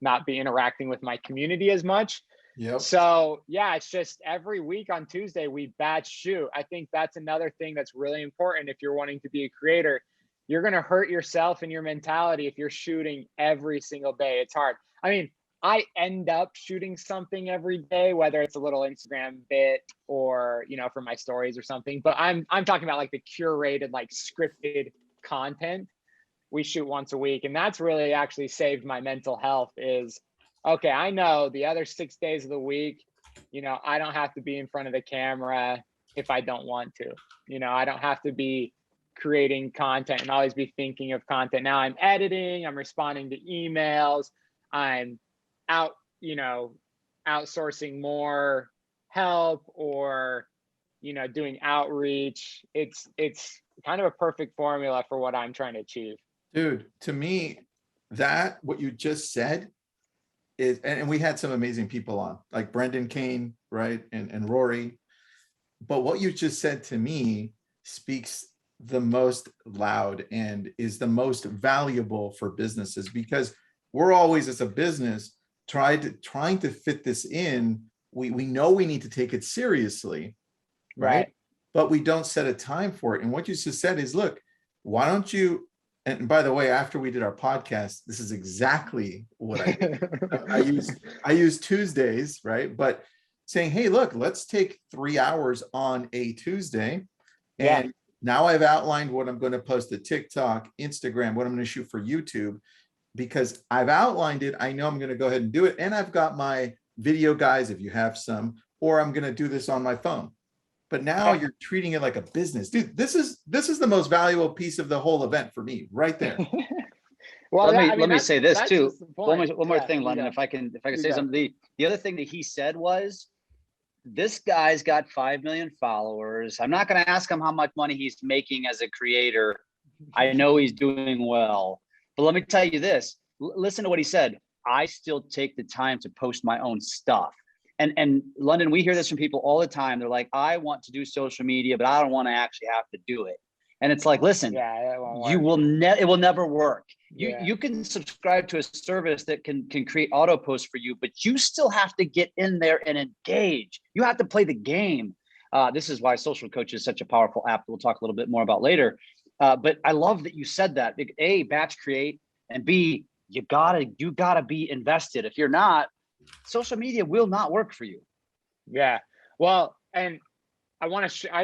not be interacting with my community as much. Yep. So yeah, it's just every week on Tuesday, we batch shoot. I think that's another thing that's really important. If you're wanting to be a creator, you're going to hurt yourself and your mentality if you're shooting every single day. It's hard. I mean, I end up shooting something every day, whether it's a little Instagram bit or, for my stories or something, but I'm talking about like the curated, like scripted content we shoot once a week. And that's really actually saved my mental health. Is, okay, I know the other 6 days of the week, I don't have to be in front of the camera if I don't want to. I don't have to be creating content and always be thinking of content. Now I'm editing, I'm responding to emails, I'm out, outsourcing more help, or, doing outreach. It's kind of a perfect formula for what I'm trying to achieve. Dude, to me, that what you just said is, and we had some amazing people on, like Brendan, Kane, right? And Rory. But what you just said to me speaks the most loud and is the most valuable for businesses, because we're always, as a business, trying to fit this in. We know we need to take it seriously, right? But we don't set a time for it. And what you just said is, look, why don't you, and by the way, after we did our podcast, this is exactly what I did. I use Tuesdays, right? But saying, hey, look, let's take 3 hours on a Tuesday. And now I've outlined what I'm going to post to TikTok, Instagram, what I'm going to shoot for YouTube, because I've outlined it. I know I'm going to go ahead and do it. And I've got my video guys, if you have some, or I'm going to do this on my phone. But now you're treating it like a business. Dude, this is the most valuable piece of the whole event for me, right there. Well, let me say this too. One more thing, London, if I can say something. The other thing that he said was, this guy's got 5 million followers. I'm not going to ask him how much money he's making as a creator. I know he's doing well. But let me tell you this. Listen to what he said. I still take the time to post my own stuff. And London, we hear this from people all the time. They're like, I want to do social media, but I don't want to actually have to do it. And it's like, listen, it will never work. You can subscribe to a service that can create auto posts for you, but you still have to get in there and engage. You have to play the game. This is why SocialCoach is such a powerful app. We'll talk a little bit more about later. But I love that you said that. A, batch create, and B, you gotta be invested. If you're not, social media will not work for you. Yeah. Well, and I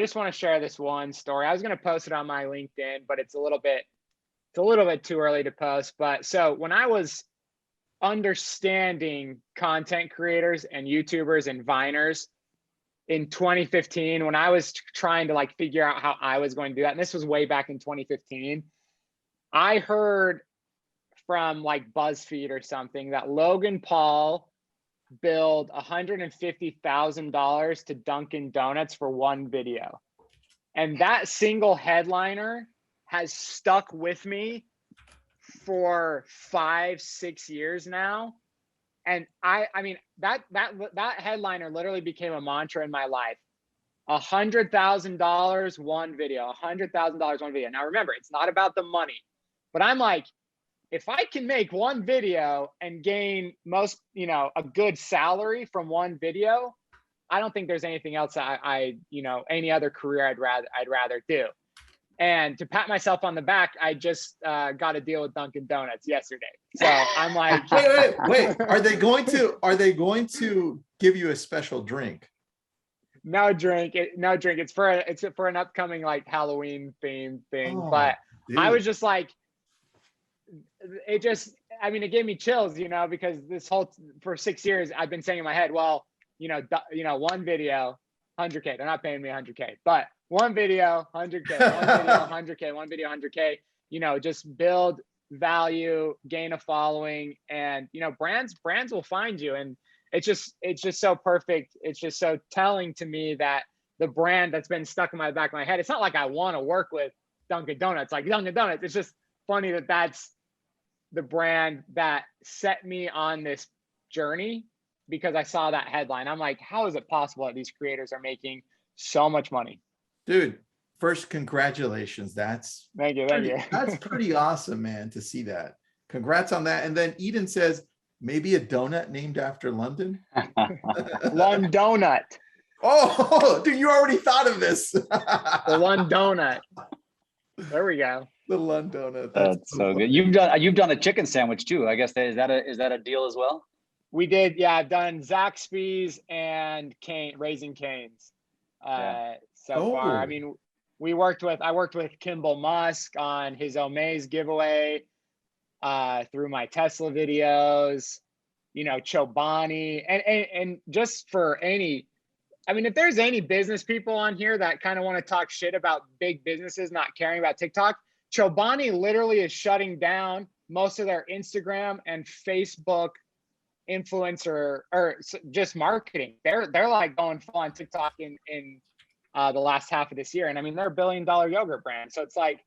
just want to share this one story. I was going to post it on my LinkedIn, but it's a little bit too early to post. But so when I was understanding content creators and YouTubers and Viners in 2015, when I was trying to like figure out how I was going to do that, and this was way back in 2015, I heard from like BuzzFeed or something that Logan Paul billed $150,000 to Dunkin' Donuts for one video. And that single headliner has stuck with me for 5-6 years now. And I mean, that headliner literally became a mantra in my life. $100,000 one video, $100,000 one video. Now remember, it's not about the money, but I'm like, if I can make one video and gain a good salary from one video, I don't think there's anything else any other career I'd rather do. And to pat myself on the back, I just got a deal with Dunkin' Donuts yesterday. So I'm like, wait. Are they going to give you a special drink? No drink. It's for an upcoming like Halloween themed thing. But dude. I was just like, it gave me chills, because for 6 years I've been saying in my head, well, one video, 100K. They're not paying me 100K, but one video, 100K, one video, 100K, one video, 100K. Just build value, gain a following, and brands will find you. And it's just so perfect. It's just so telling to me that the brand that's been stuck in my back of my head. It's not like I want to work with Dunkin' Donuts, like Dunkin' Donuts. It's just funny that that's the brand that set me on this journey, because I saw that headline. I'm like, how is it possible that these creators are making so much money? Dude, first, congratulations. Thank you. That's pretty awesome, man, to see that. Congrats on that. And then Eden says, maybe a donut named after London. Lund Donut. Oh, dude, you already thought of this. The Lund Donut. There we go. The Lund Donut. That's so good. You've done a chicken sandwich too. I guess is that a deal as well? We did. Yeah, I've done Zaxby's and Raising Cane's. So far. I mean, I worked with Kimball Musk on his Omaze giveaway, through my Tesla videos, Chobani, and just for if there's any business people on here that kind of want to talk shit about big businesses not caring about TikTok, Chobani literally is shutting down most of their Instagram and Facebook influencer or just marketing. They're like going full on TikTok in the last half of this year. And I mean, they're $1 billion yogurt brand. So it's like,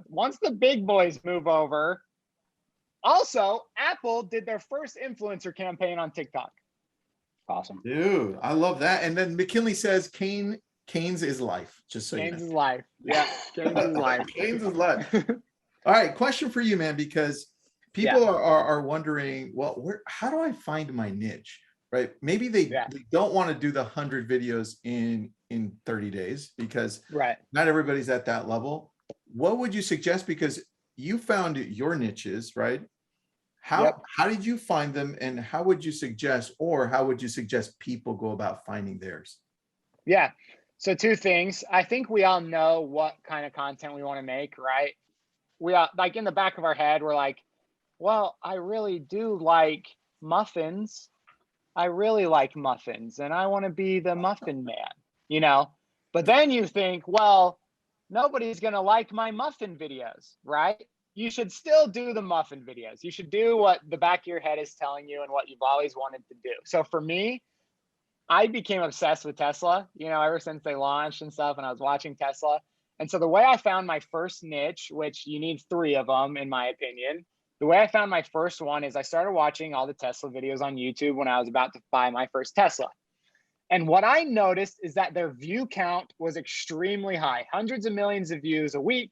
once the big boys move over. Also, Apple did their first influencer campaign on TikTok. Awesome. Dude, I love that. And then McKinley says Kane's is life. Just so Kane's is life. Yeah, Kane's is life. Kane's is life. All right, question for you, man, because people are wondering, well, how do I find my niche? Right? Maybe they don't want to do the 100 videos in 30 days because not everybody's at that level. What would you suggest? Because you found your niches, right? How did you find them, and how would you suggest people go about finding theirs? Yeah. So two things. I think we all know what kind of content we want to make, right? We are like in the back of our head, we're like, well, I really do like muffins. I really like muffins and I want to be the muffin man, But then you think, well, nobody's going to like my muffin videos, right? You should still do the muffin videos. You should do what the back of your head is telling you and what you've always wanted to do. So for me, I became obsessed with Tesla, ever since they launched and stuff, and I was watching Tesla. And so the way I found my first niche, which you need 3 of them, in my opinion, the way I found my first one is I started watching all the Tesla videos on YouTube when I was about to buy my first Tesla. And what I noticed is that their view count was extremely high, hundreds of millions of views a week,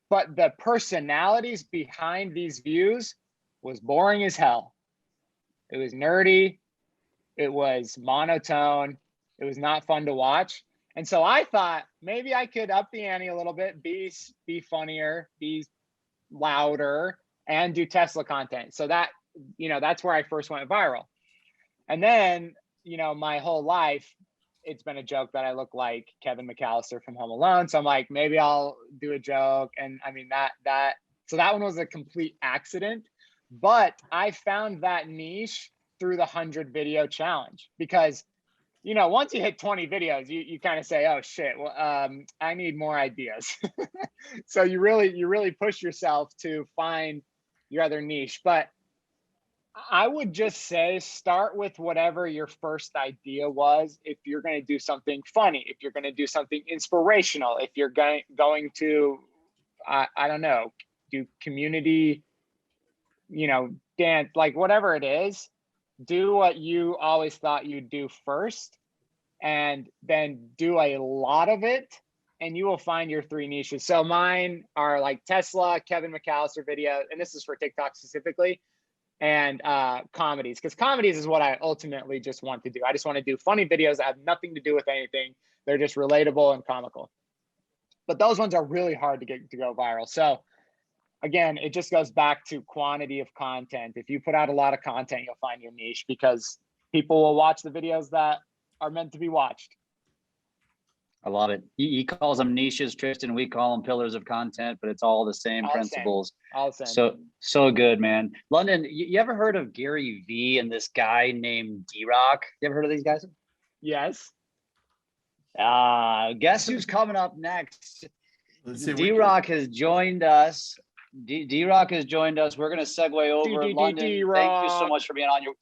but the personalities behind these views was boring as hell. It was nerdy. It was monotone. It was not fun to watch. And so I thought maybe I could up the ante a little bit, be funnier, be louder, and do Tesla content. So that, that's where I first went viral. And then, my whole life, it's been a joke that I look like Kevin McAllister from Home Alone. So I'm like, maybe I'll do a joke. And I mean, so that one was a complete accident, but I found that niche through the 100 video challenge because, once you hit 20 videos, you kind of say, oh shit, well, I need more ideas. So you really push yourself to find your other niche. But I would just say start with whatever your first idea was. If you're going to do something funny, if you're going to do something inspirational, if you're going to, I don't know, do community, dance, like whatever it is, do what you always thought you'd do first, and then do a lot of it, and you will find your 3 niches. So mine are like Tesla, Kevin McAllister video, and this is for TikTok specifically, and comedies, because comedies is what I ultimately just want to do. I just want to do funny videos that have nothing to do with anything. They're just relatable and comical. But those ones are really hard to get to go viral. So again, it just goes back to quantity of content. If you put out a lot of content, you'll find your niche because people will watch the videos that are meant to be watched. I love it. He calls them niches, Tristan. We call them pillars of content, but it's all the same principles. All the same. So good, man. London, you ever heard of Gary V and this guy named D-Rock? You ever heard of these guys? Yes. Guess who's coming up next? D-Rock has joined us. D-Rock has joined us. We're going to segue over. London, thank you so much for being on your...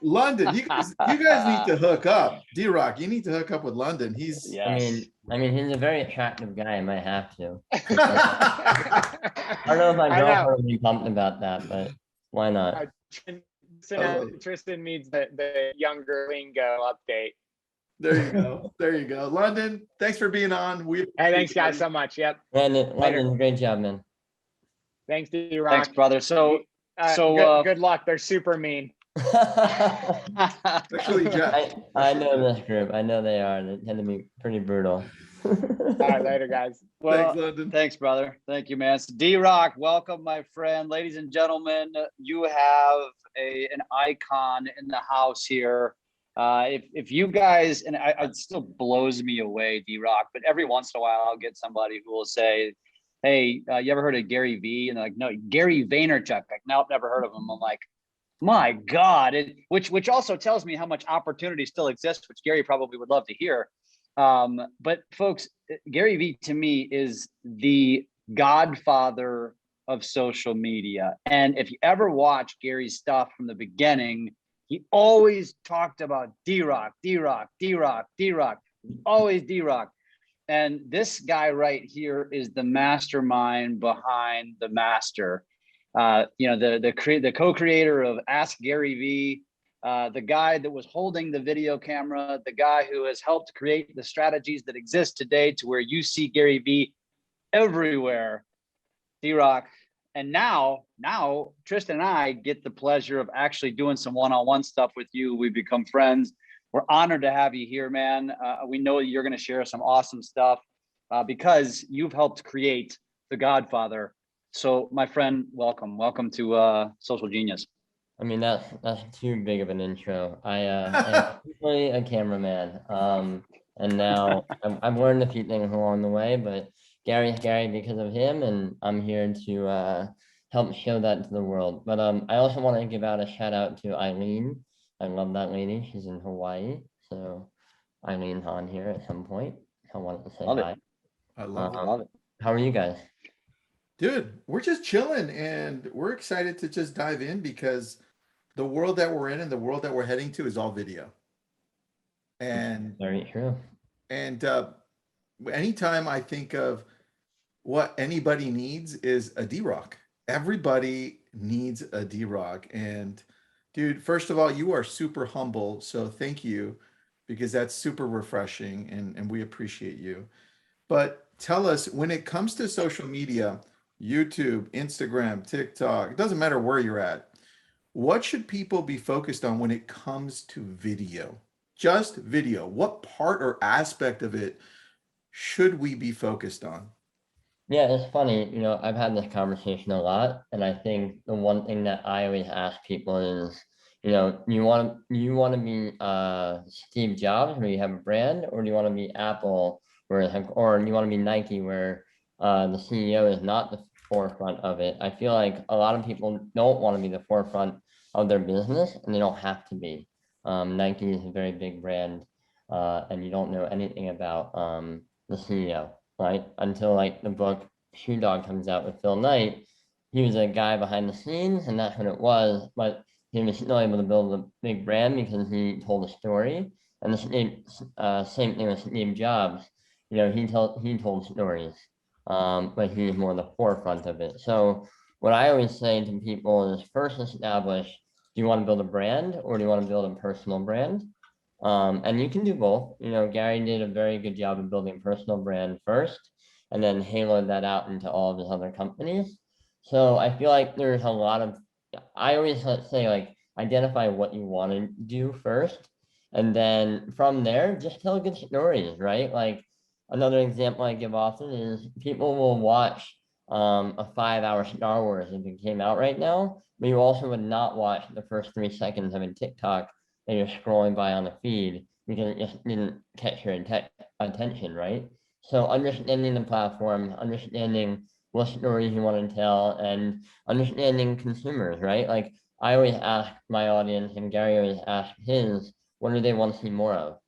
London, you guys need to hook up. D-Rock, you need to hook up with London. He's yes. I mean, he's a very attractive guy. I might have to. I don't know if my girlfriend will be pumped about that, but why not? Tristan needs the younger lingo update. There you go. There you go. London, thanks for being on. Hey, thanks guys so much. Yep. London, great job, man. Thanks, D-Rock. Thanks, brother. Good luck. They're super mean. Actually, Jeff. I know this group. I know they are. They tend to be pretty brutal. All right, later, guys. Well, thanks, London. Thanks, brother. Thank you, man. So D-Rock, welcome, my friend. Ladies and gentlemen, you have an icon in the house here. If you guys, and it still blows me away, D-Rock, but every once in a while I'll get somebody who will say, hey, you ever heard of Gary V? And they're like, no, Gary Vaynerchuk. Like, no, never heard of him. I'm like, my God, which also tells me how much opportunity still exists, which Gary probably would love to hear. But folks, Gary V to me is the godfather of social media. And if you ever watch Gary's stuff from the beginning, he always talked about D-Rock, D-Rock, D-Rock, D-Rock, always D-Rock. And this guy right here is the mastermind behind the master. The co-creator of Ask Gary V, the guy that was holding the video camera, the guy who has helped create the strategies that exist today to where you see Gary V everywhere, D-Rock. And now Tristan and I get the pleasure of actually doing some one-on-one stuff with you. We become friends. We're honored to have you here, man. We know you're going to share some awesome stuff because you've helped create the Godfather. So, my friend, welcome to Social Genius. I mean, that's too big of an intro. I'm usually a cameraman, and now I've learned a few things along the way. But Gary because of him, and I'm here to help show that to the world. But I also want to give out a shout out to Eileen. I love that lady. She's in Hawaii, so Eileen's on here at some point. I wanted to say hi. I love it. How are you guys? Dude, we're just chilling and we're excited to just dive in because the world that we're in and the world that we're heading to is all video. And very true. And anytime I think of what anybody needs is a D-Rock. everybody needs a D-Rock. And dude, first of all, you are super humble. So thank you, because that's super refreshing and we appreciate you. But tell us, when it comes to social media, YouTube, Instagram, TikTok, it doesn't matter where you're at, what should people be focused on when it comes to video? Just video. What part or aspect of it should we be focused on? Yeah, it's funny, I've had this conversation a lot, and I think the one thing that I always ask people is, you want to be Steve Jobs where you have a brand, or do you want to be Apple or do you want to be Nike where the CEO is not the forefront of it? I feel like a lot of people don't want to be the forefront of their business, and they don't have to be. Nike is a very big brand, and you don't know anything about the CEO, right? Until like the book Shoe Dog comes out with Phil Knight. He was a guy behind the scenes, and that's what it was. But he was still able to build a big brand because he told a story. And the same thing with Steve Jobs. He told stories, but he was more the forefront of it. So what I always say to people is, first establish, do you want to build a brand or do you want to build a personal brand? And you can do both. Gary did a very good job of building a personal brand first, and then haloed that out into all of his other companies. So I feel like there's a lot of, I always say, like, identify what you want to do first, and then from there, just tell good stories, right? Like, another example I give often is people will watch a 5-hour Star Wars if it came out right now, but you also would not watch the first 3 seconds of a TikTok that you're scrolling by on the feed because it just didn't catch your attention, right? So understanding the platform, understanding what stories you want to tell, and understanding consumers, right? Like, I always ask my audience, and Gary always asks his, what do they want to see more of?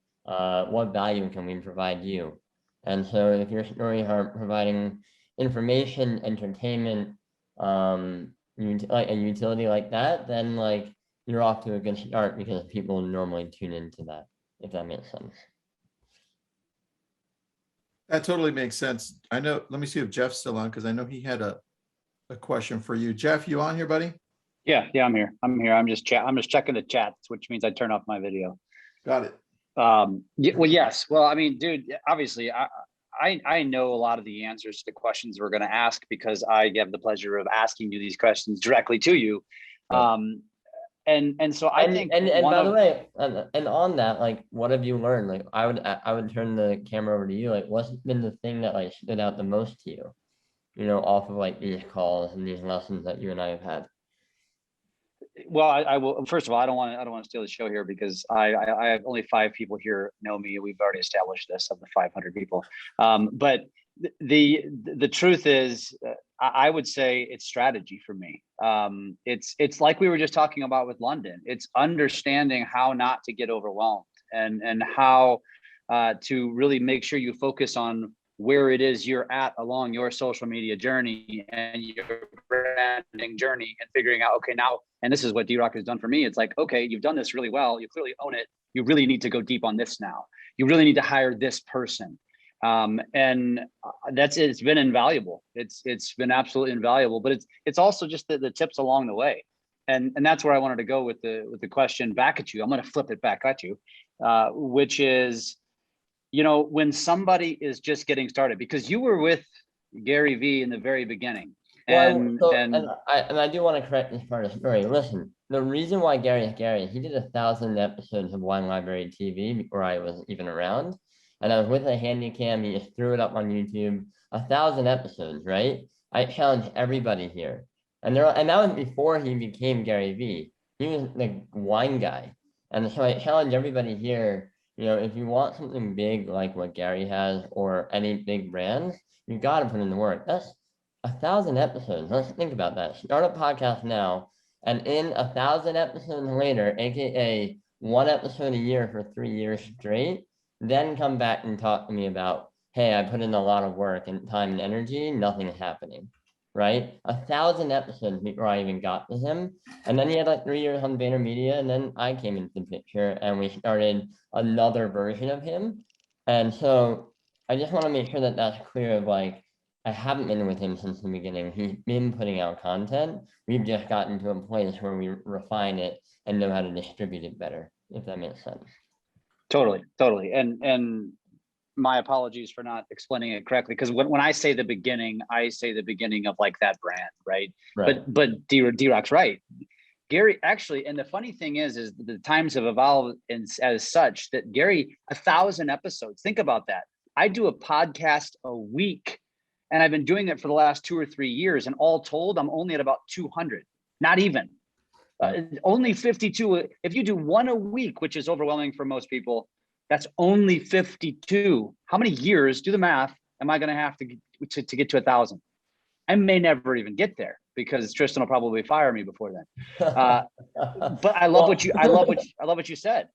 What value can we provide you? And so if your stories are providing information, entertainment, like a utility like that, then like you're off to a good start, because people normally tune into that, if that makes sense. That totally makes sense. I know, let me see if Jeff's still on, because I know he had a question for you. Jeff, you on here, buddy? Yeah, I'm here. I'm just checking the chats, which means I turn off my video. Got it. Yeah, well, yes. Well, I mean, dude, obviously I know a lot of the answers to the questions we're going to ask, because I have the pleasure of asking you these questions directly to you. And so I think, and by the way, and on that, like, what have you learned? Like, I would turn the camera over to you. Like, what's been the thing that like stood out the most to you, off of like these calls and these lessons that you and I have had? Well, I will. First of all, I don't want to steal the show here, because I have only 5 people here know me. We've already established this, of the 500 people. But the truth is, I would say it's strategy for me. It's like we were just talking about with London. It's understanding how not to get overwhelmed, and how to really make sure you focus on where it is you're at along your social media journey and your branding journey, and figuring out, okay, now, and this is what D-Rock has done for me. It's like, okay, you've done this really well. You clearly own it. You really need to go deep on this now. You really need to hire this person. And that's it. It's been invaluable. It's been absolutely invaluable, but it's also just the tips along the way. And that's where I wanted to go with the question back at you. I'm going to flip it back at you, which is, when somebody is just getting started, because you were with Gary V in the very beginning. And I do want to correct this part of the story. Listen, the reason why Gary is Gary, he did 1,000 episodes of Wine Library TV before I was even around. And I was with a handy cam. He just threw it up on YouTube. 1,000 episodes, right? I challenge everybody here. And that was before he became Gary V. He was the wine guy. And so I challenge everybody here, if you want something big like what Gary has, or any big brands, you got to put in the work. That's 1,000 episodes. Let's think about that. Start a podcast now, and in 1,000 episodes later, aka 1 episode a year for 3 years straight, then come back and talk to me about, hey, I put in a lot of work and time and energy, nothing is happening, right? 1,000 episodes before I even got to him. And then he had like 3 years on VaynerMedia, and then I came into the picture, and we started another version of him. And so I just want to make sure that that's clear of like, I haven't been with him since the beginning. He's been putting out content. We've just gotten to a place where we refine it and know how to distribute it better, if that makes sense. Totally. And my apologies for not explaining it correctly, because when I say the beginning, I say the beginning of like that brand, right? But D-Rock's right. Gary actually, and the funny thing is the times have evolved as such that Gary, 1,000 episodes. Think about that. I do a podcast a week, and I've been doing it for the last 2 or 3 years. And all told, I'm only at about 200, not even. Only 52. If you do one a week, which is overwhelming for most people, that's only 52. How many years, do the math, am I going to have to get to 1,000? I may never even get there because Tristan will probably fire me before then. But I love what you said.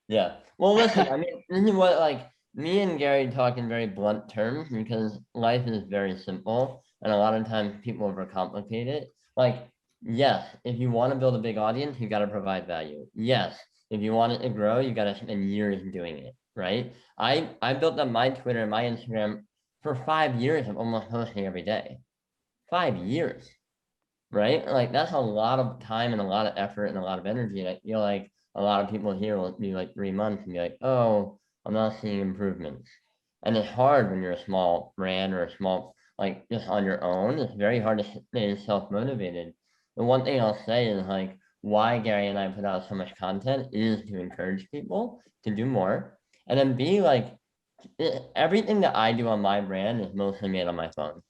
Yeah. Well, listen, I mean, this is what, like, me and Gary talk in very blunt terms because life is very simple. And a lot of times people overcomplicate it. Like, yes, if you want to build a big audience, you got to provide value. Yes, if you want it to grow, you got to spend years doing it, right? I built up my Twitter and my Instagram for 5 years of almost posting every day. 5 years, right? Like, that's a lot of time and a lot of effort and a lot of energy. And I feel like a lot of people here will be like 3 months and be like, oh, I'm not seeing improvements. And it's hard when you're a small brand or a small, like, just on your own. It's very hard to stay self-motivated. The one thing I'll say is, like, why Gary and I put out so much content is to encourage people to do more. And then B, like, everything that I do on my brand is mostly made on my phone.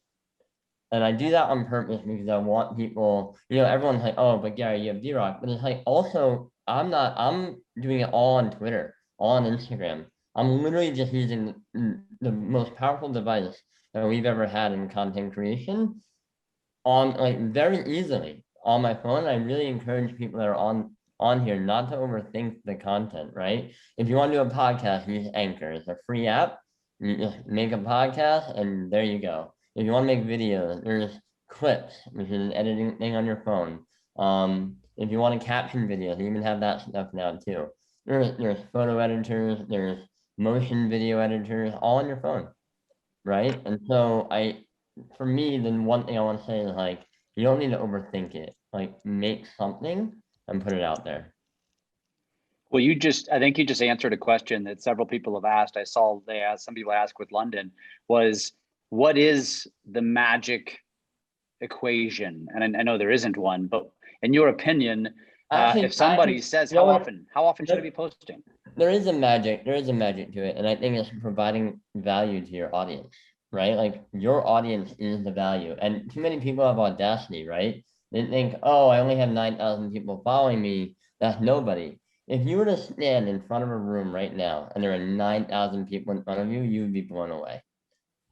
And I do that on purpose because I want people, everyone's like, oh, but Gary, you have D-Rock. But it's like, also, I'm doing it all on Twitter, all on Instagram. I'm literally just using the most powerful device that we've ever had in content creation on, like, very easily on my phone. I really encourage people that are on here not to overthink the content, right? If you want to do a podcast, use Anchor. It's a free app. You just make a podcast and there you go. If you want to make videos, there's Clips, which is an editing thing on your phone. If you want to caption videos, you even have that stuff now too. There's photo editors, there's motion video editors, all on your phone, right? And so for me, then one thing I want to say is, like, you don't need to overthink it. Like, make something and put it out there. Well, I think you just answered a question that several people have asked. I saw some people ask with London was, what is the magic equation? And I know there isn't one, but in your opinion, if somebody says, how often should I be posting? There is a magic to it. And I think it's providing value to your audience, right? Like, your audience is the value. And too many people have audacity, right? They think, oh, I only have 9,000 people following me. That's nobody. If you were to stand in front of a room right now and there are 9,000 people in front of you, you would be blown away.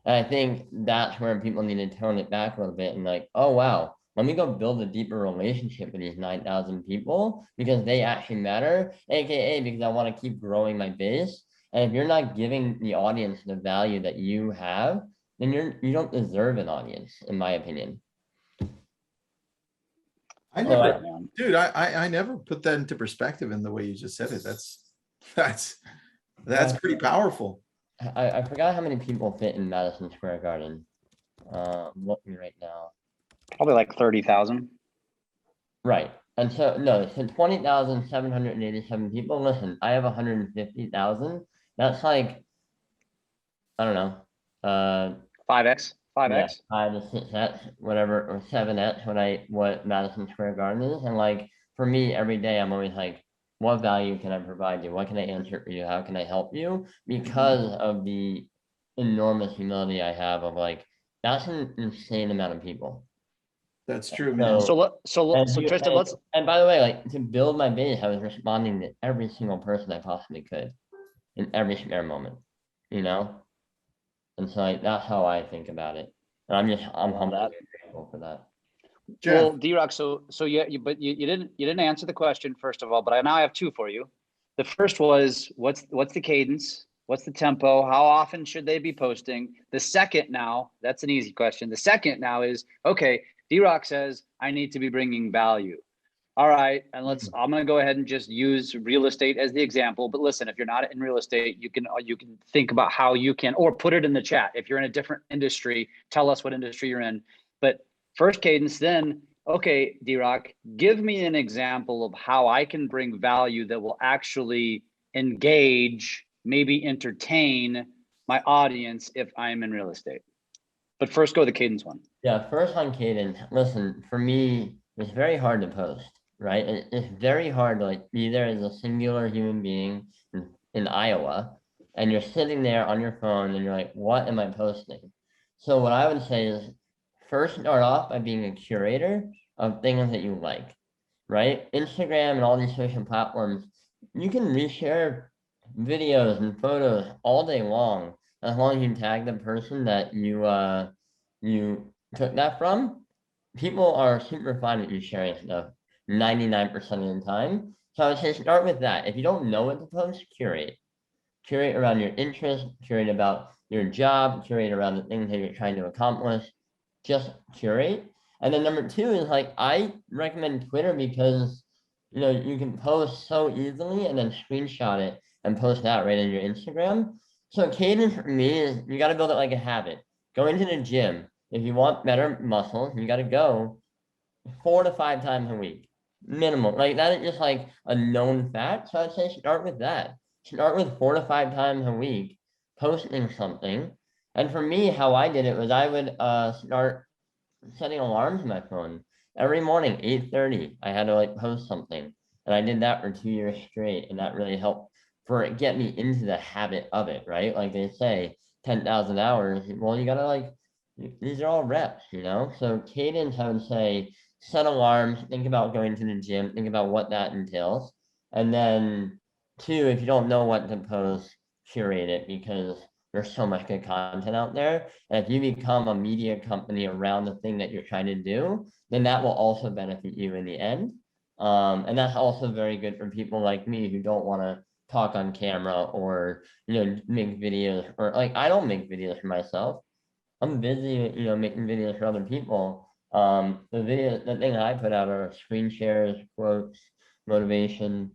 And I think that's where people need to tone it back a little bit and, like, oh, wow, let me go build a deeper relationship with these 9,000 people because they actually matter, AKA because I want to keep growing my base. And if you're not giving the audience the value that you have, then you don't deserve an audience, in my opinion. I never put that into perspective in the way you just said it. That's pretty powerful. I forgot how many people fit in Madison Square Garden. I'm looking right now. Probably like 30,000. Right. And so, no, so 20,787 people. Listen, I have 150,000. That's like, I don't know. 5x. 5x. Yeah, 5 to 6x, whatever, or 7x what Madison Square Garden is. And, like, for me, every day I'm always like, what value can I provide you? What can I answer for you? How can I help you? Because of the enormous humility I have of, like, that's an insane amount of people. That's true, man. So Tristan, let's. And by the way, like, to build my base, I was responding to every single person I possibly could in every spare moment, And so, like, that's how I think about it. And I'm humble and grateful for that. Jeff. Well, D-Rock, so you didn't answer the question, first of all, but I have two for you. The first was, what's the cadence? What's the tempo? How often should they be posting? The second now, that's an easy question. The second now is, okay, D-Rock says, I need to be bringing value. All right, and I'm going to go ahead and just use real estate as the example. But listen, if you're not in real estate, you can think about how you can, or put it in the chat. If you're in a different industry, tell us what industry you're in. But first cadence, then, okay, D-Rock, give me an example of how I can bring value that will actually engage, maybe entertain my audience if I'm in real estate. But first, go the cadence one. Yeah, first on cadence. Listen, for me, it's very hard to post, right? It's very hard to like be there as a singular human being in Iowa, and you're sitting there on your phone and you're like, what am I posting? So what I would say is first start off by being a curator of things that you like, right? Instagram and all these social platforms, you can reshare videos and photos all day long, as long as you tag the person that you took that from. People are super fine with you sharing stuff 99% of the time. So I would say start with that. If you don't know what to post, curate. Curate around your interests, curate about your job, curate around the things that you're trying to accomplish. Just curate. And then number two is like, I recommend Twitter because you can post so easily and then screenshot it and post that right in your Instagram. So cadence for me is you got to build it like a habit. Going to the gym. If you want better muscles, you got to go 4 to 5 times a week, minimum. Like that is just like a known fact. So I'd say start with that. Start with 4 to 5 times a week, posting something. And for me, how I did it was I would start setting alarms on my phone. Every morning, 8:30, I had to like post something. And I did that for 2 years straight. And that really helped get me into the habit of it, right? Like they say, 10,000 hours. Well, you gotta like, these are all reps, So cadence, I would say, set alarms, think about going to the gym, think about what that entails. And then 2, if you don't know what to post, curate it because there's so much good content out there. And if you become a media company around the thing that you're trying to do, then that will also benefit you in the end. And that's also very good for people like me who don't want to talk on camera or, make videos, or like, I don't make videos for myself. I'm busy, making videos for other people. The thing I put out are screen shares, quotes, motivation,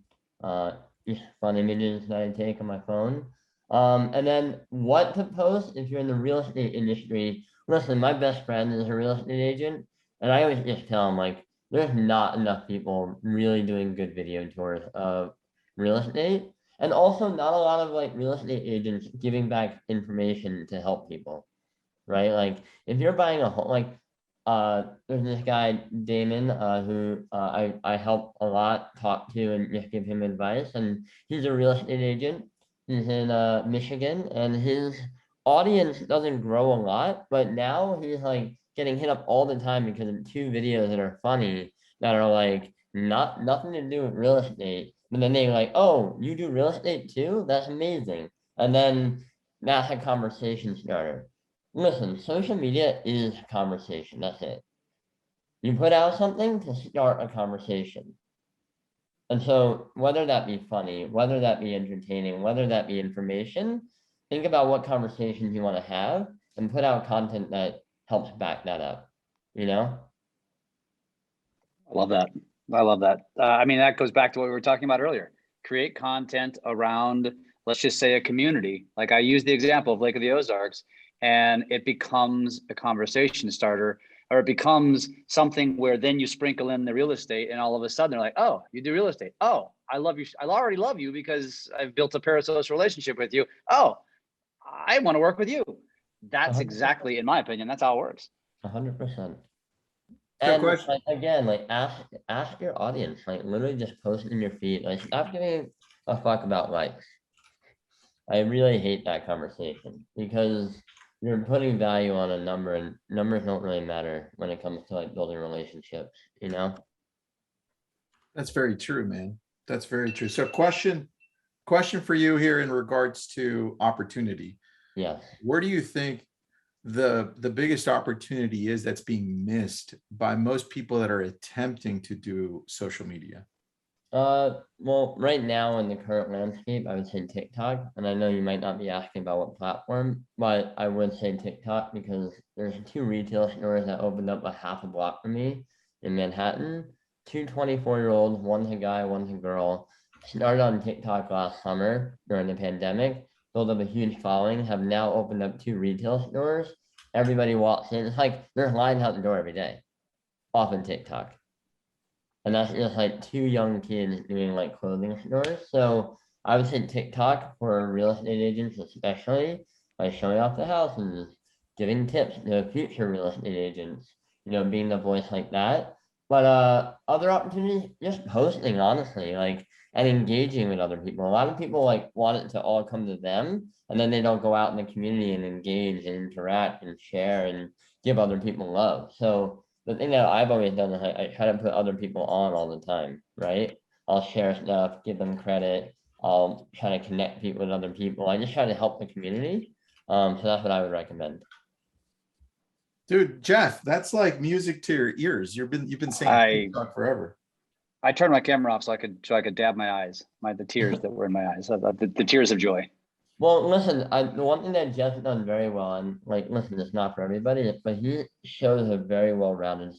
just fun images that I take on my phone. And then what to post if you're in the real estate industry. Listen, my best friend is a real estate agent, and I always just tell him like, there's not enough people really doing good video tours of real estate. And also not a lot of like real estate agents giving back information to help people. Right? Like if you're buying a home, like there's this guy, Damon, who I help a lot, talk to and just give him advice. And he's a real estate agent. He's in Michigan, and his audience doesn't grow a lot, but now he's like getting hit up all the time because of 2 videos that are funny that are like nothing to do with real estate. But then they're like, oh, you do real estate too? That's amazing. And then that's a conversation starter. Listen, social media is conversation. That's it. You put out something to start a conversation. And so whether that be funny, whether that be entertaining, whether that be information, think about what conversations you want to have and put out content that helps back that up, I love that. I love that. I mean, that goes back to what we were talking about earlier. Create content around, let's just say, a community. Like I used the example of Lake of the Ozarks, and it becomes a conversation starter, or it becomes something where then you sprinkle in the real estate, and all of a sudden they're like, oh, you do real estate. Oh, I love you. I already love you because I've built a parasocial relationship with you. Oh, I want to work with you. That's 100%. exactly, in my opinion, that's how it works. 100%. Good And question. like, again, like ask your audience, like literally just post in your feed. Like stop giving a fuck about likes. I really hate that conversation because you're putting value on a number, and numbers don't really matter when it comes to like building relationships, That's very true, man. That's very true. So question for you here in regards to opportunity. Yes. Where do you think the biggest opportunity is that's being missed by most people that are attempting to do social media? Well, right now in the current landscape, I would say TikTok. And I know you might not be asking about what platform, but I would say TikTok because there's 2 retail stores that opened up a half a block from me in Manhattan. two 24-year-olds, one's a guy, one's a girl, started on TikTok last summer during the pandemic, built up a huge following, have now opened up 2 retail stores. Everybody walks in. It's like there's lines out the door every day off of TikTok. And that's just like 2 young kids doing like clothing stores. So I would say TikTok for real estate agents, especially by showing off the houses, giving tips to future real estate agents, you know, being the voice like that. But other opportunities, just posting, honestly, like, and engaging with other people. A lot of people like want it to all come to them, and then they don't go out in the community and engage and interact and share and give other people love. So the thing that I've always done is I try to put other people on all the time, right? I'll share stuff, give them credit. I'll try to connect people with other people. I just try to help the community. So that's what I would recommend. Dude, Jeff, that's like music to your ears. You've been saying TikTok forever. I turned my camera off so I could dab my eyes, the tears that were in my eyes, the tears of joy. Well, listen, the one thing that Jeff's done very well, and like, listen, it's not for everybody, but he shows a very well-rounded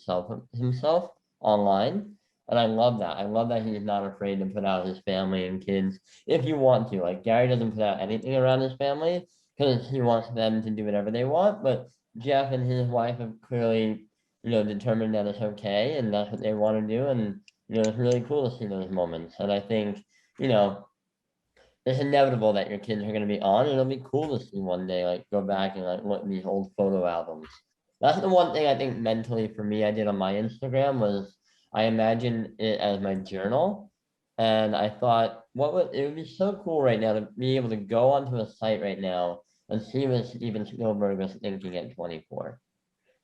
himself online. And I love that. I love that he's not afraid to put out his family and kids if you want to. Like, Gary doesn't put out anything around his family because he wants them to do whatever they want. But Jeff and his wife have clearly, you know, determined that it's okay and that's what they want to do. And, you know, it's really cool to see those moments. And I think, you know, it's inevitable that your kids are going to be on. It'll be cool to see one day, like, go back and like look at these old photo albums. That's the one thing I think mentally for me I did on my Instagram was I imagined it as my journal. And I thought, it would be so cool right now to be able to go onto a site right now and see what Steven Spielberg was thinking at 24.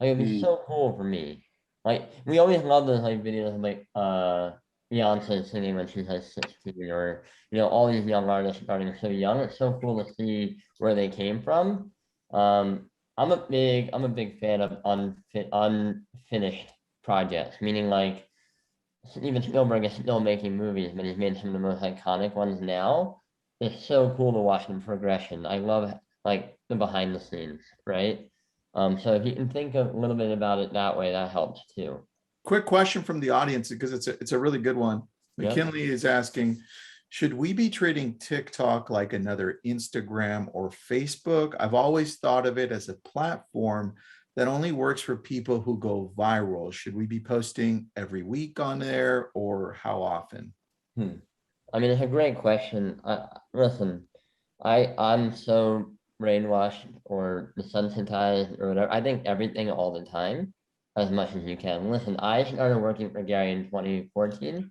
Like, it'd be so cool for me. Like, we always love those like videos of like Beyonce singing when she's like 16, or, you know, all these young artists starting so young. It's so cool to see where they came from. I'm a big fan of unfinished projects, meaning like Steven Spielberg is still making movies, but he's made some of the most iconic ones now. It's so cool to watch the progression. I love like the behind the scenes, right? So if you can think a little bit about it that way, that helps too. Quick question from the audience, because it's a really good one. McKinley is asking, should we be treating TikTok like another Instagram or Facebook? I've always thought of it as a platform that only works for people who go viral. Should we be posting every week on there, or how often? I mean, it's a great question. Listen, I'm so brainwashed or desensitized or whatever. I think everything all the time, as much as you can. Listen, I started working for Gary in 2014.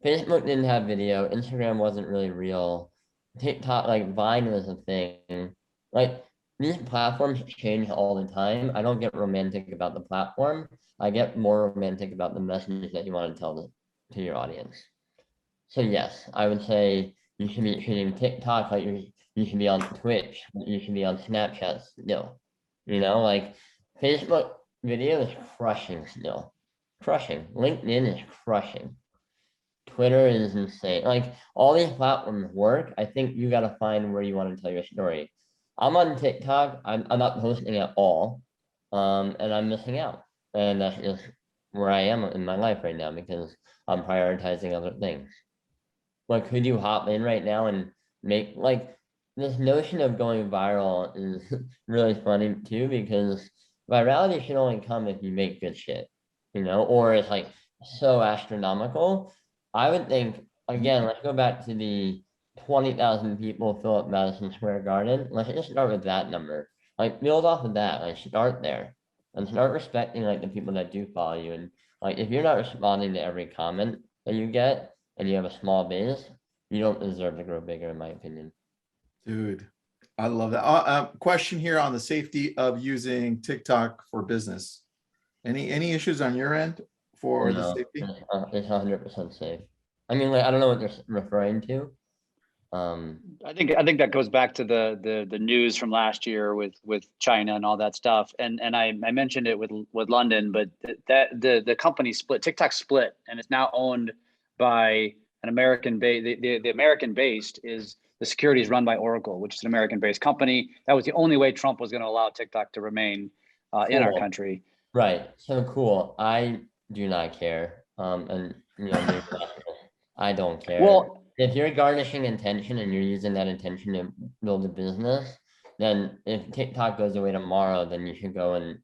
Facebook didn't have video. Instagram wasn't really real. TikTok, like Vine was a thing. Like, these platforms change all the time. I don't get romantic about the platform. I get more romantic about the message that you want to tell to your audience. So yes, I would say you should be treating TikTok like you should be on Twitch. You should be on Snapchat still. You know, like Facebook video is crushing still. Crushing. LinkedIn is crushing. Twitter is insane. Like, all these platforms work. I think you got to find where you want to tell your story. I'm on TikTok. I'm not posting at all. And I'm missing out. And that's just where I am in my life right now because I'm prioritizing other things. But could you hop in right now and make, like, this notion of going viral is really funny too, because virality should only come if you make good shit, you know, or it's like so astronomical. I would think, again, let's go back to the 20,000 people fill up Madison Square Garden. Let's just start with that number. Like, build off of that. Like, start there and start respecting like the people that do follow you. And like, if you're not responding to every comment that you get and you have a small base, you don't deserve to grow bigger, in my opinion. Dude, I love that. Question here on the safety of using TikTok for business. Any issues on your end for the safety? It's 100% safe. I mean, like, I don't know what you're referring to. I think that goes back to the news from last year with China and all that stuff. And I mentioned it with London, but that the company split, TikTok split, and it's now owned by an American the American based is the security is run by Oracle, which is an American based company. That was the only way Trump was going to allow TikTok to remain in our country. Right. So cool. I do not care. And maybe I don't care. Well, If you're garnishing attention and you're using that attention to build a business, then if TikTok goes away tomorrow, then you should go and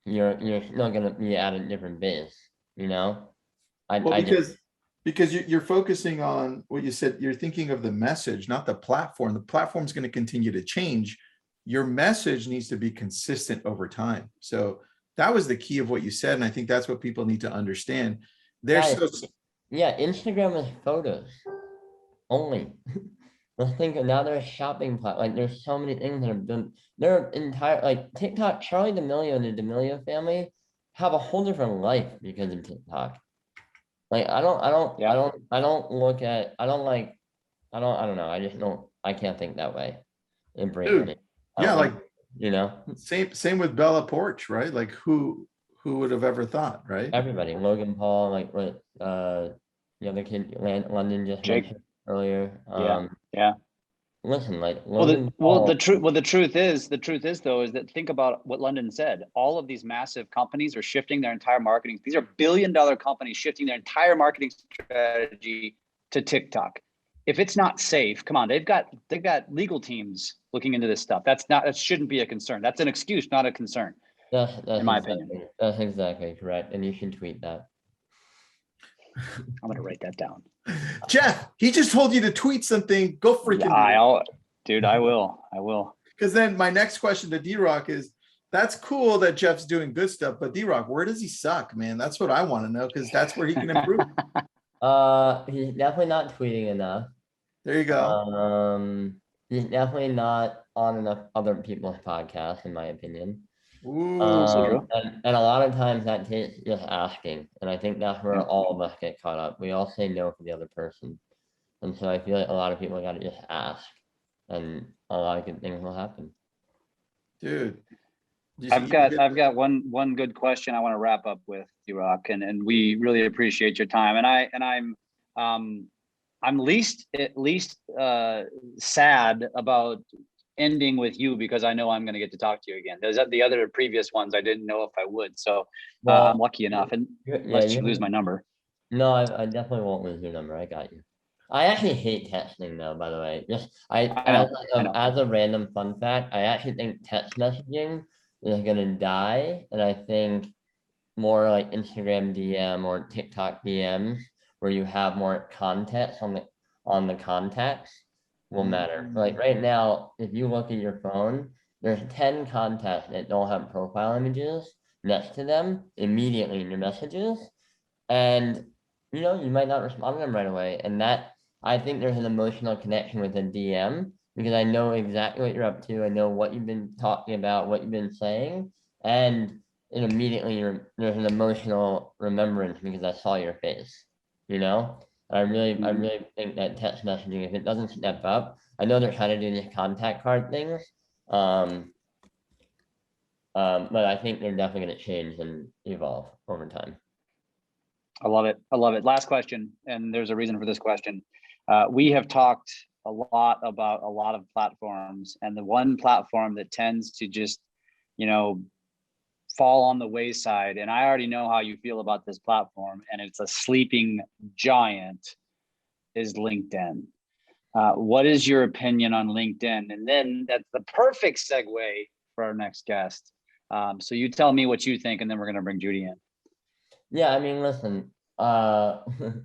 you're still gonna be at a different base, Well, I just because you're focusing on what you said, you're thinking of the message, not the platform. The platform's going to continue to change. Your message needs to be consistent over time. So that was the key of what you said. And I think that's what people need to understand. Instagram is photos only. Let's think of now there's shopping like there's so many things that have been their entire like TikTok. Charlie D'Amelio and the D'Amelio family have a whole different life because of TikTok. Like I don't know. I can't think that way. Dude, same with Bella Porch, right? Like who would have ever thought, right? Everybody, Logan Paul, like what the other kid London just mentioned earlier. Listen, like the truth is though is that think about what London said. All of these massive companies are shifting their entire marketing. These are billion-dollar companies shifting their entire marketing strategy to TikTok. If it's not safe, come on, they've got legal teams looking into this stuff. That shouldn't be a concern. That's an excuse, not a concern. That's in my opinion. That's exactly correct, and you can tweet that. I'm gonna write that down. Jeff, he just told you to tweet something. Go freaking. Dude, I will. Because then my next question to D-Rock is, that's cool that Jeff's doing good stuff, but D-Rock, where does he suck, man? That's what I want to know, because that's where he can improve. He's definitely not tweeting enough. There you go. He's definitely not on enough other people's podcasts, in my opinion. Ooh, and a lot of times that takes just asking, and I think that's where all of us get caught up. We all say no for the other person, and so I feel like a lot of people got to just ask, and a lot of good things will happen. Dude, I've got one good question I want to wrap up with, D-Rock, and we really appreciate your time. And I'm at least sad about ending with you, because I know I'm going to get to talk to you again. The other previous ones I didn't know if I would, so I'm lucky enough, and unless you lose my number. No, I definitely won't lose your number. I got you. I actually hate texting though, by the way. As a random fun fact, I actually think text messaging is gonna die, and I think more like Instagram DM or TikTok DMs, where you have more context on the contacts, will matter. Like right now, if you look at your phone, there's 10 contacts that don't have profile images next to them immediately in your messages, and you might not respond to them right away. And that, I think there's an emotional connection with a DM, because I know exactly what you're up to. I know what you've been talking about, what you've been saying, and immediately there's an emotional remembrance because I saw your face. I really think that text messaging, if it doesn't step up, I know they're trying to do these contact card things, but I think they're definitely going to change and evolve over time. I love it. Last question, and there's a reason for this question. We have talked a lot about a lot of platforms, and the one platform that tends to just, fall on the wayside, and I already know how you feel about this platform, and it's a sleeping giant, is LinkedIn. What is your opinion on LinkedIn? And then that's the perfect segue for our next guest. So you tell me what you think, and then we're going to bring Judi in. Yeah, I mean, listen,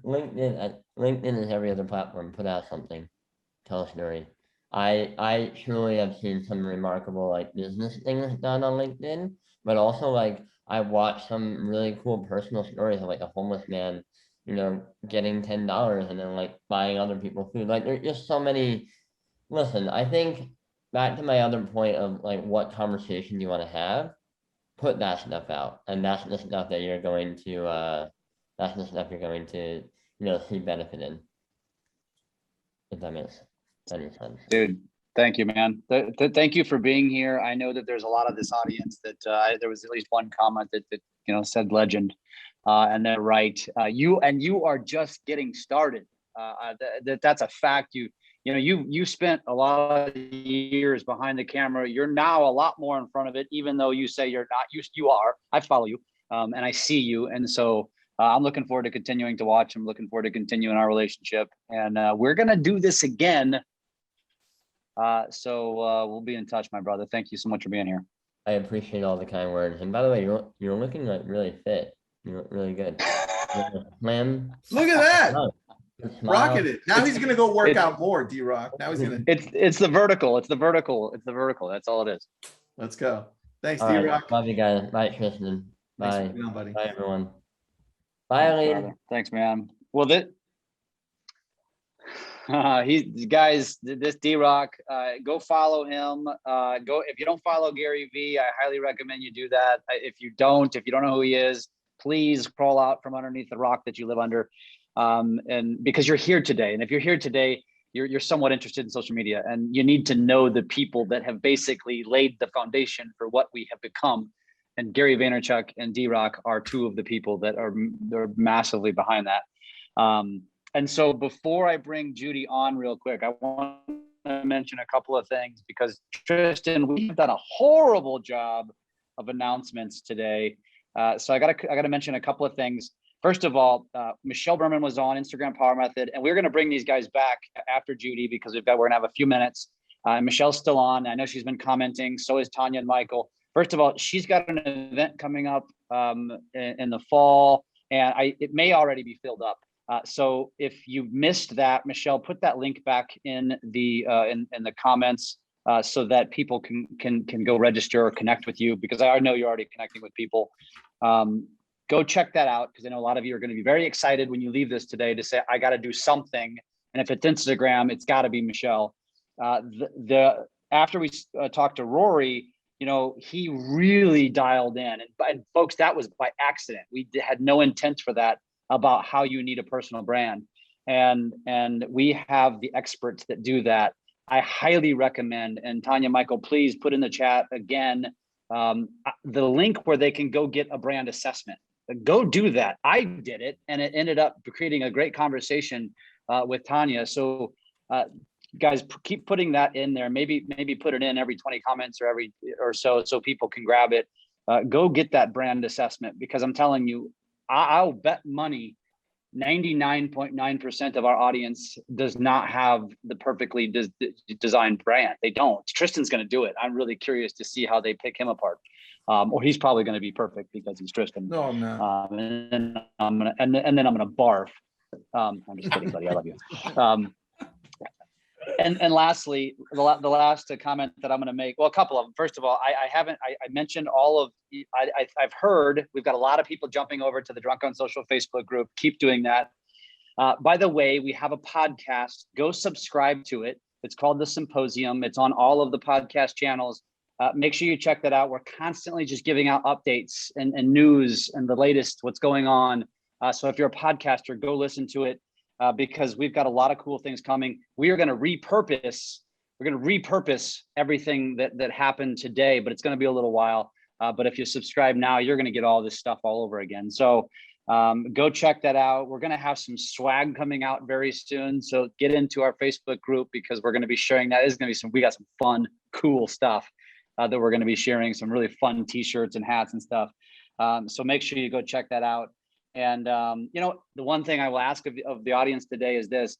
LinkedIn is every other platform. Put out something, tell a story. I truly have seen some remarkable business things done on LinkedIn, but also I've watched some really cool personal stories of a homeless man, getting $10 and then buying other people food. There's just so many. Listen, I think back to my other point of what conversation you want to have, put that stuff out, and that's the stuff that you're going to see benefit in, if that makes any sense. Dude, thank you, man. Thank you for being here. I know that there's a lot of this audience that there was at least one comment that said legend, and they're right. You are just getting started. That's a fact. You spent a lot of years behind the camera. You're now a lot more in front of it, even though you say you're not. You are. I follow you, and I see you. And so I'm looking forward to continuing to watch. I'm looking forward to continuing our relationship, and we're gonna do this again. So we'll be in touch, my brother. Thank you so much for being here. I appreciate all the kind words. And by the way, you're looking like really fit. You look really good. Slim. Look at that. Smile. Rocking it. Now he's gonna go work out more, D-Rock. Now he's gonna. It's the vertical. It's the vertical. It's the vertical. That's all it is. Let's go. Thanks, All right, D-Rock. love you guys. Bye, Tristan. Thanks Bye. for being on, buddy. Bye, everyone. Bye, Eileen. Thanks, man. Well, this D-Rock, go follow him. Go, if you don't follow Gary V, I highly recommend you do that. If you don't know who he is, please crawl out from underneath the rock that you live under. And because you're here today, and if you're here today, you're somewhat interested in social media, and you need to know the people that have basically laid the foundation for what we have become. And Gary Vaynerchuk and D-Rock are two of the people that they're massively behind that. And so before I bring Judi on real quick, I want to mention a couple of things, because Tristan, we've done a horrible job of announcements today. So I gotta mention a couple of things. First of all, Michelle Berman was on Instagram Power Method, and we're gonna bring these guys back after Judi, because we're gonna have a few minutes. Michelle's still on. I know she's been commenting. So is Tonya and Michael. First of all, she's got an event coming up in the fall, and it may already be filled up. So if you missed that, Michelle, put that link back in the comments so that people can go register or connect with you, because I know you're already connecting with people. Go check that out, because I know a lot of you are going to be very excited when you leave this today to say, I got to do something. And if it's Instagram, it's got to be Michelle. After we talked to Rory, he really dialed in, and folks, that was by accident. We had no intent for that, about how you need a personal brand. And we have the experts that do that. I highly recommend, and Tonya, Michael, please put in the chat again, the link where they can go get a brand assessment. Go do that. I did it, and it ended up creating a great conversation with Tonya. So guys, keep putting that in there. Maybe put it in every 20 comments or so people can grab it. Go get that brand assessment, because I'm telling you, I'll bet money 99.9% of our audience does not have the perfectly designed brand. They don't. Tristan's going to do it. I'm really curious to see how they pick him apart. Or he's probably going to be perfect because he's Tristan. No, I'm not. And then I'm gonna barf. I'm just kidding, buddy. I love you. And lastly, the last comment that I'm going to make, well, a couple of them. First of all, I mentioned all of, I've heard we've got a lot of people jumping over to the Drunk on Social Facebook group. Keep doing that. By the way, we have a podcast. Go subscribe to it. It's called The Symposium. It's on all of the podcast channels. Make sure you check that out. We're constantly just giving out updates and news and the latest, what's going on. So if you're a podcaster, go listen to it. Because we've got a lot of cool things coming. We're going to repurpose everything that happened today, but it's going to be a little while. But if you subscribe now, you're going to get all this stuff all over again. So go check that out. We're going to have some swag coming out very soon. So get into our Facebook group, because we're going to be sharing that. We got some fun, cool stuff that we're going to be sharing, some really fun t-shirts and hats and stuff. So make sure you go check that out. And, the one thing I will ask of the audience today is this.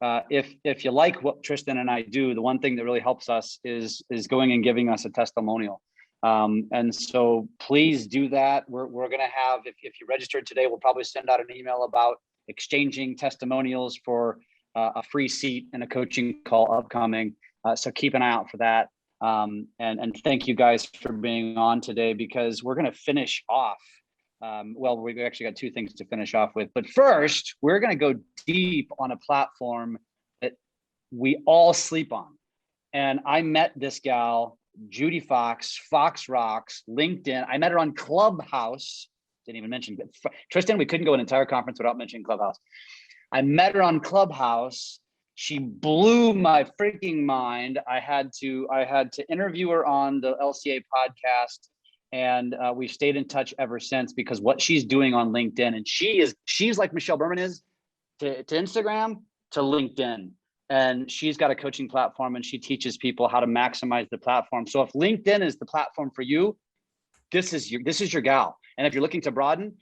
If you like what Tristan and I do, the one thing that really helps us is going and giving us a testimonial. And so please do that. We're going to have, if you registered today, we'll probably send out an email about exchanging testimonials for a free seat and a coaching call upcoming. So keep an eye out for that. And thank you guys for being on today, because we're going to finish off. Well, we've actually got two things to finish off with, but first we're going to go deep on a platform that we all sleep on. And I met this gal, Judi Fox Rocks, LinkedIn. I met her on Clubhouse. Didn't even mention Tristan. We couldn't go an entire conference without mentioning Clubhouse. I met her on Clubhouse. She blew my freaking mind. I had to interview her on the LCA podcast. And we've stayed in touch ever since, because what she's doing on LinkedIn, and she's like Michelle Berman is to Instagram, to LinkedIn. And she's got a coaching platform, and she teaches people how to maximize the platform. So if LinkedIn is the platform for you, this is your gal. And if you're looking to broaden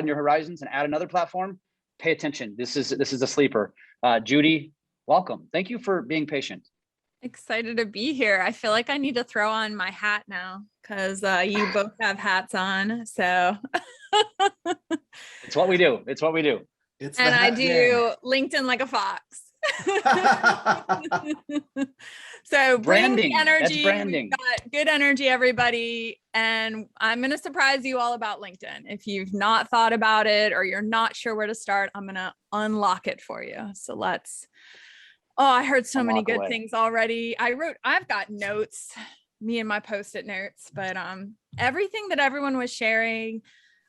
your horizons and add another platform, pay attention. This is a sleeper. Judi, welcome. Thank you for being patient. Excited to be here. I feel like I need to throw on my hat now because you both have hats on. So It's what we do. It's what we do. It's and the I hat do gang. LinkedIn like a fox. So Branding. bring energy. That's branding. We've got good energy, everybody. And I'm going to surprise you all about LinkedIn. If you've not thought about it or you're not sure where to start, I'm going to unlock it for you. So I heard so many good things already. I've got notes, me and my Post-it notes, but everything that everyone was sharing,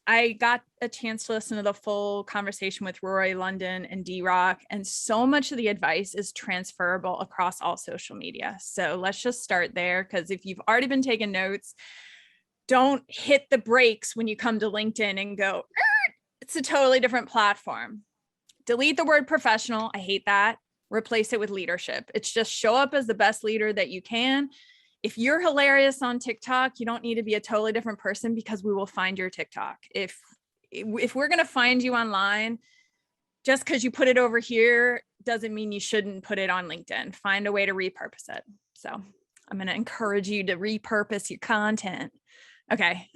I got a chance to listen to the full conversation with Rory, London, and D-Rock, and so much of the advice is transferable across all social media. So let's just start there, because if you've already been taking notes, don't hit the brakes when you come to LinkedIn and go, it's a totally different platform. Delete the word professional. I hate that. Replace it with leadership. It's just show up as the best leader that you can. If you're hilarious on TikTok, you don't need to be a totally different person, because we will find your TikTok. If we're going to find you online, just because you put it over here doesn't mean you shouldn't put it on LinkedIn. Find a way to repurpose it. So I'm going to encourage you to repurpose your content. Okay.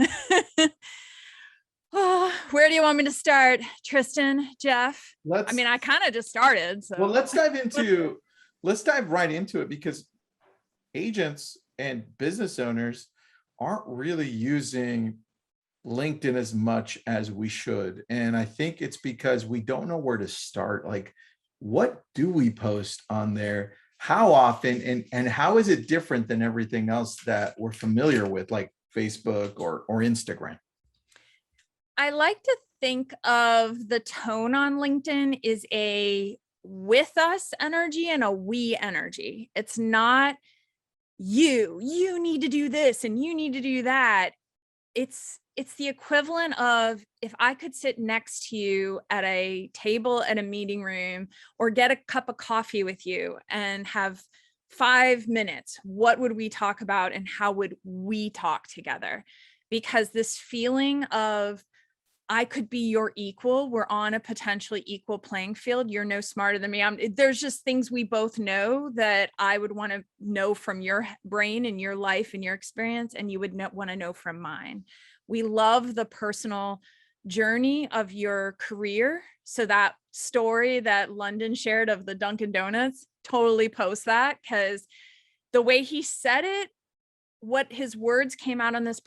Where do you want me to start? Tristan, Jeff? I kind of just started. So. Well, let's dive right into it, because agents and business owners aren't really using LinkedIn as much as we should. And I think it's because we don't know where to start. Like, what do we post on there? How often? And how is it different than everything else that we're familiar with, like Facebook or Instagram? I like to think of the tone on LinkedIn is a with us energy and a we energy. It's not you need to do this and you need to do that. It's the equivalent of, if I could sit next to you at a table at a meeting room or get a cup of coffee with you and have 5 minutes, what would we talk about and how would we talk together? Because this feeling of, I could be your equal. We're on a potentially equal playing field. You're no smarter than me. There's just things we both know that I would want to know from your brain and your life and your experience, and you would want to know from mine. We love the personal journey of your career. So that story that London shared of the Dunkin' Donuts, totally post that, because the way he said it, what his words came out on this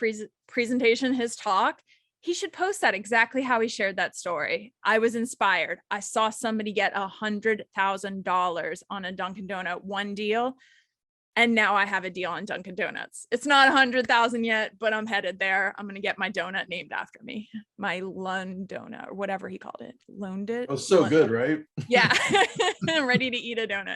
presentation, his talk, he should post that exactly how he shared that story. I was inspired. I saw somebody get $100,000 on a Dunkin' Donut, one deal. And now I have a deal on Dunkin' Donuts. It's not 100,000 yet, but I'm headed there. I'm going to get my donut named after me. My Lund donut, or whatever he called it. Loaned it. Oh, so good, right? Yeah. I'm ready to eat a donut.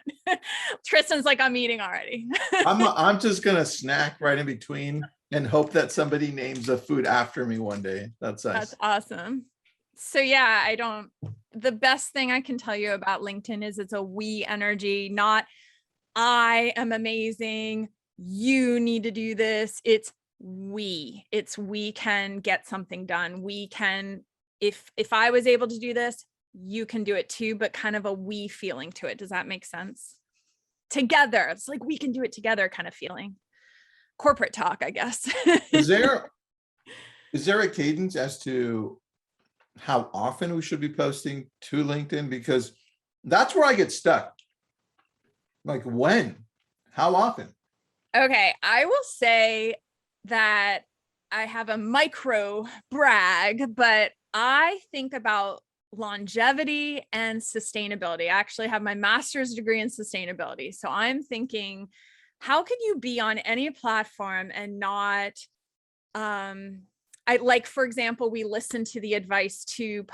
Tristan's like, I'm eating already. I'm just going to snack right in between and hope that somebody names a food after me one day. That's nice. That's awesome. So yeah, the best thing I can tell you about LinkedIn is it's a we energy, not I am amazing, you need to do this. It's we can get something done. We can, if I was able to do this, you can do it too, but kind of a we feeling to it. Does that make sense? Together. It's like we can do it together kind of feeling. Corporate talk, I guess. Is there a cadence as to how often we should be posting to LinkedIn? Because that's where I get stuck. Like, when? How often? Okay, I will say that I have a micro brag, but I think about longevity and sustainability. I actually have my master's degree in sustainability. So I'm thinking, how can you be on any platform and not, for example, we listen to the advice to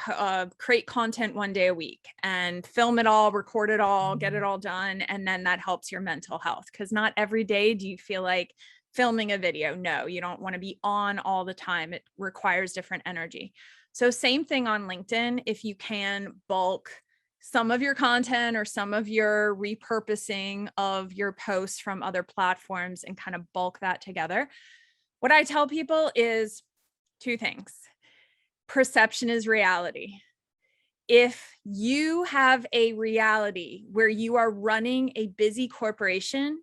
create content one day a week and film it all, record it all, get it all done. And then that helps your mental health. Because not every day do you feel like filming a video. No, you don't want to be on all the time. It requires different energy. So same thing on LinkedIn. If you can bulk some of your content or some of your repurposing of your posts from other platforms and kind of bulk that together. What I tell people is 2 things. perception is reality. If you have a reality where you are running a busy corporation,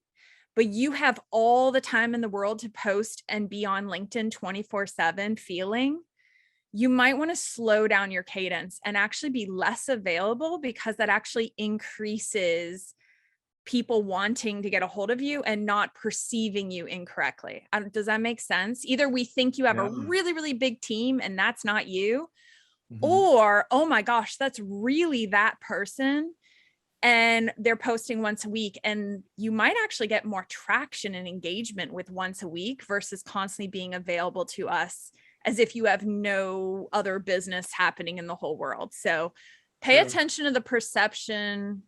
but you have all the time in the world to post and be on LinkedIn 24/7 feeling, you might want to slow down your cadence and actually be less available, because that actually increases people wanting to get a hold of you and not perceiving you incorrectly. Does that make sense? Either we think you have a really, really big team and that's not you, or, oh my gosh, that's really that person, and they're posting once a week, and you might actually get more traction and engagement with once a week versus constantly being available to us as if you have no other business happening in the whole world. So pay attention to the perception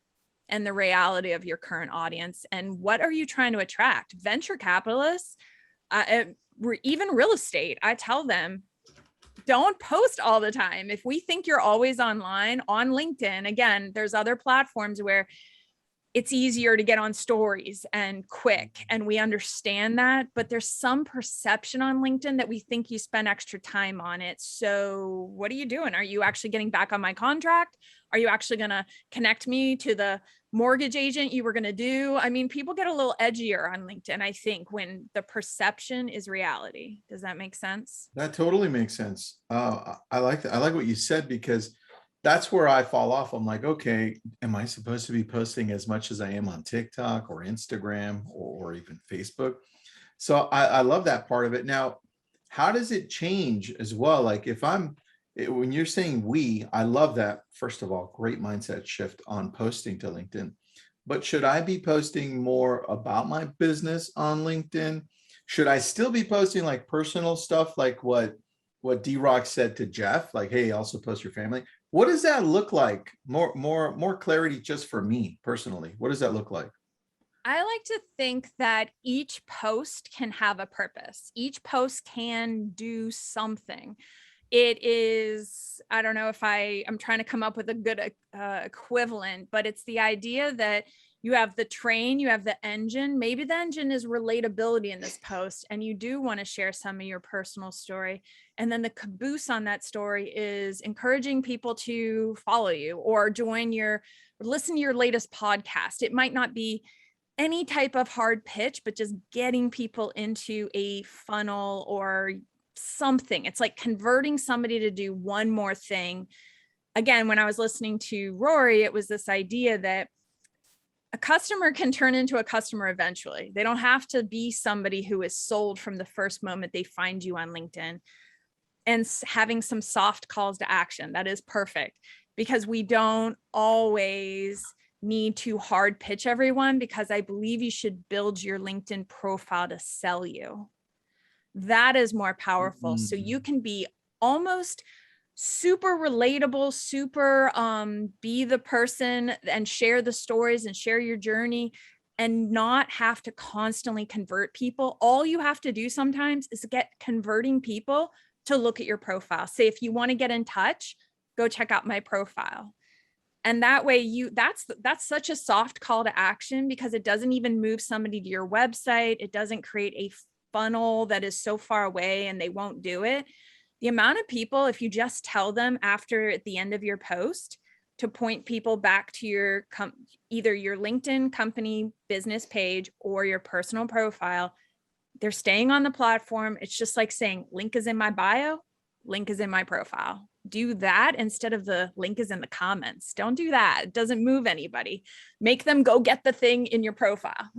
and the reality of your current audience. And what are you trying to attract? Venture capitalists, even real estate, I tell them, don't post all the time. If we think you're always online on LinkedIn, again, there's other platforms where it's easier to get on stories and quick, and we understand that, but there's some perception on LinkedIn that we think you spend extra time on it. So what are you doing? Are you actually getting back on my contract? Are you actually going to connect me to the mortgage agent you were going to do? I mean, people get a little edgier on LinkedIn, I think, when the perception is reality. Does that make sense? That totally makes sense. I like that. I like what you said, because that's where I fall off. I'm like, okay, am I supposed to be posting as much as I am on TikTok or Instagram or even Facebook? So I love that part of it. Now, how does it change as well? Like when you're saying I love that. First of all, great mindset shift on posting to LinkedIn. But should I be posting more about my business on LinkedIn? Should I still be posting like personal stuff, like what D-Rock said to Jeff, like, hey, also post your family? What does that look like? More clarity just for me personally. What does that look like? I like to think that each post can have a purpose. Each post can do something. It is, I don't know if I'm trying to come up with a good equivalent, but it's the idea that you have the train, you have the engine. Maybe the engine is relatability in this post, and you do want to share some of your personal story. And then the caboose on that story is encouraging people to follow you or listen to your latest podcast. It might not be any type of hard pitch, but just getting people into a funnel or something. It's like converting somebody to do one more thing. Again, when I was listening to Rory, it was this idea that a customer can turn into a customer eventually. They don't have to be somebody who is sold from the first moment they find you on LinkedIn. And having some soft calls to action, that is perfect, because we don't always need to hard pitch everyone, because I believe you should build your LinkedIn profile to sell you. That is more powerful. So you can be almost super relatable, super be the person and share the stories and share your journey and not have to constantly convert people. All you have to do sometimes is get converting people to look at your profile. Say, if you want to get in touch, go check out my profile. And that way that's such a soft call to action, because it doesn't even move somebody to your website. It doesn't create a funnel that is so far away and they won't do it. The amount of people, if you just tell them at the end of your post to point people back to your either your LinkedIn company business page or your personal profile, they're staying on the platform. It's just like saying, link is in my bio, link is in my profile. Do that instead of the link is in the comments. Don't do that. It doesn't move anybody. Make them go get the thing in your profile.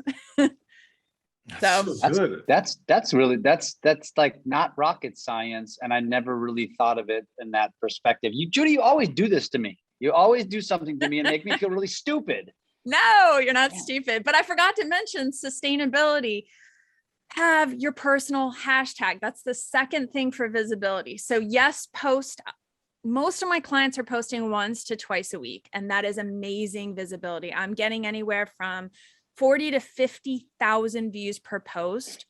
That's good. That's like not rocket science. And I never really thought of it in that perspective. Judi, you always do this to me. You always do something to me and make me feel really stupid. No, you're not stupid. But I forgot to mention sustainability. Have your personal hashtag. That's the second thing for visibility. So yes, most of my clients are posting once to twice a week, and that is amazing visibility. I'm getting anywhere from 40 to 50,000 views per post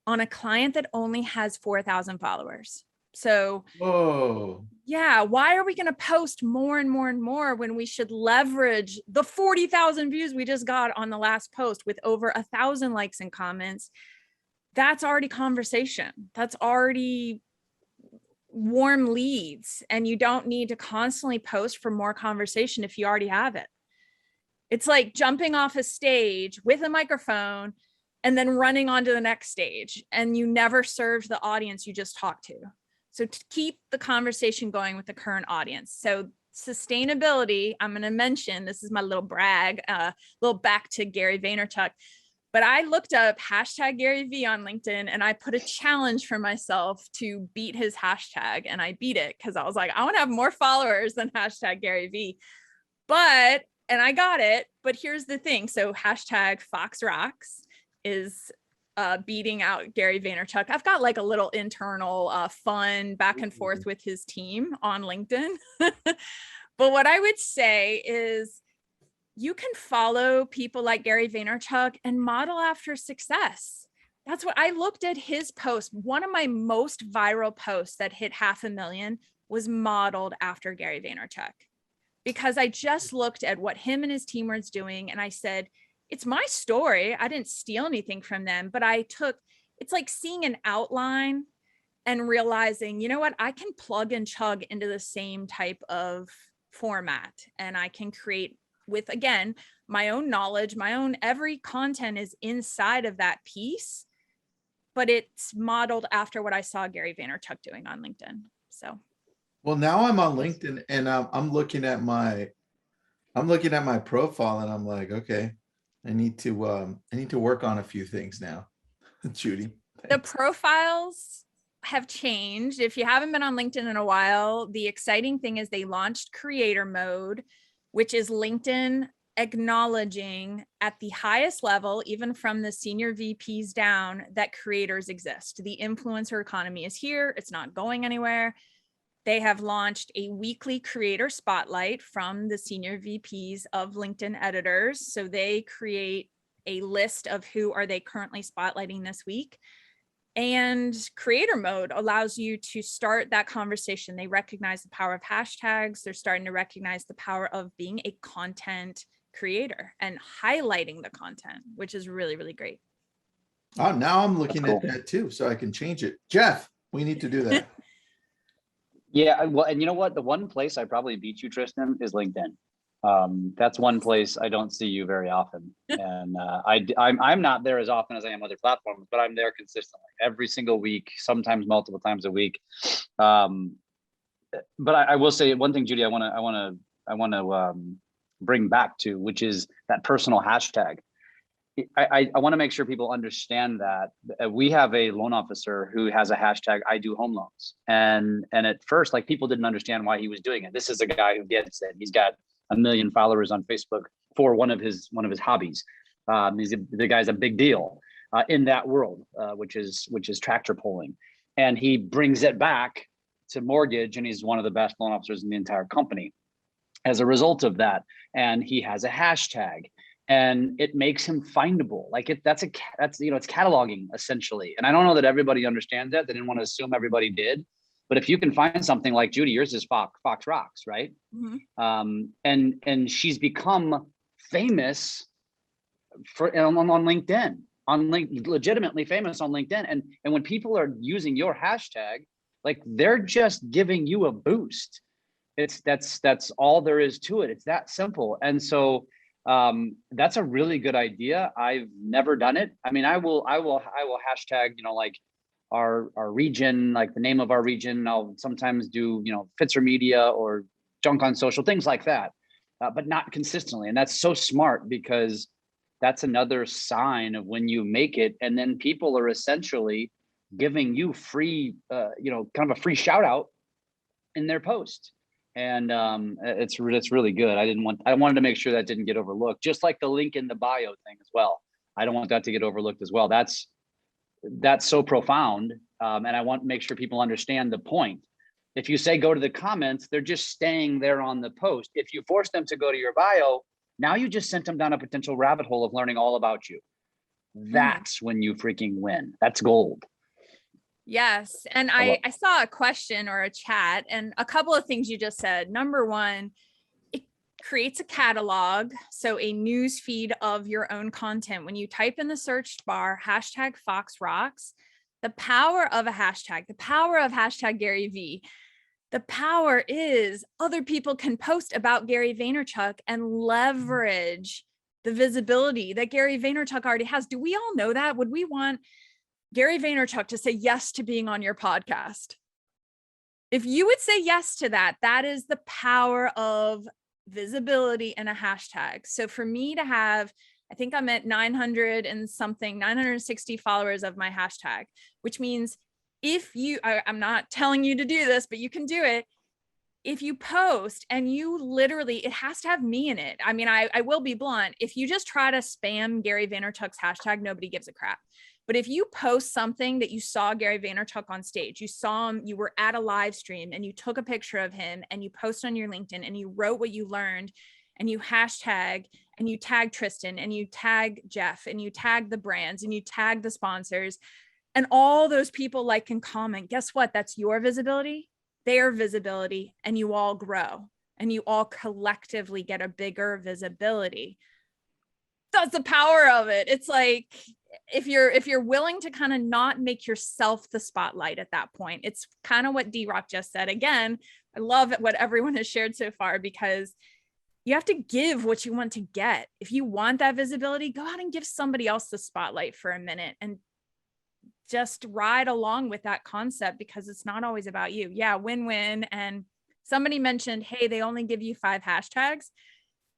on a client that only has 4,000 followers. So, whoa, yeah, why are we going to post more and more and more when we should leverage the 40,000 views we just got on the last post with over 1,000 likes and comments? That's already conversation. That's already warm leads, and you don't need to constantly post for more conversation if you already have it. It's like jumping off a stage with a microphone and then running onto the next stage, and you never served the audience you just talked to. So to keep the conversation going with the current audience. So sustainability, I'm going to mention, this is my little brag, little back to Gary Vaynerchuk, but I looked up hashtag Gary V on LinkedIn, and I put a challenge for myself to beat his hashtag, and I beat it because I was like, I want to have more followers than hashtag Gary V. And I got it, but here's the thing. So hashtag Fox Rocks is beating out Gary Vaynerchuk. I've got like a little internal fun back and forth with his team on LinkedIn. But what I would say is you can follow people like Gary Vaynerchuk and model after success. That's what I looked at his post. One of my most viral posts that hit 500,000 was modeled after Gary Vaynerchuk, because I just looked at what him and his team were doing. And I said, it's my story. I didn't steal anything from them, but it's like seeing an outline and realizing, you know what, I can plug and chug into the same type of format, and I can create with, again, my own knowledge, every content is inside of that piece, but it's modeled after what I saw Gary Vaynerchuk doing on LinkedIn. So. Well, now I'm on LinkedIn, and I'm looking at my profile, and I'm like, okay, I need to work on a few things now. Judi. The profiles have changed. If you haven't been on LinkedIn in a while, the exciting thing is they launched creator mode, which is LinkedIn acknowledging at the highest level, even from the senior VPs down, that creators exist. The influencer economy is here. It's not going anywhere. They have launched a weekly creator spotlight from the senior VPs of LinkedIn editors. So they create a list of who are they currently spotlighting this week. And creator mode allows you to start that conversation. They recognize the power of hashtags. They're starting to recognize the power of being a content creator and highlighting the content, which is really, really great. Oh, now I'm looking at that too, so I can change it. Jeff, we need to do that. Yeah, well, and you know what? The one place I probably beat you, Tristan, is LinkedIn. That's one place I don't see you very often, and I'm not there as often as I am other platforms, but I'm there consistently every single week, sometimes multiple times a week. But I will say one thing, Judi, I want to bring back to, which is that personal hashtag. I want to make sure people understand that we have a loan officer who has a hashtag I do home loans, and at first, like, people didn't understand why he was doing it. This is a guy who gets it. He's got 1 million followers on Facebook for one of his hobbies. The guy's a big deal in that world, which is tractor pulling, and he brings it back to mortgage, and he's one of the best loan officers in the entire company as a result of that. And he has a hashtag, and it makes him findable. Like that's it's cataloging essentially. And I don't know that everybody understands that. They didn't want to assume everybody did. But if you can find something like Judi, yours is Fox Rocks, right? Mm-hmm. And she's become famous on LinkedIn, legitimately famous on LinkedIn. And when people are using your hashtag, like, they're just giving you a boost. That's all there is to it. It's that simple. And so that's a really good idea. I've never done it. I mean, I will hashtag, like our region, like the name of our region. I'll sometimes do, Pfitzer media or junk on social, things like that, but not consistently. And that's so smart, because that's another sign of when you make it, and then people are essentially giving you free, kind of a free shout out in their post. And it's really good. I wanted to make sure that didn't get overlooked, just like the link in the bio thing as well. I don't want that to get overlooked as well. That's so profound. And I want to make sure people understand the point. If you say go to the comments, they're just staying there on the post. If you force them to go to your bio, now you just sent them down a potential rabbit hole of learning all about you. That's when you freaking win. That's gold. Yes. And I saw a question or a chat, and a couple of things you just said. Number one, it creates a catalog. So a news feed of your own content. When you type in the search bar, hashtag Fox Rocks, the power of a hashtag, the power of hashtag Gary V. The power is other people can post about Gary Vaynerchuk and leverage the visibility that Gary Vaynerchuk already has. Do we all know that? Would we want Gary Vaynerchuk to say yes to being on your podcast? If you would say yes to that, that is the power of visibility and a hashtag. So for me to have, I think I'm at 900 and something, 960 followers of my hashtag, which means if you, I'm not telling you to do this, but you can do it. If you post and you literally, it has to have me in it. I mean, I will be blunt. If you just try to spam Gary Vaynerchuk's hashtag, nobody gives a crap. But if you post something that you saw Gary Vaynerchuk on stage, you saw him, you were at a live stream and you took a picture of him and you post on your LinkedIn and you wrote what you learned and you hashtag and you tag Tristan and you tag Jeff and you tag the brands and you tag the sponsors and all those people like and comment, guess what? That's your visibility, their visibility, and you all grow and you all collectively get a bigger visibility. That's the power of it. It's like, if you're willing to kind of not make yourself the spotlight at that point, it's kind of what D-Rock just said. Again, I love what everyone has shared so far, because you have to give what you want to get. If you want that visibility, go out and give somebody else the spotlight for a minute and just ride along with that concept, because it's not always about you. Yeah, win-win. And somebody mentioned, hey, they only give you 5 hashtags.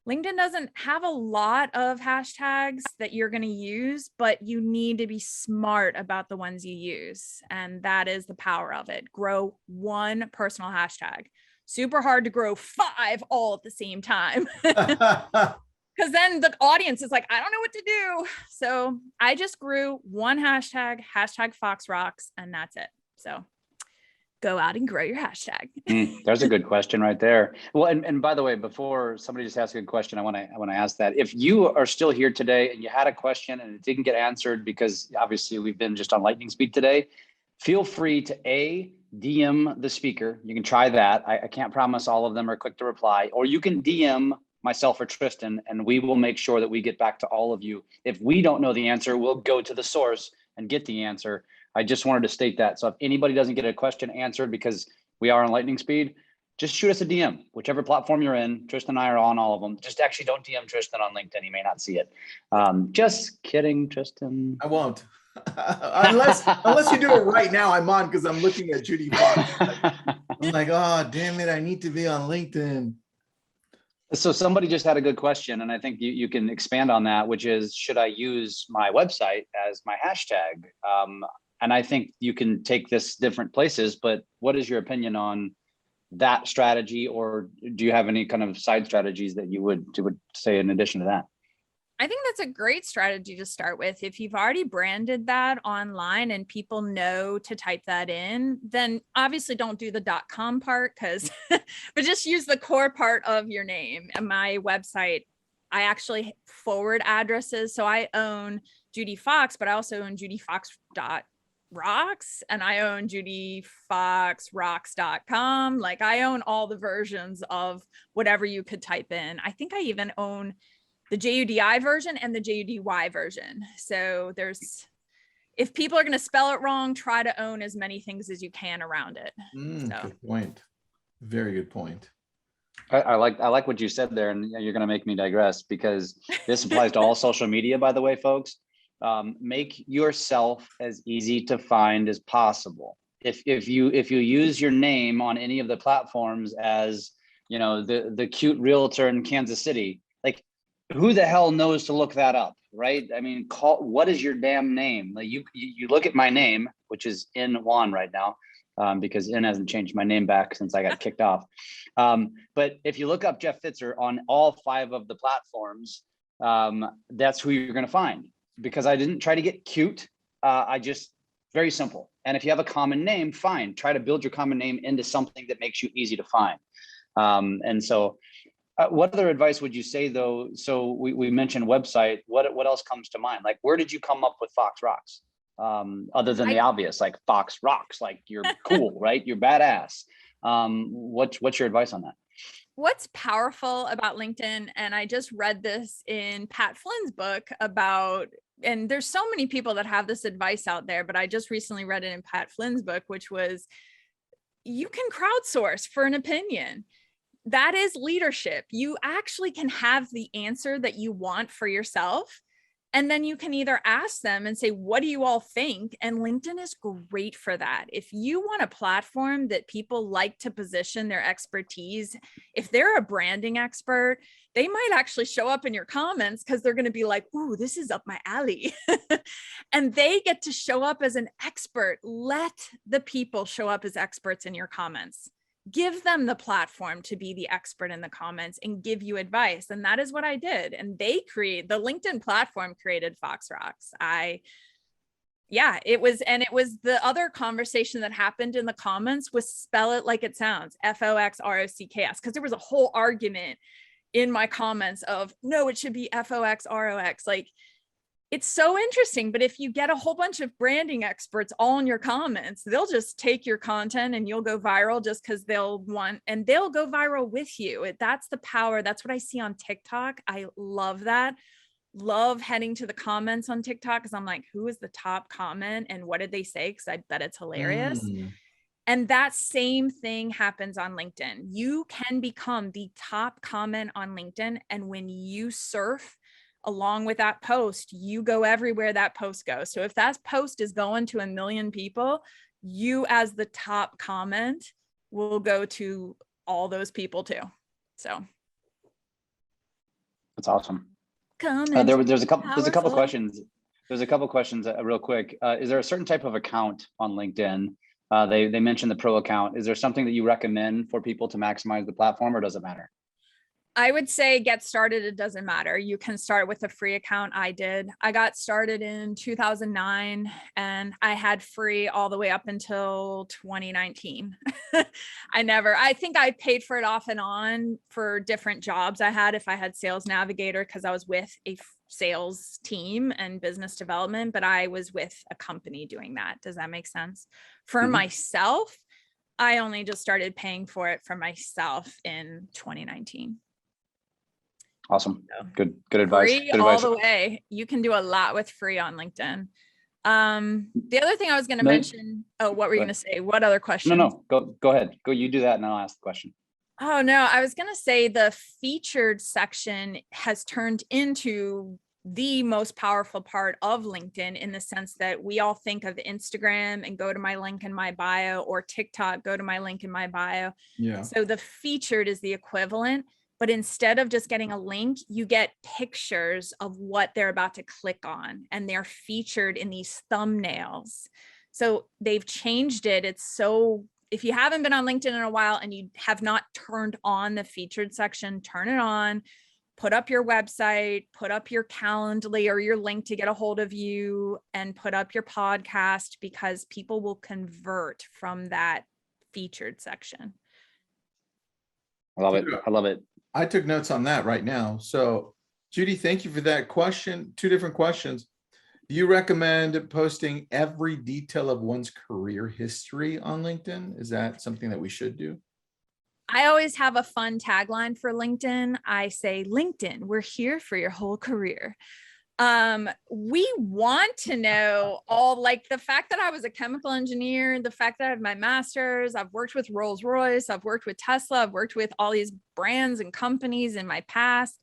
LinkedIn doesn't have a lot of hashtags that you're going to use, but you need to be smart about the ones you use. And that is the power of it. Grow one personal hashtag. Super hard to grow 5 all at the same time. Because then the audience is like, I don't know what to do. So I just grew one hashtag, hashtag Fox Rocks, and that's it. So go out and grow your hashtag. There's a good question right there. Well, and by the way, before somebody just asks a good question, I want to ask that. If you are still here today and you had a question and it didn't get answered, because obviously we've been just on lightning speed today, feel free to DM the speaker. You can try that. I can't promise all of them are quick to reply, or you can DM myself or Tristan, and we will make sure that we get back to all of you. If we don't know the answer, we'll go to the source and get the answer. I just wanted to state that. So if anybody doesn't get a question answered because we are on lightning speed, just shoot us a DM, whichever platform you're in. Tristan and I are on all of them. Just actually don't DM Tristan on LinkedIn. He may not see it. Just kidding, Tristan. I won't. unless you do it right now. I'm on because I'm looking at Judi Fox. I'm like, oh, damn it. I need to be on LinkedIn. So somebody just had a good question, and I think you can expand on that, which is, should I use my website as my hashtag? And I think you can take this different places, but what is your opinion on that strategy? Or do you have any kind of side strategies that you would say in addition to that? I think that's a great strategy to start with. If you've already branded that online and people know to type that in, then obviously don't do the .com part, but just use the core part of your name. And my website, I actually forward addresses. So I own Judi Fox, but I also own judifox.rocks, and I own judifoxrocks.com. Like, I own all the versions of whatever you could type in. I think I even own the JUDI version and the JUDY version. So if people are going to spell it wrong, try to own as many things as you can around it. Good point. Very good point. I like what you said there, and you're going to make me digress, because this applies to all social media, by the way, folks. Make yourself as easy to find as possible. If you use your name on any of the platforms as, the cute realtor in Kansas City, like, who the hell knows to look that up, right? I mean, what is your damn name? Like, you look at my name, which is in Juan right now, because In hasn't changed my name back since I got kicked off. But if you look up Jeff Pfitzer on all 5 of the platforms, that's who you're going to find, because I didn't try to get cute. Very simple. And if you have a common name, fine. Try to build your common name into something that makes you easy to find. What other advice would you say, though? So we mentioned website. What else comes to mind? Like, where did you come up with Fox Rocks? Other than the obvious, like Fox Rocks, like you're cool, right? You're badass. What's your advice on that? what's powerful about LinkedIn, and I just read this in Pat Flynn's book about, and there's so many people that have this advice out there, but I just recently read it in Pat Flynn's book, which was, you can crowdsource for an opinion. That is leadership. You actually can have the answer that you want for yourself. And then you can either ask them and say, what do you all think? And LinkedIn is great for that. If you want a platform that people like to position their expertise, if they're a branding expert, they might actually show up in your comments because they're going to be like, ooh, this is up my alley. And they get to show up as an expert. Let the people show up as experts in your comments. Give them the platform to be the expert in the comments and give you advice. And that is what I did. And the LinkedIn platform created Fox Rocks. It was the other conversation that happened in the comments was spell it like it sounds, FOXROCKS, because there was a whole argument in my comments of, no, it should be FOXROX. Like, it's so interesting, but if you get a whole bunch of branding experts all in your comments, they'll just take your content and you'll go viral just because they'll go viral with you. That's the power. That's what I see on TikTok. I love that. Love heading to the comments on TikTok because I'm like, who is the top comment and what did they say? Because I bet it's hilarious. And that same thing happens on LinkedIn. You can become the top comment on LinkedIn. And when you surf along with that post, you go everywhere that post goes. So if that post is going to 1 million people, you as the top comment will go to all those people too. So that's awesome. There's a couple questions. There's a couple questions real quick. Is there a certain type of account on LinkedIn? They mentioned the pro account. Is there something that you recommend for people to maximize the platform, or does it matter? I would say get started. It doesn't matter. You can start with a free account. I did. I got started in 2009 and I had free all the way up until 2019. I think I paid for it off and on for different jobs I had. If I had sales navigator, because I was with a sales team and business development, but I was with a company doing that. Does that make sense? For myself, I only just started paying for it for myself in 2019. Awesome. Good advice. Free Good all advice. the way. You can do a lot with free on LinkedIn. The other thing I was going to mention. Oh, what were you going to say? What other question? No. Go ahead. Go. You do that, and I'll ask the question. Oh no, I was going to say the featured section has turned into the most powerful part of LinkedIn in the sense that we all think of Instagram and go to my link in my bio, or TikTok, go to my link in my bio. Yeah. So the featured is the equivalent. But instead of just getting a link, you get pictures of what they're about to click on, and they're featured in these thumbnails. So they've changed it. If you haven't been on LinkedIn in a while and you have not turned on the featured section, turn it on, put up your website, put up your Calendly or your link to get a hold of you, and put up your podcast, because people will convert from that featured section. I love it. I love it. I took notes on that right now. So Judi, thank you for that question. 2 different questions. Do you recommend posting every detail of one's career history on LinkedIn? Is that something that we should do? I always have a fun tagline for LinkedIn. I say, LinkedIn, we're here for your whole career. We want to know all, like the fact that I was a chemical engineer, the fact that I have my master's, I've worked with Rolls-Royce, I've worked with Tesla, I've worked with all these brands and companies in my past.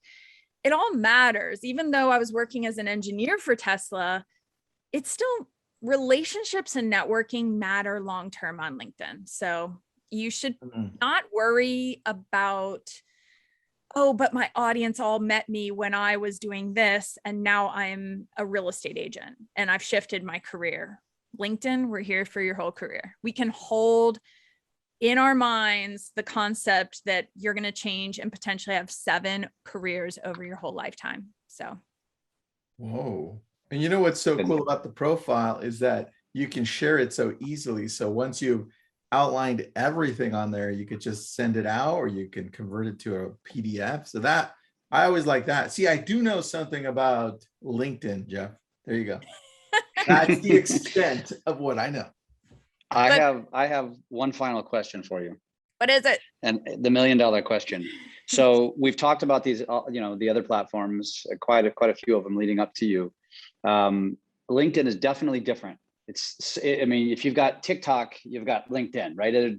It all matters. Even though I was working as an engineer for Tesla, it's still, relationships and networking matter long-term on LinkedIn. So you should not worry about, oh, but my audience all met me when I was doing this, and now I'm a real estate agent and I've shifted my career. LinkedIn, we're here for your whole career. We can hold in our minds the concept that you're going to change and potentially have 7 careers over your whole lifetime. So. Whoa. And you know what's so cool about the profile is that you can share it so easily. So once you've outlined everything on there, you could just send it out, or you can convert it to a PDF. So that, I always like that. See, I do know something about LinkedIn, Jeff. There you go. That's the extent of what I know. I have one final question for you. What is it? And the $1 million question. So we've talked about these, the other platforms, quite a few of them leading up to you. LinkedIn is definitely different. If you've got TikTok, you've got LinkedIn, right? They're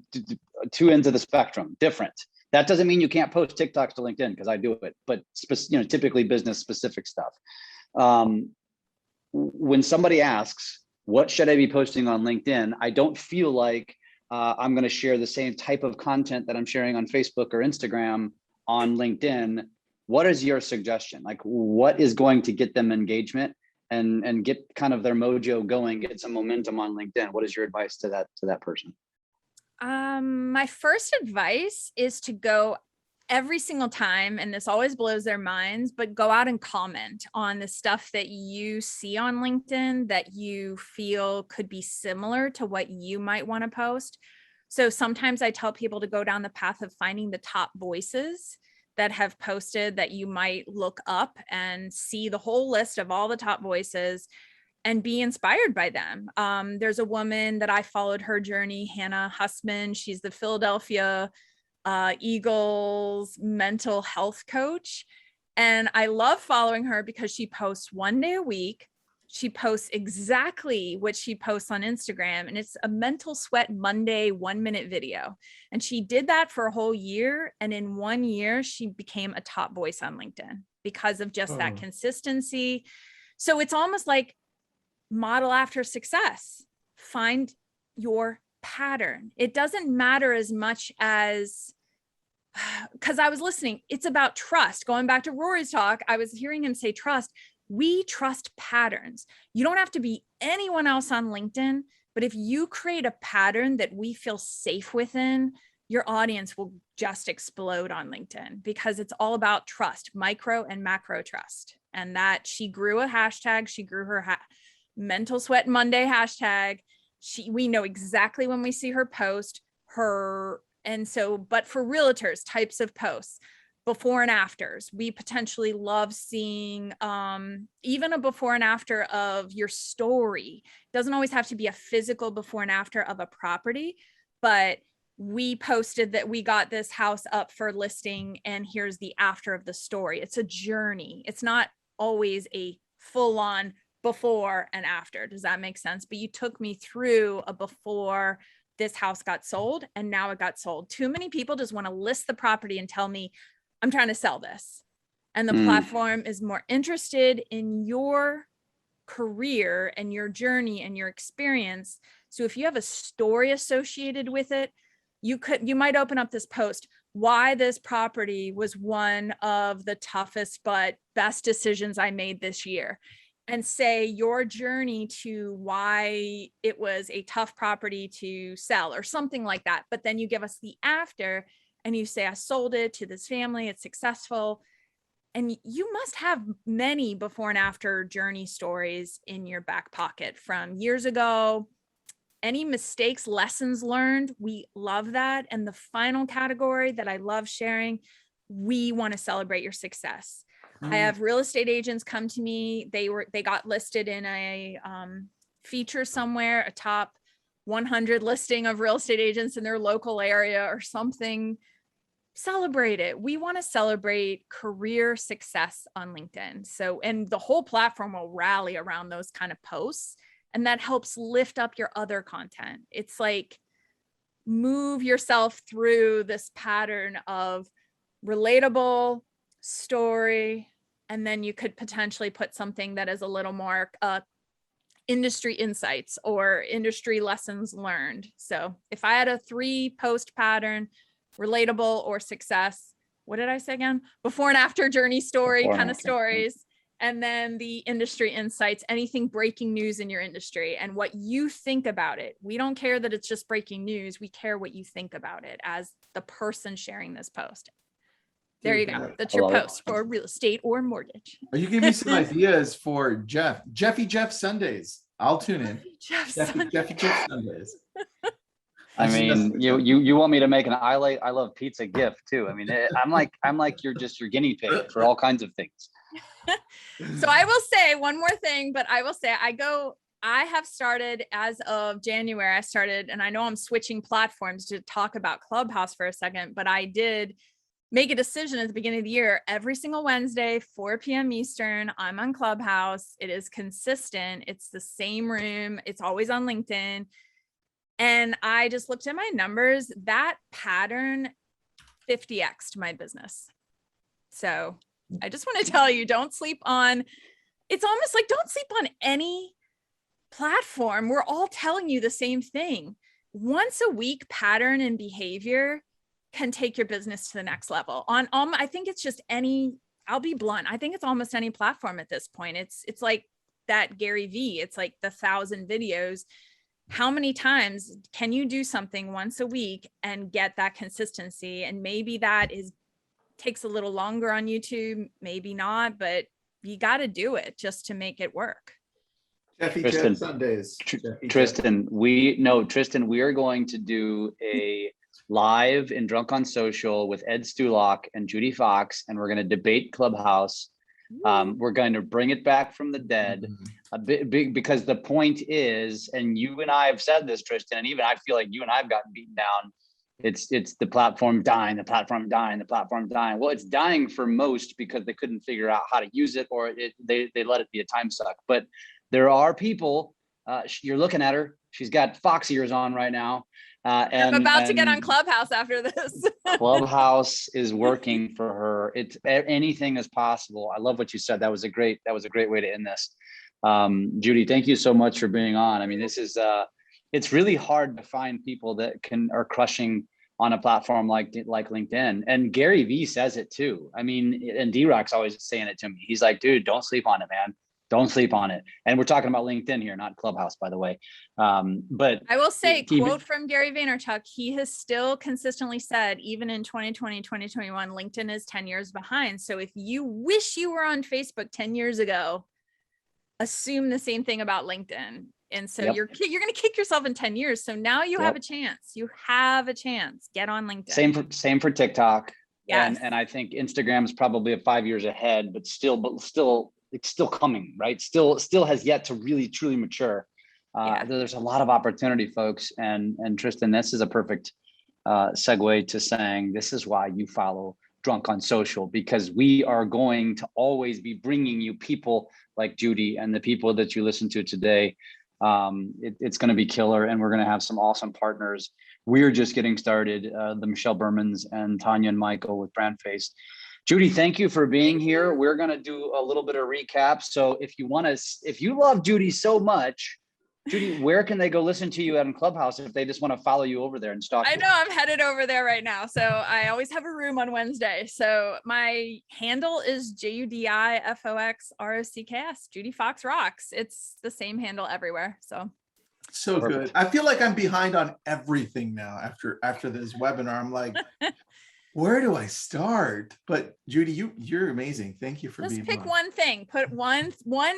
two ends of the spectrum, different. That doesn't mean you can't post TikToks to LinkedIn, because I do it, but typically business specific stuff. When somebody asks, what should I be posting on LinkedIn? I don't feel like I'm going to share the same type of content that I'm sharing on Facebook or Instagram on LinkedIn. What is your suggestion? Like, what is going to get them engagement and get kind of their mojo going, get some momentum on LinkedIn? What is your advice to that person? My first advice is to go every single time, and this always blows their minds, but go out and comment on the stuff that you see on LinkedIn that you feel could be similar to what you might want to post. So sometimes I tell people to go down the path of finding the top voices that have posted that you might look up and see the whole list of all the top voices and be inspired by them. There's a woman that I followed her journey, Hannah Hussman. She's the Philadelphia Eagles mental health coach. And I love following her because she posts 1 day a week. She posts exactly what she posts on Instagram, and it's a Mental Sweat Monday 1-minute video. And she did that for a whole year. And in 1 year, she became a top voice on LinkedIn because of just that consistency. So it's almost like model after success. Find your pattern. It doesn't matter as much as, because I was listening, it's about trust. Going back to Rory's talk, I was hearing him say trust. We trust patterns. You don't have to be anyone else on LinkedIn, but if you create a pattern that we feel safe within, your audience will just explode on LinkedIn, because it's all about trust, micro and macro trust. And that she grew a hashtag, she grew her Mental Sweat Monday hashtag. We know exactly when we see her post and so, but for realtors, types of posts, before and afters, we potentially love seeing even a before and after of your story. It doesn't always have to be a physical before and after of a property, but we posted that we got this house up for listing and here's the after of the story. It's a journey. It's not always a full on before and after. Does that make sense? But you took me through a before this house got sold and now it got sold. Too many people just want to list the property and tell me, I'm trying to sell this. And the platform is more interested in your career and your journey and your experience. So if you have a story associated with it, you might open up this post, why this property was one of the toughest but best decisions I made this year. And say your journey to why it was a tough property to sell or something like that. But then you give us the after and you say, I sold it to this family, it's successful. And you must have many before and after journey stories in your back pocket from years ago. Any mistakes, lessons learned, we love that. And the final category that I love sharing, we want to celebrate your success. I have real estate agents come to me. They got listed in a feature somewhere, a top 100 listing of real estate agents in their local area or something. Celebrate it. We want to celebrate career success on LinkedIn. So, and the whole platform will rally around those kind of posts, and that helps lift up your other content. It's like move yourself through this pattern of relatable story, and then you could potentially put something that is a little more industry insights or industry lessons learned. So if I had a 3-post pattern, relatable or success, what did I say again? Before and after journey story kind of stories, and then the industry insights, anything breaking news in your industry and what you think about it. We don't care that it's just breaking news. We care what you think about it as the person sharing this post. There you go. That's your post for real estate or mortgage. You give me some ideas for Jeffy Jeff Sundays. I'll tune in. Jeffy Jeff Sundays. I mean, you want me to make an I love pizza gift too. I mean, I'm like your guinea pig for all kinds of things. So I will say one more thing, but I will say I go I have started as of January. I started, and I know I'm switching platforms to talk about Clubhouse for a second, but I did make a decision at the beginning of the year. Every single Wednesday, 4 p.m. Eastern, I'm on Clubhouse. It is consistent. It's the same room. It's always on LinkedIn. And I just looked at my numbers. That pattern 50x'd my business. So I just want to tell you, don't sleep on, it's almost like don't sleep on any platform. We're all telling you the same thing. Once a week pattern and behavior can take your business to the next level. I think it's just any, I'll be blunt, I think it's almost any platform at this point. It's like that Gary V, it's like the 1,000 videos. How many times can you do something once a week and get that consistency? And maybe that takes a little longer on YouTube, maybe not, but you got to do it just to make it work. Tristan, Sundays. Tristan, we are going to do a live in Drunk on Social with Ed Stulock and Judi Fox, and we're going to debate Clubhouse. We're going to bring it back from the dead a bit, because the point is, and you and I have said this, Tristan, and even I feel like you and I have gotten beaten down. It's the platform dying, the platform dying, the platform dying. Well, it's dying for most because they couldn't figure out how to use it, or they let it be a time suck. But there are people, you're looking at her, she's got fox ears on right now. I'm about to get on Clubhouse after this. Clubhouse is working for her. It's anything is possible. I love what you said. That was a great way to end this. Judi, thank you so much for being on. I mean, this is it's really hard to find people that are crushing on a platform like LinkedIn. And Gary V says it too. I mean, and D-Rock's always saying it to me. He's like, dude, don't sleep on it, man. Don't sleep on it. And we're talking about LinkedIn here, not Clubhouse, by the way. But I will say, quote from Gary Vaynerchuk, he has still consistently said, even in 2020, 2021, LinkedIn is 10 years behind. So if you wish you were on Facebook 10 years ago, assume the same thing about LinkedIn. And so you're going to kick yourself in 10 years. So now you have a chance. You have a chance. Get on LinkedIn. Same for TikTok. Yes. And I think Instagram is probably 5 years ahead, but still it's still coming, right? Still has yet to really truly mature. There's a lot of opportunity, folks. And Tristan, this is a perfect segue to saying this is why you follow Drunk on Social, because we are going to always be bringing you people like Judi and the people that you listen to today. It's going to be killer, and we're going to have some awesome partners. We're just getting started, the Michelle Bermans and Tonya and Michael with BrandFace. Judi, thank you for being here. We're going to do a little bit of recap. So if you love Judi so much, Judi, where can they go listen to you on Clubhouse if they just want to follow you over there and stalk you? I know I'm headed over there right now. So I always have a room on Wednesday. So my handle is JUDIFOXROCKS, Judi Fox Rocks. It's the same handle everywhere. So good. I feel like I'm behind on everything now after this webinar. I'm like, where do I start? But Judi, you're amazing. Thank you for being on. Just pick one thing, put one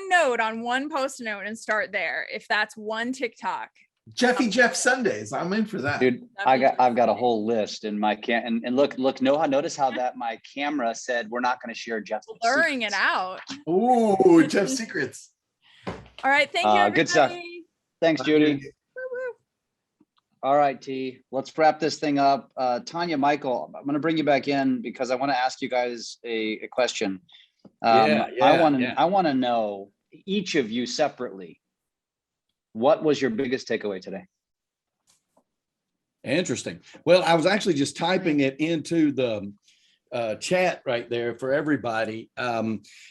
note on one post note and start there. If that's one TikTok. Jeff Sundays. I'm in for that. Dude, I've got a whole list in my and notice how that my camera said we're not going to share Jeff's blurring secrets. It out. Ooh, Jeff's secrets. All right, thank you, everybody. Good stuff. Thanks, Judi. All right, T, let's wrap this thing up. Tonya, Michael, I'm going to bring you back in because I want to ask you guys a question. I want to know, each of you separately, what was your biggest takeaway today? Interesting. Well, I was actually just typing it into the chat right there for everybody. I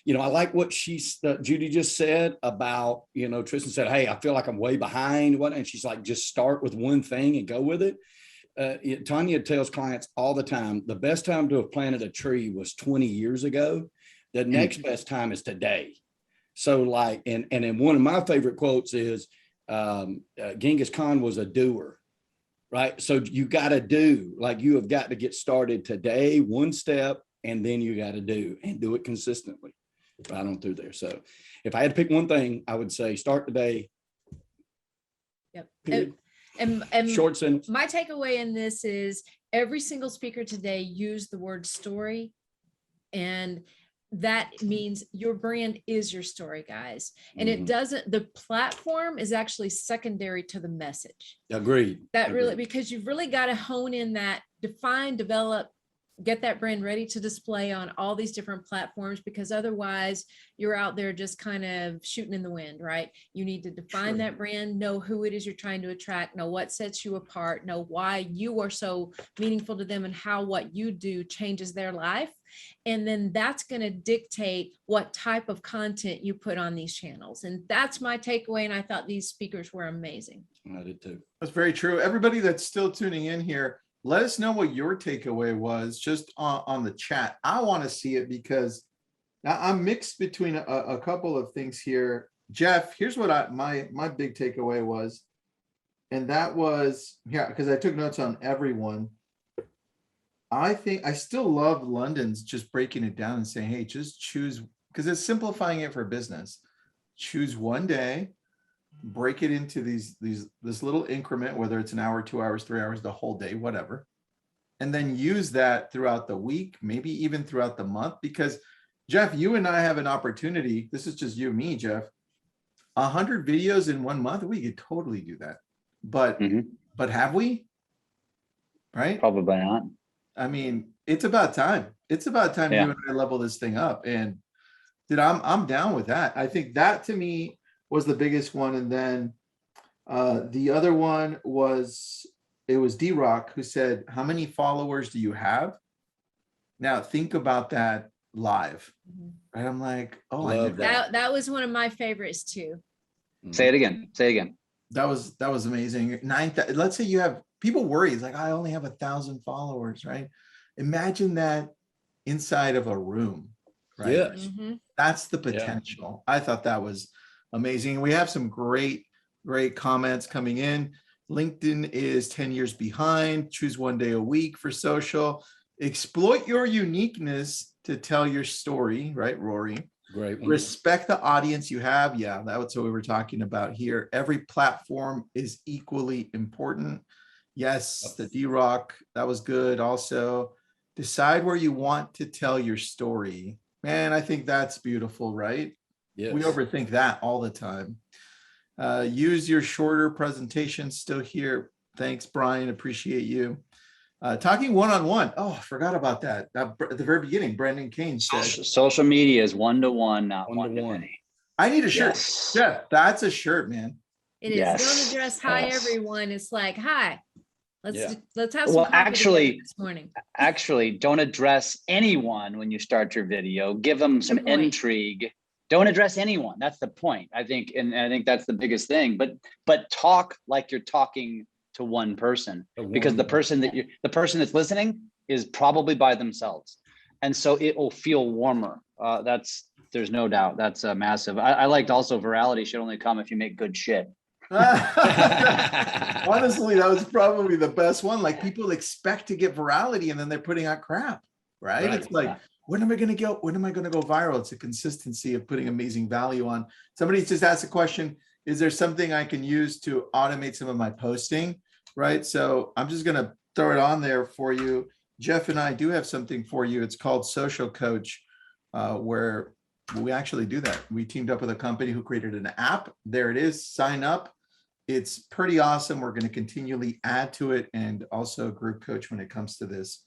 like what Judi just said about, Tristan said, hey, I feel like I'm way behind. And she's like, just start with one thing and go with it. Tonya tells clients all the time, the best time to have planted a tree was 20 years ago. The next best time is today. So and then one of my favorite quotes is Genghis Khan was a doer. Right. So you got to you have got to get started today, one step, and then you got to do it consistently. Right on through there. So if I had to pick one thing, I would say start today. Yep. And short sentence. My takeaway in this is every single speaker today used the word story. And that means your brand is your story, guys. And it Mhm. doesn't, the platform is actually secondary to the message. Agreed. That really, Agreed. because you've really got to hone in that, define, develop, get that brand ready to display on all these different platforms, because otherwise you're out there just kind of shooting in the wind, right? You need to define Sure. that brand, know who it is you're trying to attract, know what sets you apart, know why you are so meaningful to them and how what you do changes their life. And then that's going to dictate what type of content you put on these channels. And that's my takeaway. And I thought these speakers were amazing. I did too. That's very true. Everybody that's still tuning in here, let us know what your takeaway was just on the chat. I want to see it because I'm mixed between a couple of things here. Jeff, here's what my big takeaway was. And that was, yeah, because I took notes on everyone. I think I still love London's just breaking it down and saying, hey, just choose, because it's simplifying it for business. Choose one day, break it into this little increment, whether it's an hour, 2 hours, 3 hours, the whole day, whatever. And then use that throughout the week, maybe even throughout the month. Because Jeff, you and I have an opportunity. This is just you and me, Jeff. 100 videos in 1 month, we could totally do that. But but have we? Right? Probably not. I mean, it's about time. It's about time Yeah. you and I level this thing up. And dude, I'm down with that. I think that to me was the biggest one. And then the other one was, it was D-Rock who said, how many followers do you have? Now think about that live. Right? I'm like, oh, I Love knew That was one of my favorites too. Say it again. Say it again. that was amazing. Let's say you have people worry. It's like, I only have 1,000 followers, right? Imagine that inside of a room, right? Yeah. Mhm. That's the potential. I thought that was amazing. We have some great comments coming in. LinkedIn is 10 years behind. Choose one day a week for social. Exploit your uniqueness to tell your story, right, Rory? Great one. Respect the audience you have. Yeah, that's what we were talking about here. Every platform is equally important. Yes, the D-Rock, that was good. Also, decide where you want to tell your story. Man, I think that's beautiful, right? Yes. We overthink that all the time. Use your shorter presentations. Still here. Thanks, Brian. Appreciate you. Talking one-on-one. Oh, I forgot about that. At the very beginning, Brandon Kane said, Social media is 1-to-1, not 1-to-1. 1-to-many. I need a shirt. Yes. Yeah, that's a shirt, man. It is. Yes. Don't address hi Yes. everyone. It's like, hi. Let's Yeah. let's have some Well, coffee together actually- this morning. Actually, don't address anyone when you start your video. Give them some Good point. intrigue. Don't address anyone. That's the point, I think. And I think that's the biggest thing. But talk like you're talking to one person, because the person that's listening is probably by themselves. And so it will feel warmer. There's no doubt. That's massive. I liked also virality should only come if you make good shit. Honestly, that was probably the best one. Like, people expect to get virality and then they're putting out crap, right? Right. It's like, when am I going to go viral? It's a consistency of putting amazing value on. Somebody just asked a question. Is there something I can use to automate some of my posting? Right. So I'm just going to throw it on there for you. Jeff and I do have something for you. It's called SocialCoach, where we actually do that. We teamed up with a company who created an app. There it is. Sign up. It's pretty awesome. We're going to continually add to it, and also group coach when it comes to this.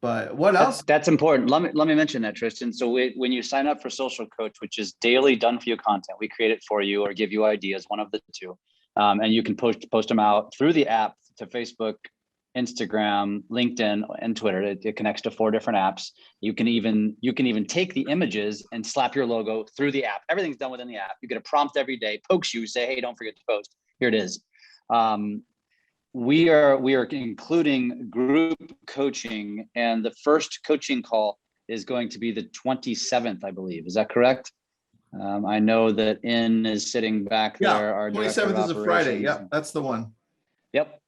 But what else? That's important. Let me mention that, Tristan. So when you sign up for SocialCoach, which is daily done for you content, we create it for you or give you ideas, one of the two. And you can post them out through the app to Facebook, Instagram, LinkedIn, and Twitter. It connects to 4 different apps. You can even take the images and slap your logo through the app. Everything's done within the app. You get a prompt every day, pokes you, say, hey, don't forget to post. Here it is. We are including group coaching, and the first coaching call is going to be the 27th, I believe. Is that correct? I know that In is sitting back there. Our 27th is a Friday. Yep, that's the one. Yep.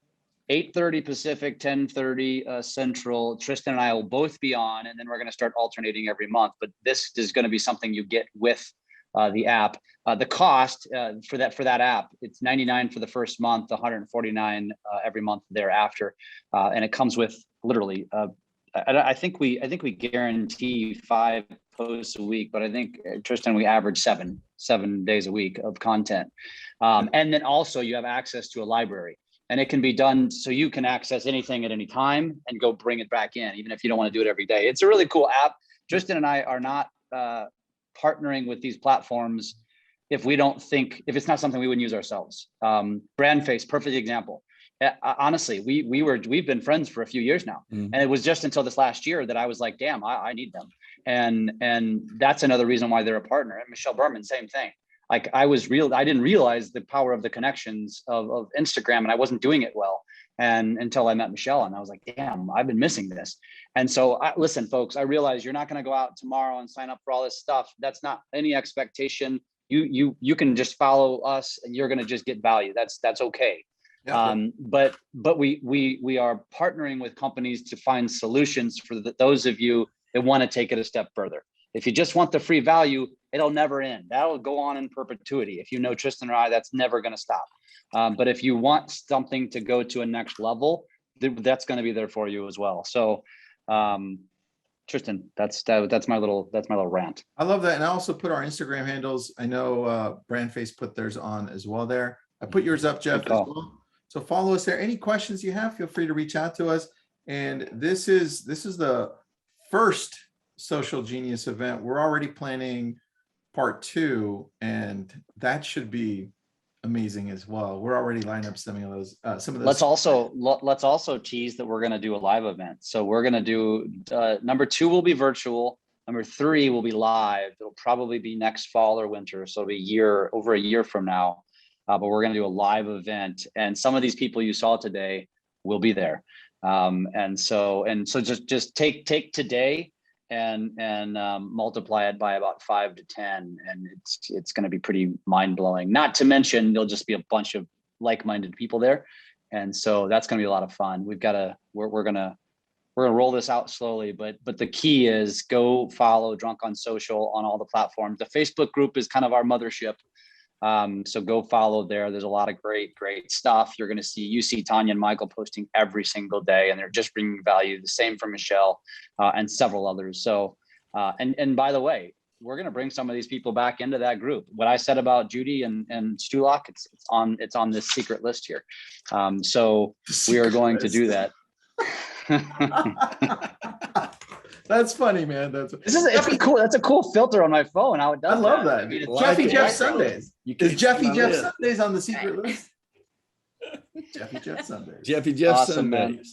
8:30 Pacific, 10:30 Central. Tristan and I will both be on, and then we're going to start alternating every month. But this is going to be something you get with the app. The cost for that app, it's $99 for the first month, $149 every month thereafter, and it comes with literally. I think we guarantee 5 posts a week, but I think Tristan, we average seven days a week of content. And then also you have access to a library, and it can be done so you can access anything at any time and go bring it back in, even if you don't want to do it every day. It's a really cool app. Tristan and I are not partnering with these platforms if it's not something we wouldn't use ourselves. BrandFace, perfect example. Honestly, we've been friends for a few years now, and it was just until this last year that I was like, damn, I need them, and that's another reason why they're a partner. And Michelle Berman, same thing. Like I didn't realize the power of the connections of Instagram, and I wasn't doing it well, and until I met Michelle, and I was like, damn, I've been missing this. And so listen, folks, I realize you're not going to go out tomorrow and sign up for all this stuff. That's not any expectation. You can just follow us, and you're going to just get value. That's okay. Yeah. But we are partnering with companies to find solutions for those of you that want to take it a step further. If you just want the free value, it'll never end. That'll go on in perpetuity. If you know Tristan or I, that's never going to stop. But if you want something to go to a next level, that's going to be there for you as well. So, Tristan, that's my little rant. I love that. And I also put our Instagram handles. I know BrandFace put theirs on as well there. I put yours up, Jeff, as well. So follow us there. Any questions you have, feel free to reach out to us. And this is the first Social Genius event. We're already planning part 2, and that should be amazing as well. We're already lining up some of those. Let's also tease that we're going to do a live event. So we're going to do number 2 will be virtual. Number 3 will be live. It'll probably be next fall or winter. So it'll be over a year from now. But we're going to do a live event, and some of these people you saw today will be there. And so just take today and multiply it by about 5 to 10, and it's going to be pretty mind blowing. Not to mention there'll just be a bunch of like-minded people there, and so that's going to be a lot of fun. We're gonna roll this out slowly, but the key is go follow Drunk on Social on all the platforms. The Facebook group is kind of our mothership. So go follow there. There's a lot of great stuff. You see Tonya and Michael posting every single day, and they're just bringing value. The same for Michelle and several others. So, and by the way, we're going to bring some of these people back into that group. What I said about Judi and Stulak, it's on this secret list here. So we are going to do that. That's funny, man. It's cool. That's a cool filter on my phone. How it does. I love that. I mean, Jeffy Jeff Sundays. Is Jeffy Jeff Sundays on the secret list? Jeffy Jeff Sundays. Jeffy Jeff Awesome, Sundays. man.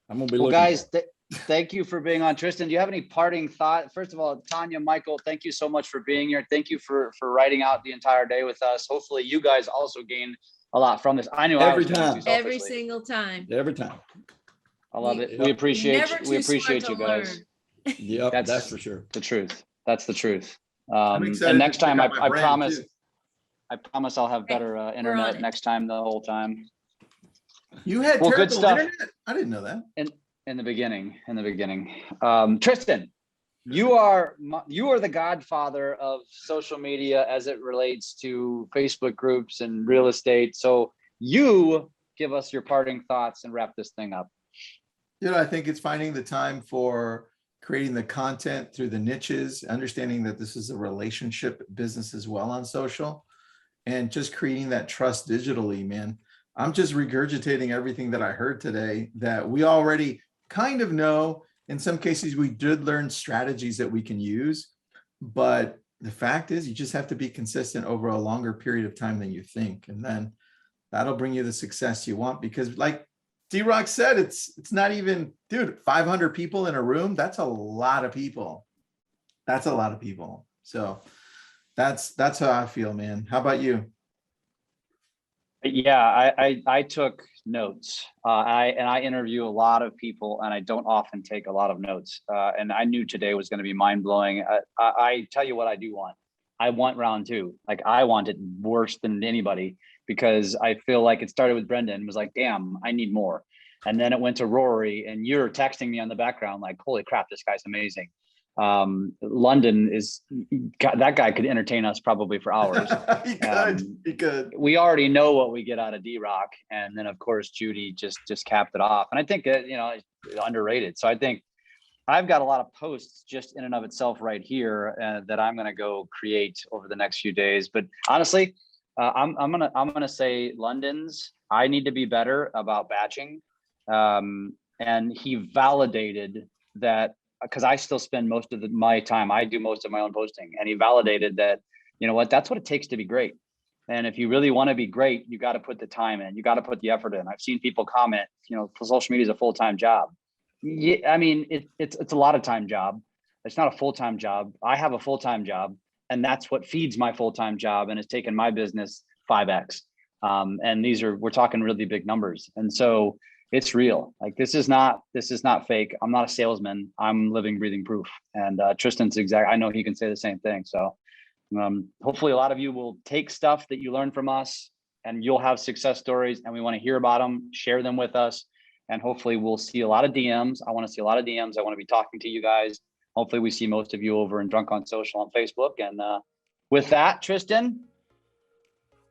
I'm gonna be well, looking. Guys. Thank you for being on. Tristan, do you have any parting thought? First of all, Tonya, Michael, thank you so much for being here. Thank you for writing out the entire day with us. Hopefully, you guys also gain a lot from this. I knew every I was time. Every single time. Every time. I love it. We appreciate you guys. Yep, that's for sure. The truth. That's the truth. I'm excited and next time, I promise. I promise I'll have better internet next time. The whole time. You had good terrible stuff. internet? I didn't know that. In the beginning. Tristan, you are the godfather of social media as it relates to Facebook groups and real estate. So you give us your parting thoughts and wrap this thing up. I think it's finding the time for creating the content through the niches, understanding that this is a relationship business as well on social, and just creating that trust digitally, man. I'm just regurgitating everything that I heard today that we already kind of know. In some cases, we did learn strategies that we can use, but the fact is you just have to be consistent over a longer period of time than you think. And then that'll bring you the success you want, because like D-Rock said, it's not even, 500 people in a room. That's a lot of people. So that's how I feel, man. How about you? Yeah, I took notes. I interview a lot of people, and I don't often take a lot of notes. And I knew today was going to be mind blowing. I tell you what I do want. I want round 2. Like I want it worse than anybody, because I feel like it started with Brendan. It was like, damn, I need more. And then it went to Rory, and you're texting me on the background like, holy crap, this guy's amazing. London that guy could entertain us probably for hours. He could. We already know what we get out of D-Rock. And then of course, Judi just capped it off. And I think underrated. So I think I've got a lot of posts just in and of itself right here that I'm going to go create over the next few days. But honestly, I'm gonna say London's. I need to be better about batching, and he validated that, because I still spend most of my time. I do most of my own posting, and he validated that. You know what? That's what it takes to be great. And if you really want to be great, you got to put the time in. You got to put the effort in. I've seen people comment, social media is a full-time job. Yeah, I mean, it's a lot of time job. It's not a full-time job. I have a full-time job, and that's what feeds my full-time job and has taken my business 5x. And we're talking really big numbers. And so it's real. Like, this is not fake. I'm not a salesman. I'm living, breathing proof. And Tristan's I know he can say the same thing. So hopefully a lot of you will take stuff that you learn from us, and you'll have success stories, and we want to hear about them, share them with us. And hopefully we'll see a lot of DMs. I want to see a lot of DMs. I want to be talking to you guys. Hopefully we see most of you over in Drunk on Social on Facebook. And with that, Tristan,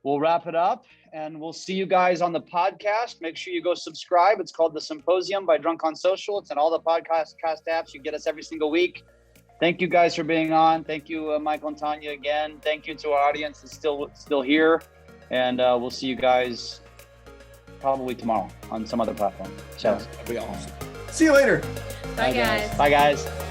we'll wrap it up, and we'll see you guys on the podcast. Make sure you go subscribe. It's called The Symposium by Drunk on Social. It's in all the podcast apps. You get us every single week. Thank you guys for being on. Thank you, Michael and Tonya, again. Thank you to our audience that's still here. And we'll see you guys probably tomorrow on some other platform. So that'd be awesome. See you later. Bye, guys. Bye, guys.